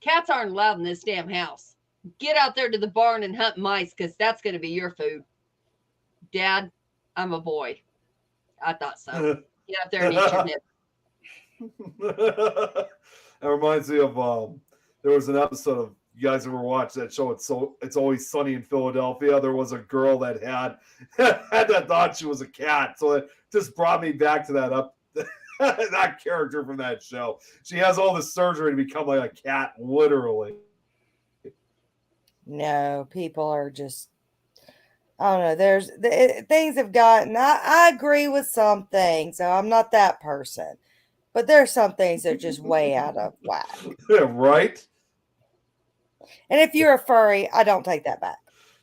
Cats aren't allowed in this damn house. Get out there to the barn and hunt mice because that's going to be your food. Dad, I'm a boy. I thought so. Get out there and eat your nip. That reminds me of there was an episode of, you guys ever watched that show? It's Always Sunny in Philadelphia. There was a girl that had that thought she was a cat, so it just brought me back to that character from that show. She has all the surgery to become like a cat, literally. No, people are just, I don't know. Things have gotten, I agree with some things, so I'm not that person. But there's some things that are just way out of whack. Yeah, right? And if you're a furry, I don't take that back.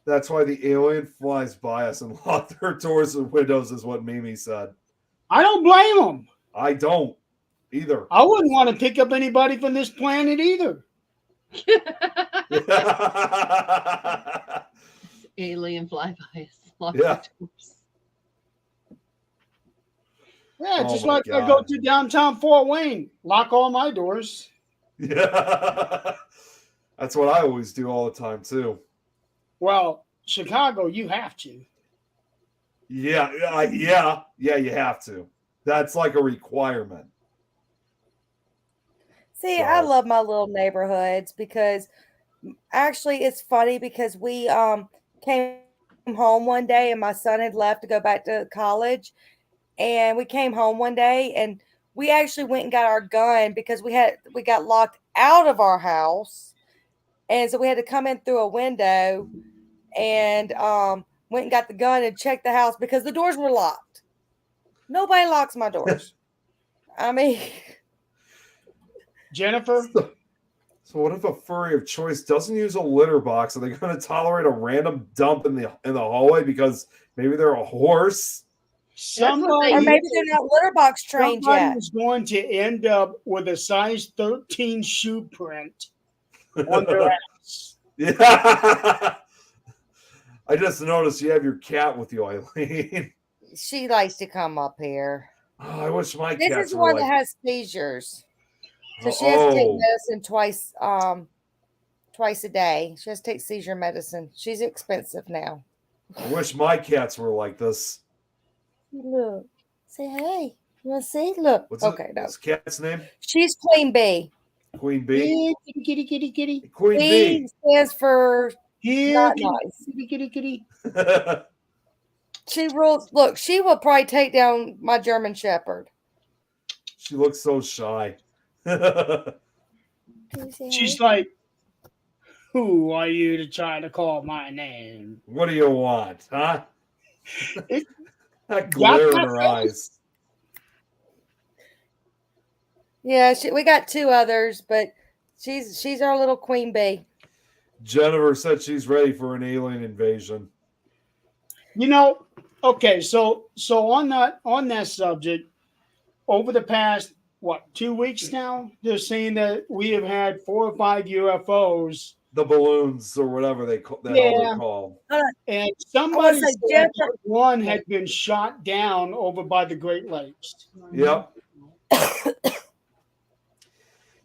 That's why the alien flies by us and lock their doors and windows, is what Mimi said. I don't blame them. I don't either. I wouldn't want to pick up anybody from this planet either. Alien flybys. Yeah. Yeah, Oh just my like I God. go to downtown Fort Wayne, lock all my doors. Yeah. That's what I always do all the time too. Well, Chicago, you have to. Yeah, you have to. That's like a requirement. See, So- I love my little neighborhoods because actually it's funny because we came home one day and my son had left to go back to college, and we came home one day and we actually went and got our gun because we got locked out of our house, and so we had to come in through a window and went and got the gun and checked the house because the doors were locked. Nobody locks my doors. I mean, Jennifer, So what if a furry of choice doesn't use a litter box? Are they going to tolerate a random dump in the hallway because maybe they're a horse? somebody, or maybe they're not litter box trained somebody yet. is going to end up with a size 13 shoe print on their ass. Yeah. I just noticed you have your cat with you, Eileen. She likes to come up here. Oh, I wish my This cats is the were one like. that has seizures. So she has to take Oh, medicine twice a day. She has to take seizure medicine. She's expensive now. I wish my cats were like this. Look, say hey. You want to see? Look. What's Okay, no. What's the cat's name? She's Queen Bee. Queen Bee. Yeah, kitty, kitty, kitty, kitty. Queen B Bee. stands for Yeah, not kitty, nice. kitty, kitty, kitty. She rules. Look, she will probably take down my German Shepherd. She looks so shy. She's like, who are you to try to call my name? What do you want, huh? It- That glare in my her face. eyes. Yeah, we got two others, but she's our little Queen Bee. Jennifer said she's ready for an alien invasion. You know, okay, so on that subject, over the past 2 weeks now, they're saying that we have had 4 or 5 UFOs, The balloons or whatever they call that. Yeah. They're called. and somebody say, said Jennifer- that one had been shot down over by the Great Lakes. Yep.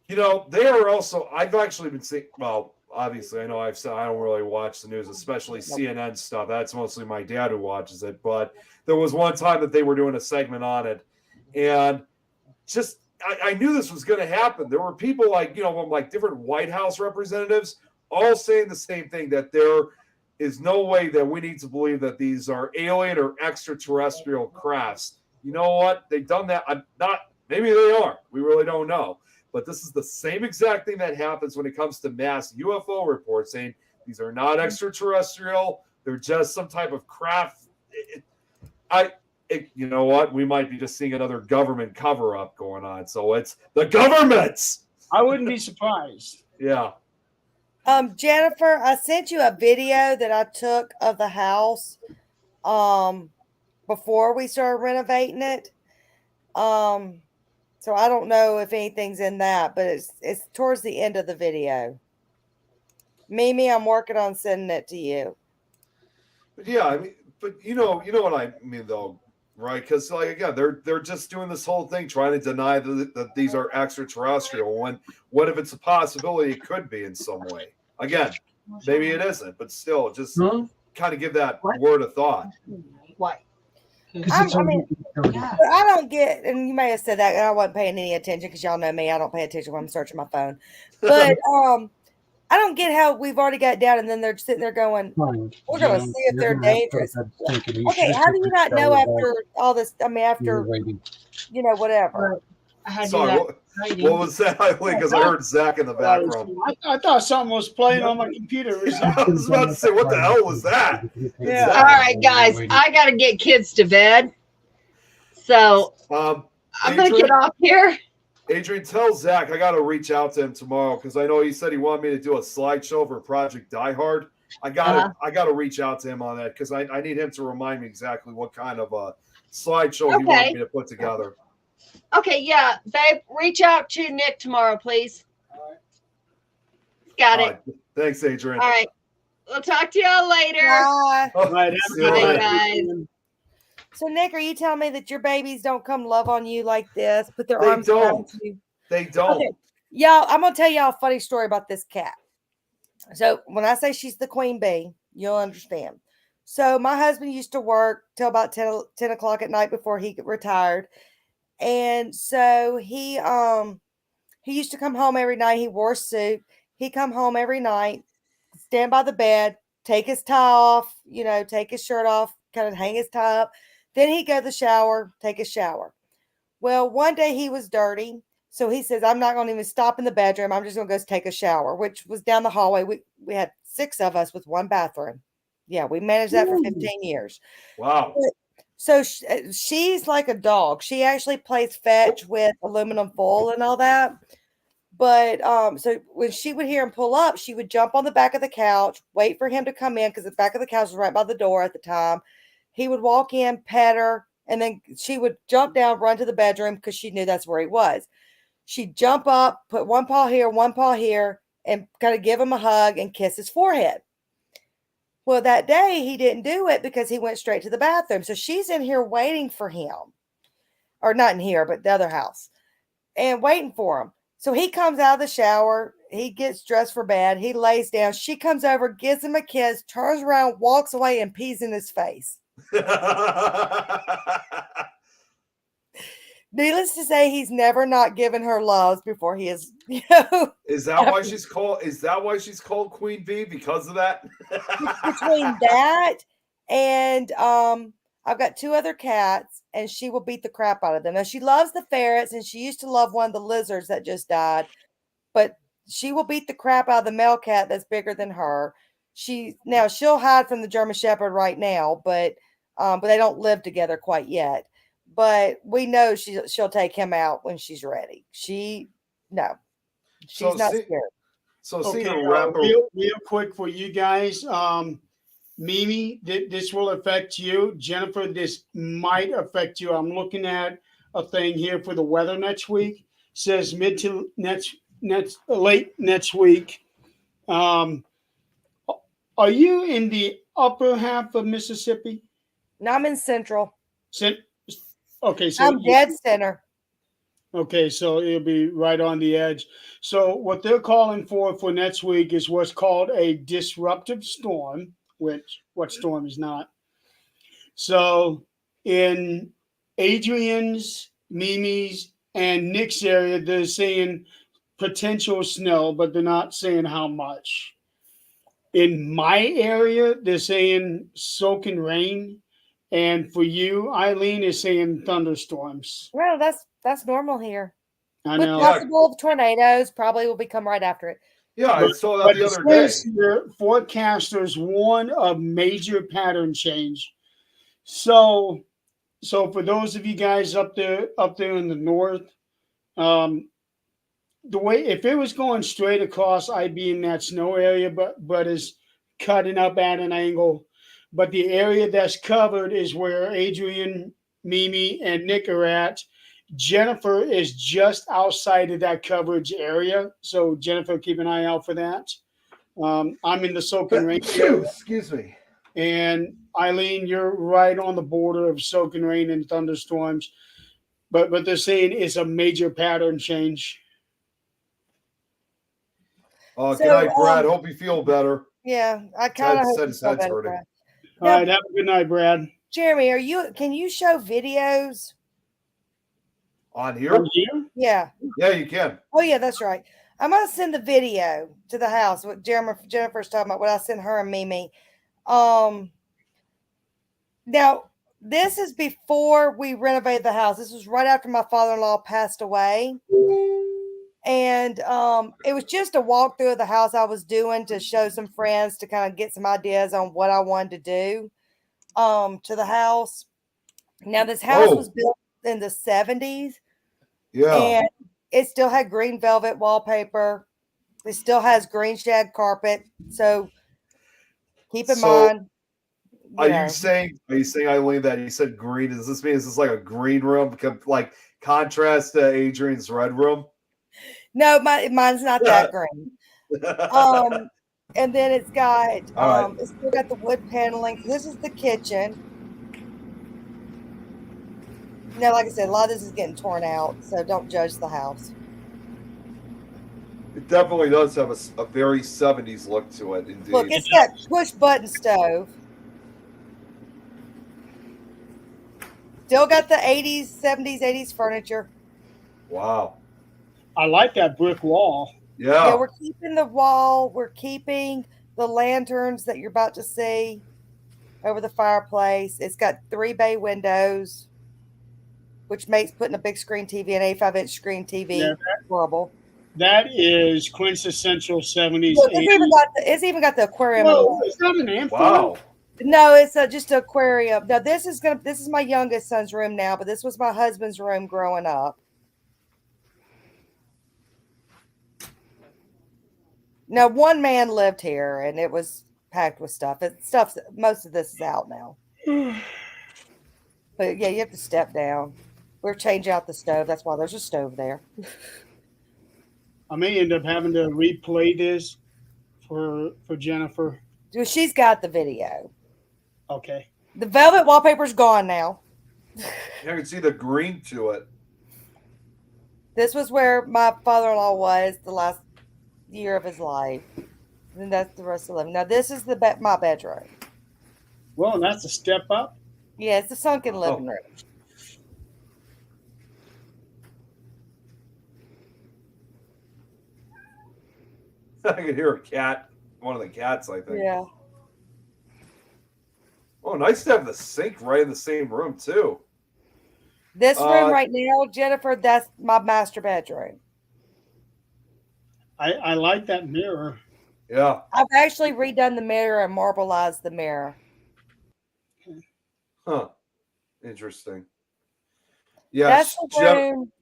You know, they are also. I've actually been seeing. Well, obviously, I know I've said I don't really watch the news, especially CNN stuff. That's mostly my dad who watches it. But there was one time that they were doing a segment on it, and just I knew this was going to happen. There were people like like different White House representatives all saying the same thing, that there is no way that we need to believe that these are alien or extraterrestrial crafts. You know what? They've done that. Maybe they are. We really don't know. But this is the same exact thing that happens when it comes to mass UFO reports saying these are not extraterrestrial. They're just some type of craft. You know what? We might be just seeing another government cover-up going on. So it's the governments. I wouldn't be surprised. Yeah. Jennifer, I sent you a video that I took of the house before we started renovating it. So I don't know if anything's in that, but it's towards the end of the video. Mimi, I'm working on sending it to you. But yeah, I mean, but you know what I mean though, right? Because like again, they're just doing this whole thing trying to deny that these are extraterrestrial. When what if it's a possibility it could be in some way? Again, maybe it isn't, but still, just kind of give that word a thought. What? I don't get, and you may have said that, and I wasn't paying any attention because y'all know me. I don't pay attention when I'm searching my phone. But I don't get how we've already got down, and then they're sitting there going, "We're going to see if they're dangerous." Okay, how do you not know after all this? I mean, after whatever. I had to do Sorry, that. what was that, Eileen? Because I heard Zach in the background. I thought something was playing on my computer. I was about to say, what the hell was that? Yeah. All right, guys, I got to get kids to bed. So I'm going to get off here. Adrian, tell Zach I got to reach out to him tomorrow because I know he said he wanted me to do a slideshow for Project Die Hard. I got to reach out to him on that because I need him to remind me exactly what kind of a slideshow he wanted me to put together. Okay, yeah, babe, reach out to Nick tomorrow, please. Got it. Thanks, Adrian. All right. We'll talk to y'all later. Bye. Oh, Right, see you Bye, later. guys. So, Nick, are you telling me that your babies don't come love on you like this? Put their They arms around don't. you? They don't. Okay. Y'all, I'm going to tell y'all a funny story about this cat. So, when I say she's the queen bee, you'll understand. So, my husband used to work till about 10 o'clock at night before he retired. And so he used to come home every night. He wore a suit. He'd come home every night, stand by the bed, take his tie off, take his shirt off, kind of hang his tie up. Then he'd go to the shower, take a shower. Well, one day he was dirty. So he says, I'm not going to even stop in the bedroom. I'm just going to go take a shower, which was down the hallway. We had 6 of us with one bathroom. Yeah, we managed that for 15 years. Wow. So she's like a dog. She actually plays fetch with aluminum foil and all that. But so when she would hear him pull up, she would jump on the back of the couch, wait for him to come in because the back of the couch was right by the door at the time. He would walk in, pet her, and then she would jump down, run to the bedroom because she knew that's where he was. She'd jump up, put one paw here, and kind of give him a hug and kiss his forehead. Well, that day he didn't do it because he went straight to the bathroom. So she's in here waiting for him, or not in here, but the other house, and waiting for him. So he comes out of the shower. He gets dressed for bed. He lays down. She comes over, gives him a kiss, turns around, walks away, and pees in his face. Needless to say, he's never not given her loves before he is. Is that why she's called? Is that why she's called Queen Bee? Because of that? Between that and I've got 2 other cats, and she will beat the crap out of them. Now she loves the ferrets, and she used to love one of the lizards that just died, but she will beat the crap out of the male cat that's bigger than her. She'll hide from the German Shepherd right now, but they don't live together quite yet. But we know she'll take him out when she's ready. She's not scared. So Okay, wrap real quick for you guys. Mimi, this will affect you. Jennifer, this might affect you. I'm looking at a thing here for the weather next week. It says mid to late next week. Are you in the upper half of Mississippi? No, I'm in Central. Okay, so I'm dead center. Okay, so it'll be right on the edge. So what they're calling for next week is what's called a disruptive storm, which what storm is not. So in Adrian's, Mimi's, and Nick's area, they're saying potential snow, but they're not saying how much. In my area, they're saying soaking rain. And for you, Eileen is saying thunderstorms. Well, that's normal here. I With know. possible tornadoes, probably will become right after it. Yeah, I saw that the other day. Your forecasters warn of major pattern change. So for those of you guys up there in the north, the way if it was going straight across, I'd be in that snow area, but it's cutting up at an angle. But the area that's covered is where Adrian, Mimi, and Nick are at. Jennifer is just outside of that coverage area. So, Jennifer, keep an eye out for that. I'm in the soaking rain area. Excuse me. And Eileen, you're right on the border of soaking rain and thunderstorms. But they're saying it's a major pattern change. Good night, Brad. Hope you feel better. Yeah, I kind of said his head's hurting. All right, have a good night, Brad. Jeremy, can you show videos? On here? From here? Yeah. Yeah, you can. Oh, yeah, that's right. I'm going to send the video to the house, what Jennifer's talking about, what I sent her and Mimi. Now, this is before we renovated the house. This was right after my father-in-law passed away. And it was just a walkthrough of the house I was doing to show some friends to kind of get some ideas on what I wanted to do to the house. Now, this house was built in the 70s. Yeah. And it still had green velvet wallpaper. It still has green shag carpet. So keep in mind. Are you saying, Eileen, that you said green? Does this mean is this like a green room, like contrast to Adrian's red room? No, mine's not that green. And then it's got it's still got the wood paneling. This is the kitchen. Now, like I said, a lot of this is getting torn out, so don't judge the house. It definitely does have a very 70s look to it, indeed. Look, it's got push button stove. Still got the 80s, 70s, 80s furniture. Wow. I like that brick wall. Yeah, we're keeping the wall. We're keeping the lanterns that you're about to see over the fireplace. It's got 3 bay windows, which makes putting a big screen TV, an 85-inch screen TV, horrible. That is quintessential 70s. Look, it's even got the aquarium. Whoa, is that an amphitheater? wow. No, it's just an aquarium. Now this is my youngest son's room now, but this was my husband's room growing up. Now one man lived here, and it was packed with stuff. Most of this is out now. But yeah, you have to step down. We're changing out the stove. That's why there's a stove there. I may end up having to replay this for Jennifer. She's got the video. Okay. The velvet wallpaper's gone now. You can see the green to it. This was where my father-in-law was the last year of his life. And that's the rest of the living. Now this is my bedroom. Well, that's a step up. Yeah, it's the sunken living room. I can hear a cat. One of the cats, I think. Yeah. Oh, nice to have the sink right in the same room too. This room right now, Jennifer, that's my master bedroom. I like that mirror. Yeah. I've actually redone the mirror and marbleized the mirror. Huh. Interesting. Yeah. That's the room.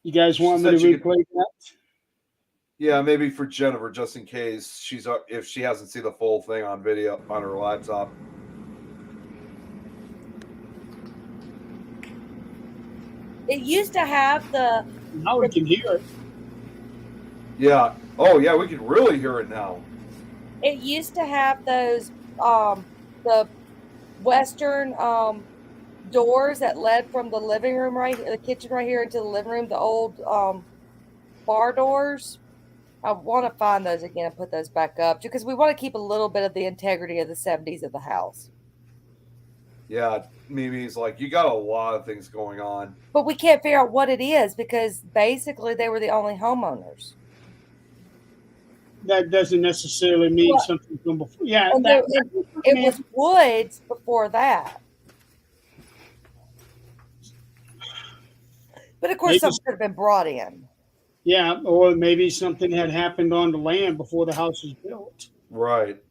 You guys want me to replay that? Yeah, maybe for Jennifer, just in case if she hasn't seen the full thing on video on her laptop. It used to have the. Now we can hear it. Yeah. Oh, yeah, we can really hear it now. It used to have those the western doors that led from the living room the kitchen right here into the living room, the old bar doors. I want to find those again and put those back up because we want to keep a little bit of the integrity of the 70s of the house. Yeah, Mimi's like, you got a lot of things going on. But we can't figure out what it is because basically they were the only homeowners. That doesn't necessarily mean something from before. Yeah, it was woods before that. But of course, something could have been brought in. Yeah, or maybe something had happened on the land before the house was built. Right.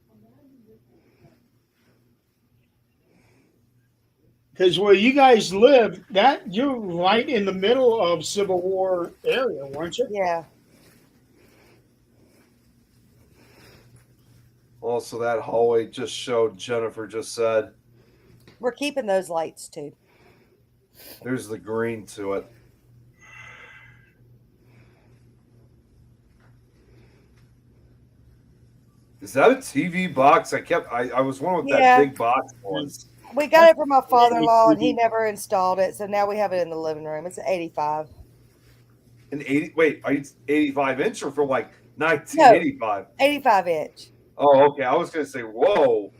Because where you guys live, you're right in the middle of Civil War area, weren't you? Yeah. Also, that hallway just showed, Jennifer just said. We're keeping those lights too. There's the green to it. Is that a TV box? I was wondering what that big box was. We got it from my father-in-law, and he never installed it, so now we have it in the living room. It's an 85. An 80? Wait, are you 85 inch or from like 1985? No, 85 inch. Oh, okay. I was going to say, whoa,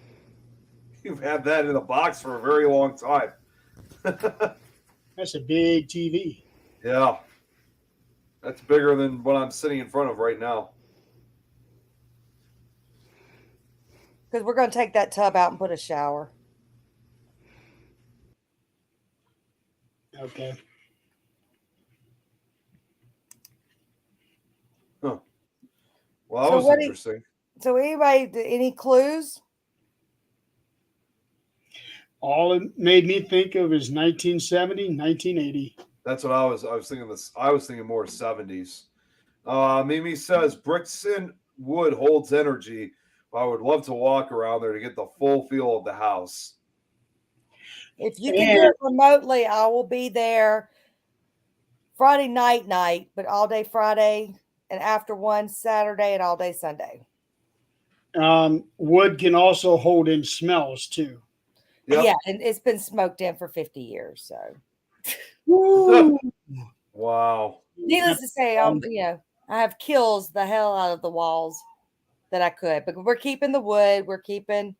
you've had that in a box for a very long time. That's a big TV. Yeah, that's bigger than what I'm sitting in front of right now. Because we're going to take that tub out and put a shower. Okay. Huh. Well, that was interesting. So anybody, any clues? All it made me think of is 1970, 1980. That's what I was thinking. I was thinking more 70s. Mimi says Brixton Wood holds energy. I would love to walk around there to get the full feel of the house. If you can do it remotely, I will be there Friday night, but all day Friday and after 1 Saturday and all day Sunday. Wood can also hold in smells too. Yep. Yeah, and it's been smoked in for 50 years. So, wow. Needless to say, I have kills the hell out of the walls that I could, but we're keeping the wood. We're keeping,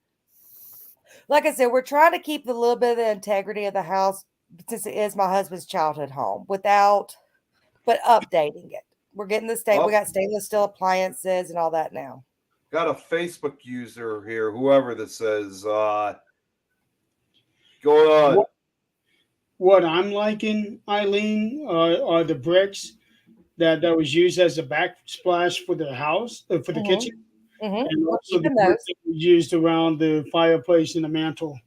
like I said, we're trying to keep a little bit of the integrity of the house since it is my husband's childhood home but updating it. We're getting we got stainless steel appliances and all that now. Got a Facebook user here, whoever this is. Go on. What I'm liking, Eileen, are the bricks that was used as a backsplash for the house, for the kitchen. and We're also the keeping brick those. that was used around the fireplace and the mantle.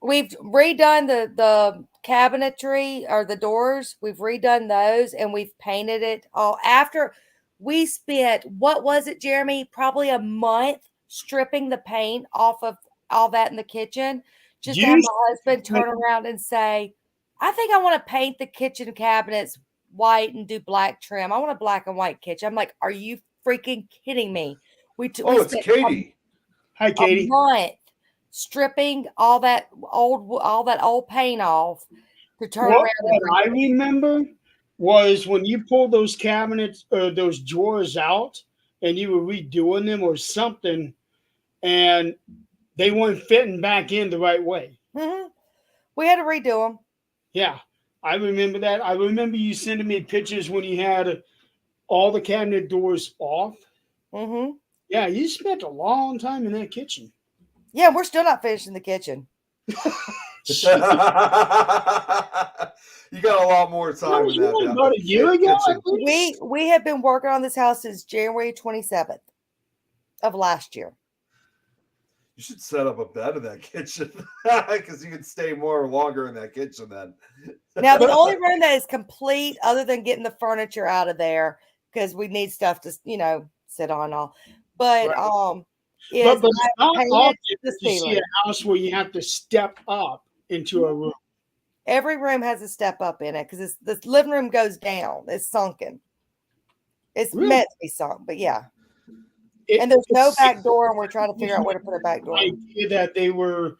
We've redone the cabinetry or the doors. We've redone those and we've painted it all. After we spent, what was it, Jeremy? Probably a month stripping the paint off of all that in the kitchen, just to have You my husband turn around and say, I think I want to paint the kitchen cabinets white and do black trim. I want a black and white kitchen. I'm like, are you freaking kidding me? We Oh, it's spent Katie. Hi, a Katie. month stripping all that old paint off to turn What, around and what I remember was when you pulled those cabinets or those drawers out and you were redoing them or something, and they weren't fitting back in the right way. Mhm. We had to redo them. Yeah, I remember that. I remember you sending me pictures when you had all the cabinet doors off. Hmm. Yeah, you spent a long time in that kitchen. Yeah, we're still not finished in the kitchen. You got a lot more That time was in that. what, about a year ago, I kitchen. think? We have been working on this house since January 27th of last year. You should set up a bed in that kitchen because you can stay more or longer in that kitchen then. Now the only room that is complete, other than getting the furniture out of there, because we need stuff to sit on all. But Right. is But it's I not painted often the that you see ceiling. a house where you have to step up into a room. Every room has a step up in it because the living room goes down. It's sunken. It's Really? meant to be sunk, but yeah. It- And there's no it's- back door, and we're trying to figure out where to put a back door. idea that they were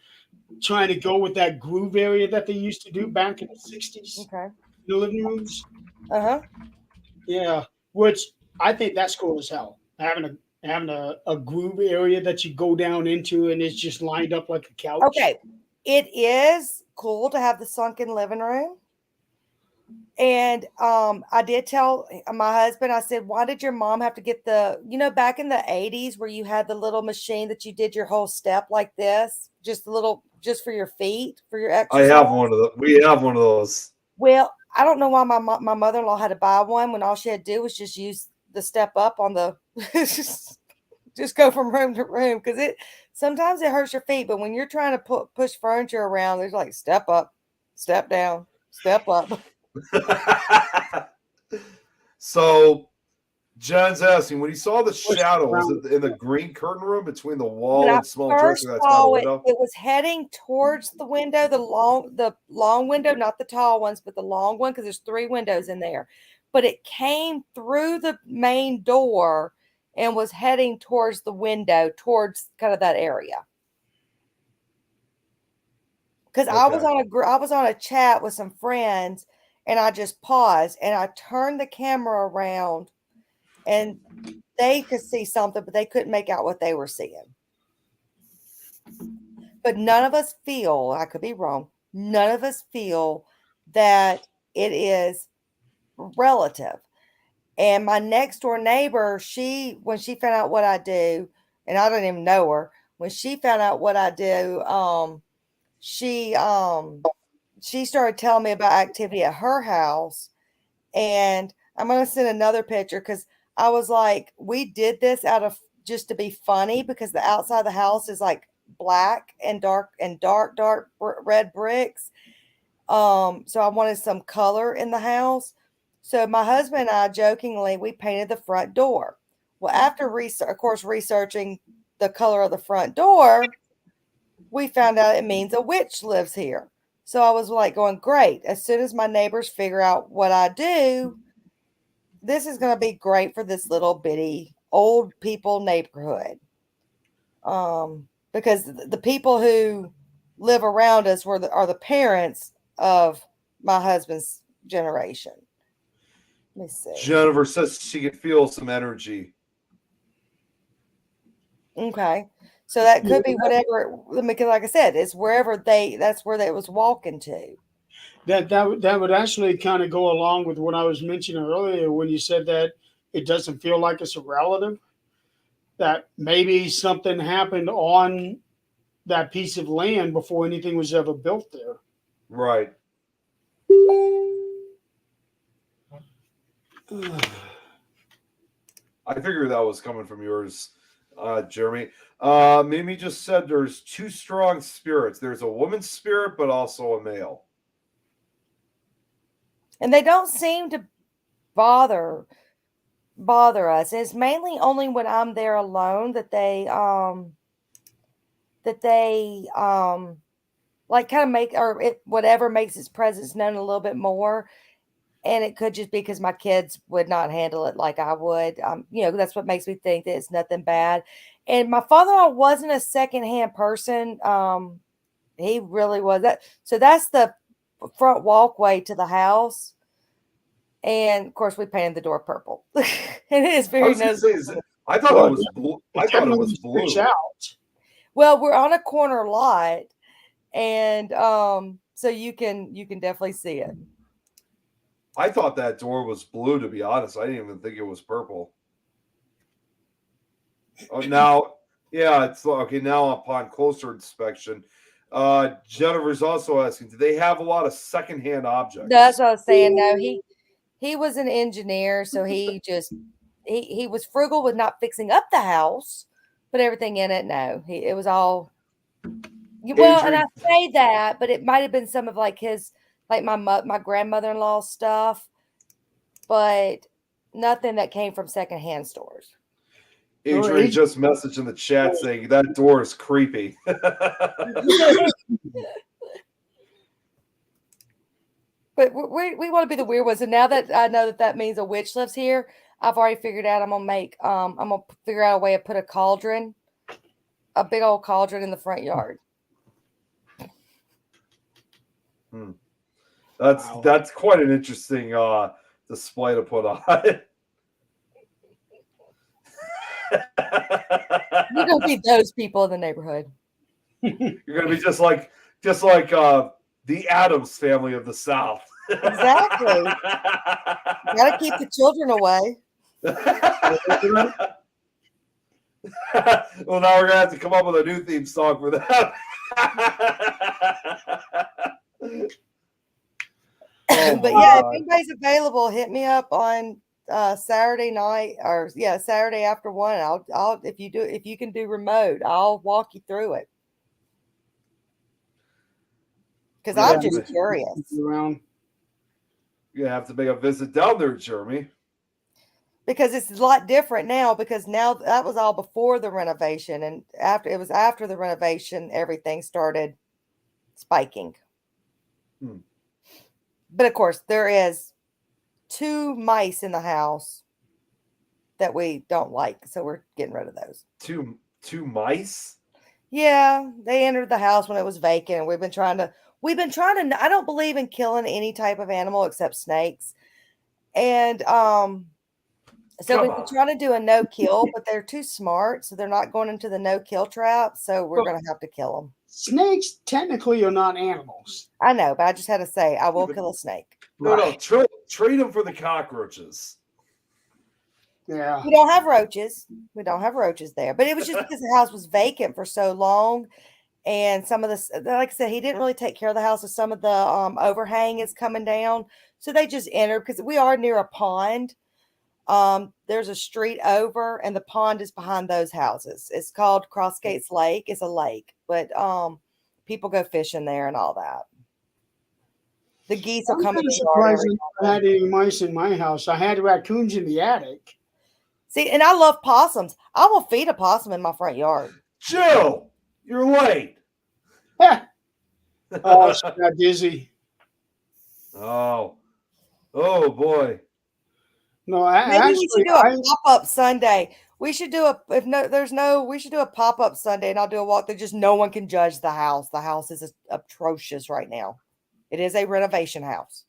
trying to go with that groove area that they used to do back in the 60s, Okay. the living rooms. Uh-huh. Yeah, which I think that's cool as hell. Having a groove area that you go down into and it's just lined up like a couch. Okay. It is cool to have the sunken living room. And I did tell my husband, I said, why did your mom have to get back in the 80s where you had the little machine that you did your whole step like this, just for your feet, for your I exercise? have one of those. We have one of those. Well, I don't know why my mother-in-law had to buy one when all she had to do was just use the step up on the just go from room to room, because sometimes it hurts your feet, but when you're trying to push furniture around, there's like step up, step down, step up. So Jen's asking, when he saw the shadow, was it in the green curtain room between the wall When I and small dresser first that's not a saw it, window? it was heading towards the window, the long window, not the tall ones, but the long one, because there's 3 windows in there. But it came through the main door and was heading towards the window, towards kind of that area. Because I was on a chat with some friends, and I just paused and I turned the camera around, and they could see something, but they couldn't make out what they were seeing. But none of us feel, I could be wrong, none of us feel that it is relative. And my next door neighbor, when she found out what I do, and I don't even know her, when she found out what I do, she started telling me about activity at her house. And I'm going to send another picture, because I was like, we did this out of just to be funny, because the outside of the house is like black and dark red bricks. So I wanted some color in the house. So my husband and I jokingly, we painted the front door. Well, after researching the color of the front door, we found out it means a witch lives here. So I was like going, great. As soon as my neighbors figure out what I do, this is going to be great for this little bitty old people neighborhood. Because the people who live around us are the parents of my husband's generation. Let me see. Jennifer says she can feel some energy. Okay. So that could be whatever, because like I said, it's that's where they was walking to. That would actually kind of go along with what I was mentioning earlier when you said that it doesn't feel like it's a relative. That maybe something happened on that piece of land before anything was ever built there. Right. I figured that was coming from yours. Jeremy. Mimi just said there's two strong spirits. There's a woman's spirit, but also a male. And they don't seem to bother us. It's mainly only when I'm there alone that they like kind of make or it whatever makes its presence known a little bit more. And it could just be because my kids would not handle it like I would. That's what makes me think that it's nothing bad. And my father-in-law wasn't a secondhand person. He really was that. So that's the front walkway to the house. And of course, we painted the door purple. And it is very noticeable. I thought it was blue. I thought it was blue. Out. Well, we're on a corner lot, and so you can definitely see it. I thought that door was blue, to be honest. I didn't even think it was purple. Oh, now, yeah, it's okay. Now, upon closer inspection, Jennifer's also asking, do they have a lot of secondhand objects? That's what I was saying. No, he was an engineer, so he just he was frugal with not fixing up the house, but everything in it, no, it was all. Well, and I say that, but it might have been some of like his. Like my grandmother-in-law's stuff, but nothing that came from secondhand stores. Adrian just messaged in the chat saying that door is creepy. But we want to be the weird ones. And now that I know that means a witch lives here, I've already figured out I'm gonna figure out a way to put a big old cauldron in the front yard. That's quite an interesting display to put on. You're gonna be those people in the neighborhood. You're gonna be just like the Addams family of the South. Exactly. Gotta keep the children away. Well, now we're gonna have to come up with a new theme song for that. But yeah, if anybody's available, hit me up on Saturday night or Saturday after 1. I'll if you can do remote, I'll walk you through it. Because I'm just curious. You have to make a visit down there, Jeremy. Because it's a lot different now, because now that was all before the renovation, and after the renovation, everything started spiking. But of course, there is 2 mice in the house that we don't like, so we're getting rid of those. Two mice? Yeah, they entered the house when it was vacant, and we've been trying to. I don't believe in killing any type of animal except snakes, and so we've been trying to do a no-kill, but they're too smart, so they're not going into the no-kill trap. So we're going to have to kill them. Snakes technically are not animals. I know, but I just had to say I will kill a snake. No, trade them for the cockroaches. Yeah, we don't have roaches. We don't have roaches there, but it was just because the house was vacant for so long, and some of this, like I said, he didn't really take care of the house. So some of the overhang is coming down, so they just entered because we are near a pond. There's a street over, and the pond is behind those houses. It's called Crossgates Lake. It's a lake, but people go fishing there and all that. The geese will come in the yard. I had any mice in my house. I had raccoons in the attic. See, and I love possums. I will feed a possum in my front yard. Jill, you're late. Oh, she got dizzy. Oh boy. No, maybe we should do a pop-up Sunday. We should do we should do a pop-up Sunday, and I'll do a walk that just no one can judge the house. The house is atrocious right now. It is a renovation house.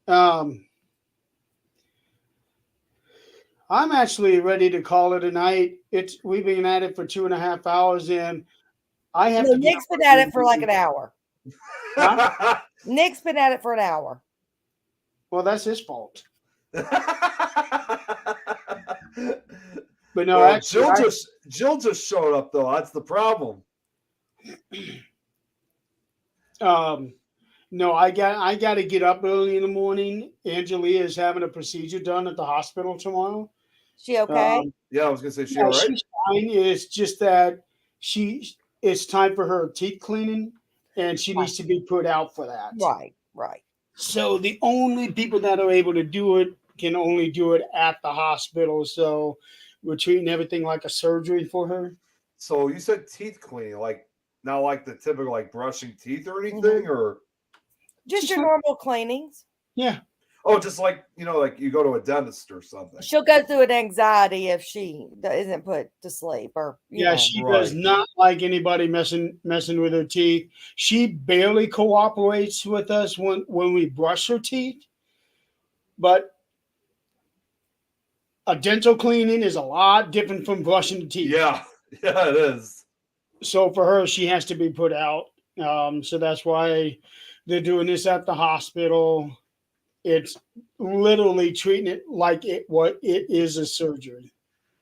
I'm actually ready to call it a night. We've been at it for 2.5 hours, and I have to. Nick's been at it for like an hour. Huh? Nick's been at it for an hour. Well, that's his fault. But no, well, Jill just showed up though. That's the problem. No, I got to get up early in the morning. Angelia is having a procedure done at the hospital tomorrow, She okay? Yeah, I was gonna say she Yeah, all right. she's fine. It's just that it's time for her teeth cleaning, and she needs to be put out for that. Right. So the only people that are able to do it can only do it at the hospital. So we're treating everything like a surgery for her. So you said teeth cleaning, like not like the typical like brushing teeth or anything, Mhm. or Just your normal cleanings. Yeah. oh, just like like you go to a dentist or something. She'll go through an anxiety if she isn't put to sleep, or you Yeah, know. she Right. does not like anybody messing with her teeth. She barely cooperates with us when we brush her teeth. But a dental cleaning is a lot different from brushing the teeth. Yeah, yeah, it is. So for her, she has to be put out. So that's why they're doing this at the hospital. It's literally treating it like it is a surgery.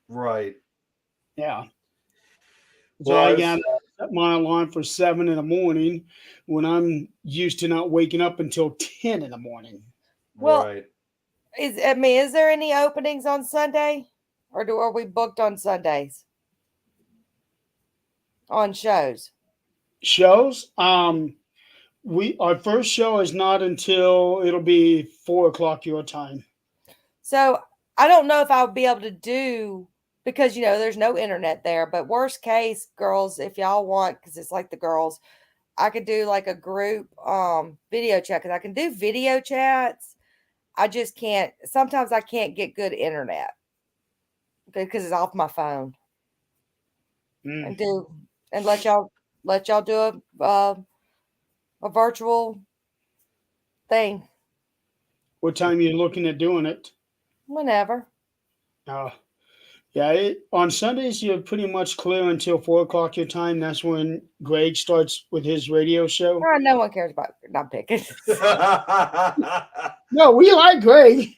Right. Yeah. So Well, I got to set my alarm for 7 in the morning when I'm used to not waking up until 10 in the morning. Well, right. is there any openings on Sunday, or are we booked on Sundays on shows? Shows. Our first show is not until it'll be 4:00 your time. So I don't know if I'll be able to do, because there's no internet there. But worst case, girls, if y'all want, because it's like the girls, I could do like a group video chat, because I can do video chats. I just can't. Sometimes I can't get good internet because it's off my phone. Mm. And let y'all do a virtual thing What time are you looking at doing it? whenever. Yeah, on Sundays you're pretty much clear until 4:00 your time. That's when Greg starts with his radio show. No one cares about. Not picking. No, we like Greg.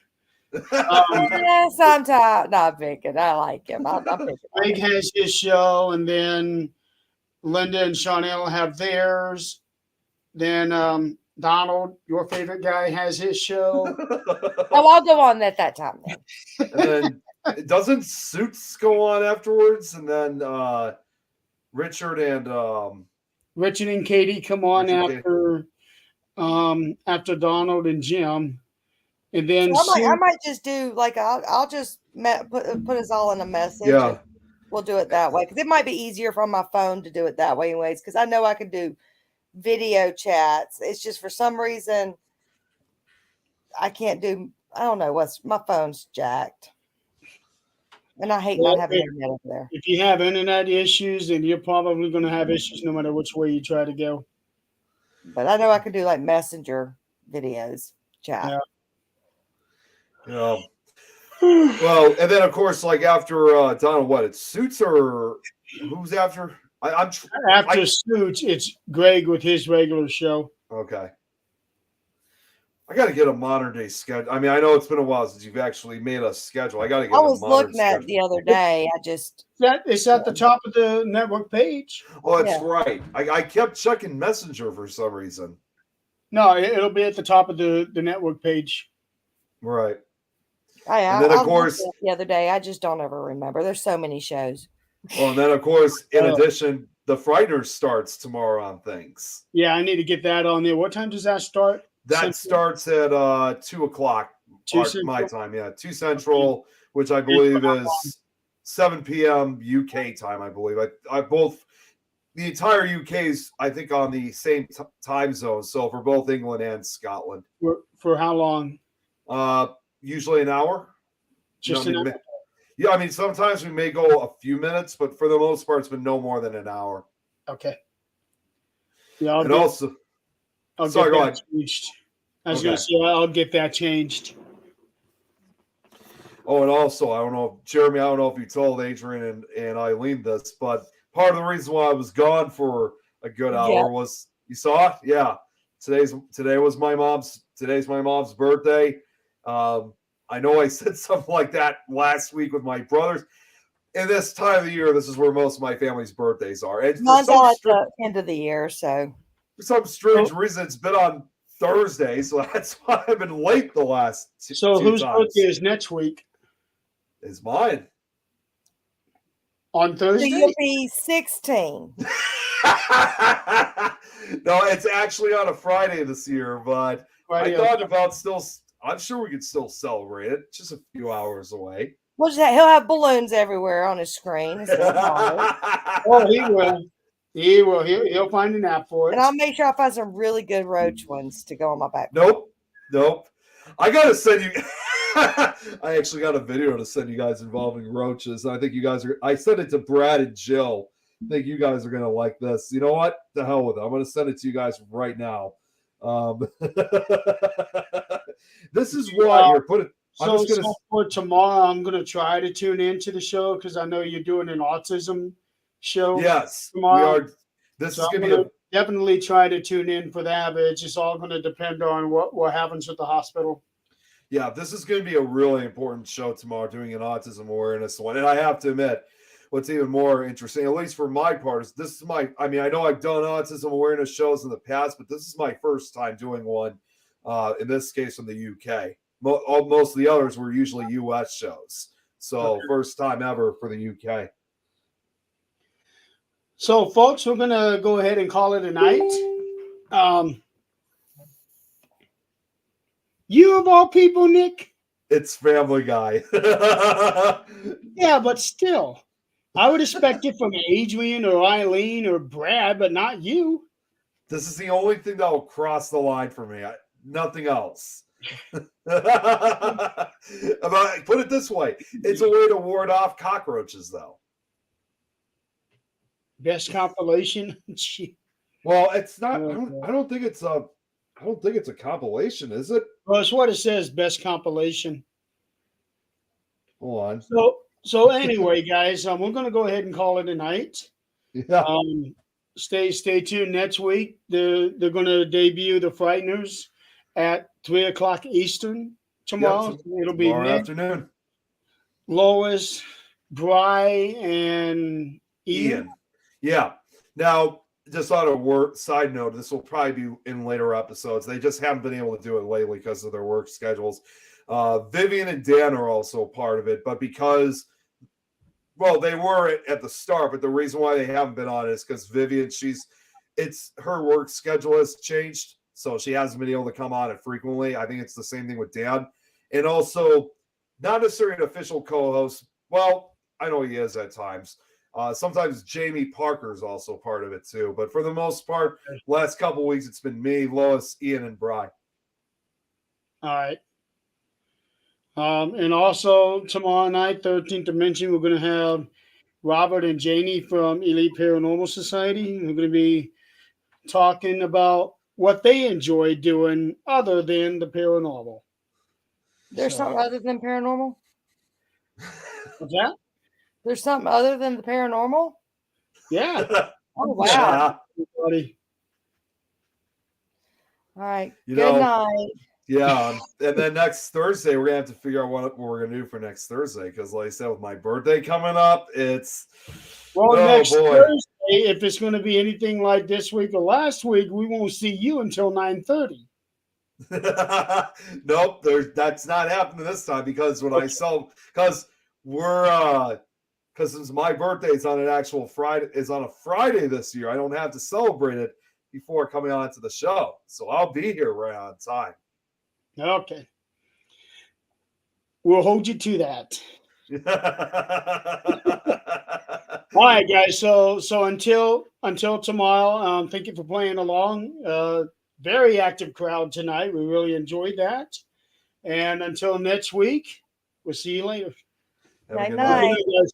Yeah, sometimes not picking. I like him. I'm picking. Greg has his show, and then Linda and Chanel have theirs. Then Donald, your favorite guy, has his show. Oh, I'll go on at that time then. And then doesn't Suits go on afterwards, and then Richard and Katie come on Richard and after Donald and Jim, and then I might just do like I'll just put us all in a message. Yeah. And we'll do it that way, because it might be easier from my phone to do it that way, anyways. Because I know I can do video chats. It's just for some reason I can't do. I don't know my phone's jacked, and I hate not having internet up there. If you have internet issues, then you're probably going to have issues no matter which way you try to go. But I know I can do like messenger videos chat. Yeah. Yeah. Well, and then of course, like after Donald, what it's Suits or who's after? After Suits, it's Greg with his regular show. Okay. I got to get a modern day schedule. I mean, I know it's been a while since you've actually made a schedule. I got to get. I was looking at it the other day. It's at the top of the network page. Oh, that's right. I kept checking Messenger for some reason. No, it'll be at the top of the network page. Right. And then of course the other day, I just don't ever remember. There's so many shows. Well, and then of course, in addition, the Frighteners starts tomorrow on things. Yeah, I need to get that on there. What time does that start? That starts at 2:00 my time. Yeah, 2 Central, which I believe is 7 p.m. UK time. I believe I both the entire UK's I think on the same time zone. So for both England and Scotland. For how long? Usually an hour. Just an hour? Yeah, I mean sometimes we may go a few minutes, but for the most part, it's been no more than an hour. Okay. Yeah, I'll get that changed. I was going to say I'll get that changed. Oh, and also I don't know, Jeremy. I don't know if you told Adrian and Eileen this, but part of the reason why I was gone for a good hour was you saw it. Yeah, today's my mom's birthday. I know I said something like that last week with my brothers. And this time of the year, this is where most of my family's birthdays are. And mine's all at the end of the year, so for some strange reason, it's been on Thursday, so that's why I've been late the last two So whose times. birthday is next week? Is mine. On So Thursday? you'll be 16. No, it's actually on a Friday this year, but Friday, I thought about still. I'm sure we could still celebrate it. Just a few hours away. He'll have balloons everywhere on his screen. It's not hard. Oh, he will. He will. He'll find an app for it. And I'll make sure I find some really good roach ones to go on my back. Nope. I gotta send you. I actually got a video to send you guys involving roaches. I think you guys are. I sent it to Brad and Jill. I think you guys are gonna like this. You know what? The hell with it. I'm gonna send it to you guys right now. This is why here. Put it. I'm So, just gonna. for tomorrow, I'm going to try to tune into the show because I know you're doing an autism show. Yes, tomorrow. we are. This So is I'm gonna be going to definitely try to tune in for that, but it's just all going to depend on what happens at the hospital. Yeah, this is going to be a really important show tomorrow, doing an autism awareness one. And I have to admit, what's even more interesting, at least for my part, is this is my. I mean, I know I've done autism awareness shows in the past, but this is my first time doing one. In this case, from the UK. Most of the others were usually US shows. So first time ever for the UK. So, folks, we're going to go ahead and call it a night. You of all people, Nick? It's Family Guy. Yeah, but still. I would expect it from Adrian or Eileen or Brad, but not you. This is the only thing that will cross the line for me. Nothing else. Put it this way, it's a way to ward off cockroaches, though. Best compilation. Well, it's not. I don't think it's a compilation, is it? Well, it's what it says. Best compilation. Hold on. So anyway, guys, we're going to go ahead and call it a night. Yeah. Stay tuned next week. They're going to debut the Frighteners at 3:00 Eastern tomorrow. Yep, It'll be tomorrow Nick, afternoon. Lois, Bry, and Ian. Yeah. Now, just on a side note, this will probably be in later episodes. They just haven't been able to do it lately because of their work schedules. Vivian and Dan are also part of it, but because, well, they were at the start, but the reason why they haven't been on it is because Vivian, it's her work schedule has changed, so she hasn't been able to come on it frequently. I think it's the same thing with Dan. And also, not necessarily an official co-host. Well, I know he is at times. Sometimes Jamie Parker is also part of it too. But for the most part, last couple of weeks, it's been me, Lois, Ian, and Bry. All right. And also tomorrow night, 13th Dimension, we're going to have Robert and Janie from Elite Paranormal Society. We're going to be talking about what they enjoy doing other than the paranormal. There's something other than paranormal? What's that? There's something other than the paranormal? Yeah. Oh, wow. Everybody. All right. You Good know, night. Yeah. And then next Thursday, we're going to have to figure out what we're going to do for next Thursday. Because like I said, with my birthday coming up, it's... Well, oh, next boy. Thursday, if it's going to be anything like this week or last week, we won't see you until 9:30. Nope, that's not happening this time because when I sell, because since my birthday is on an actual Friday, is on a Friday this year, I don't have to celebrate it before coming on to the show, so I'll be here right on time. Okay, we'll hold you to that. All right, guys. So until tomorrow, thank you for playing along. Very active crowd tonight. We really enjoyed that. And until next week, we'll see you later. Have a good Night. Good night, guys.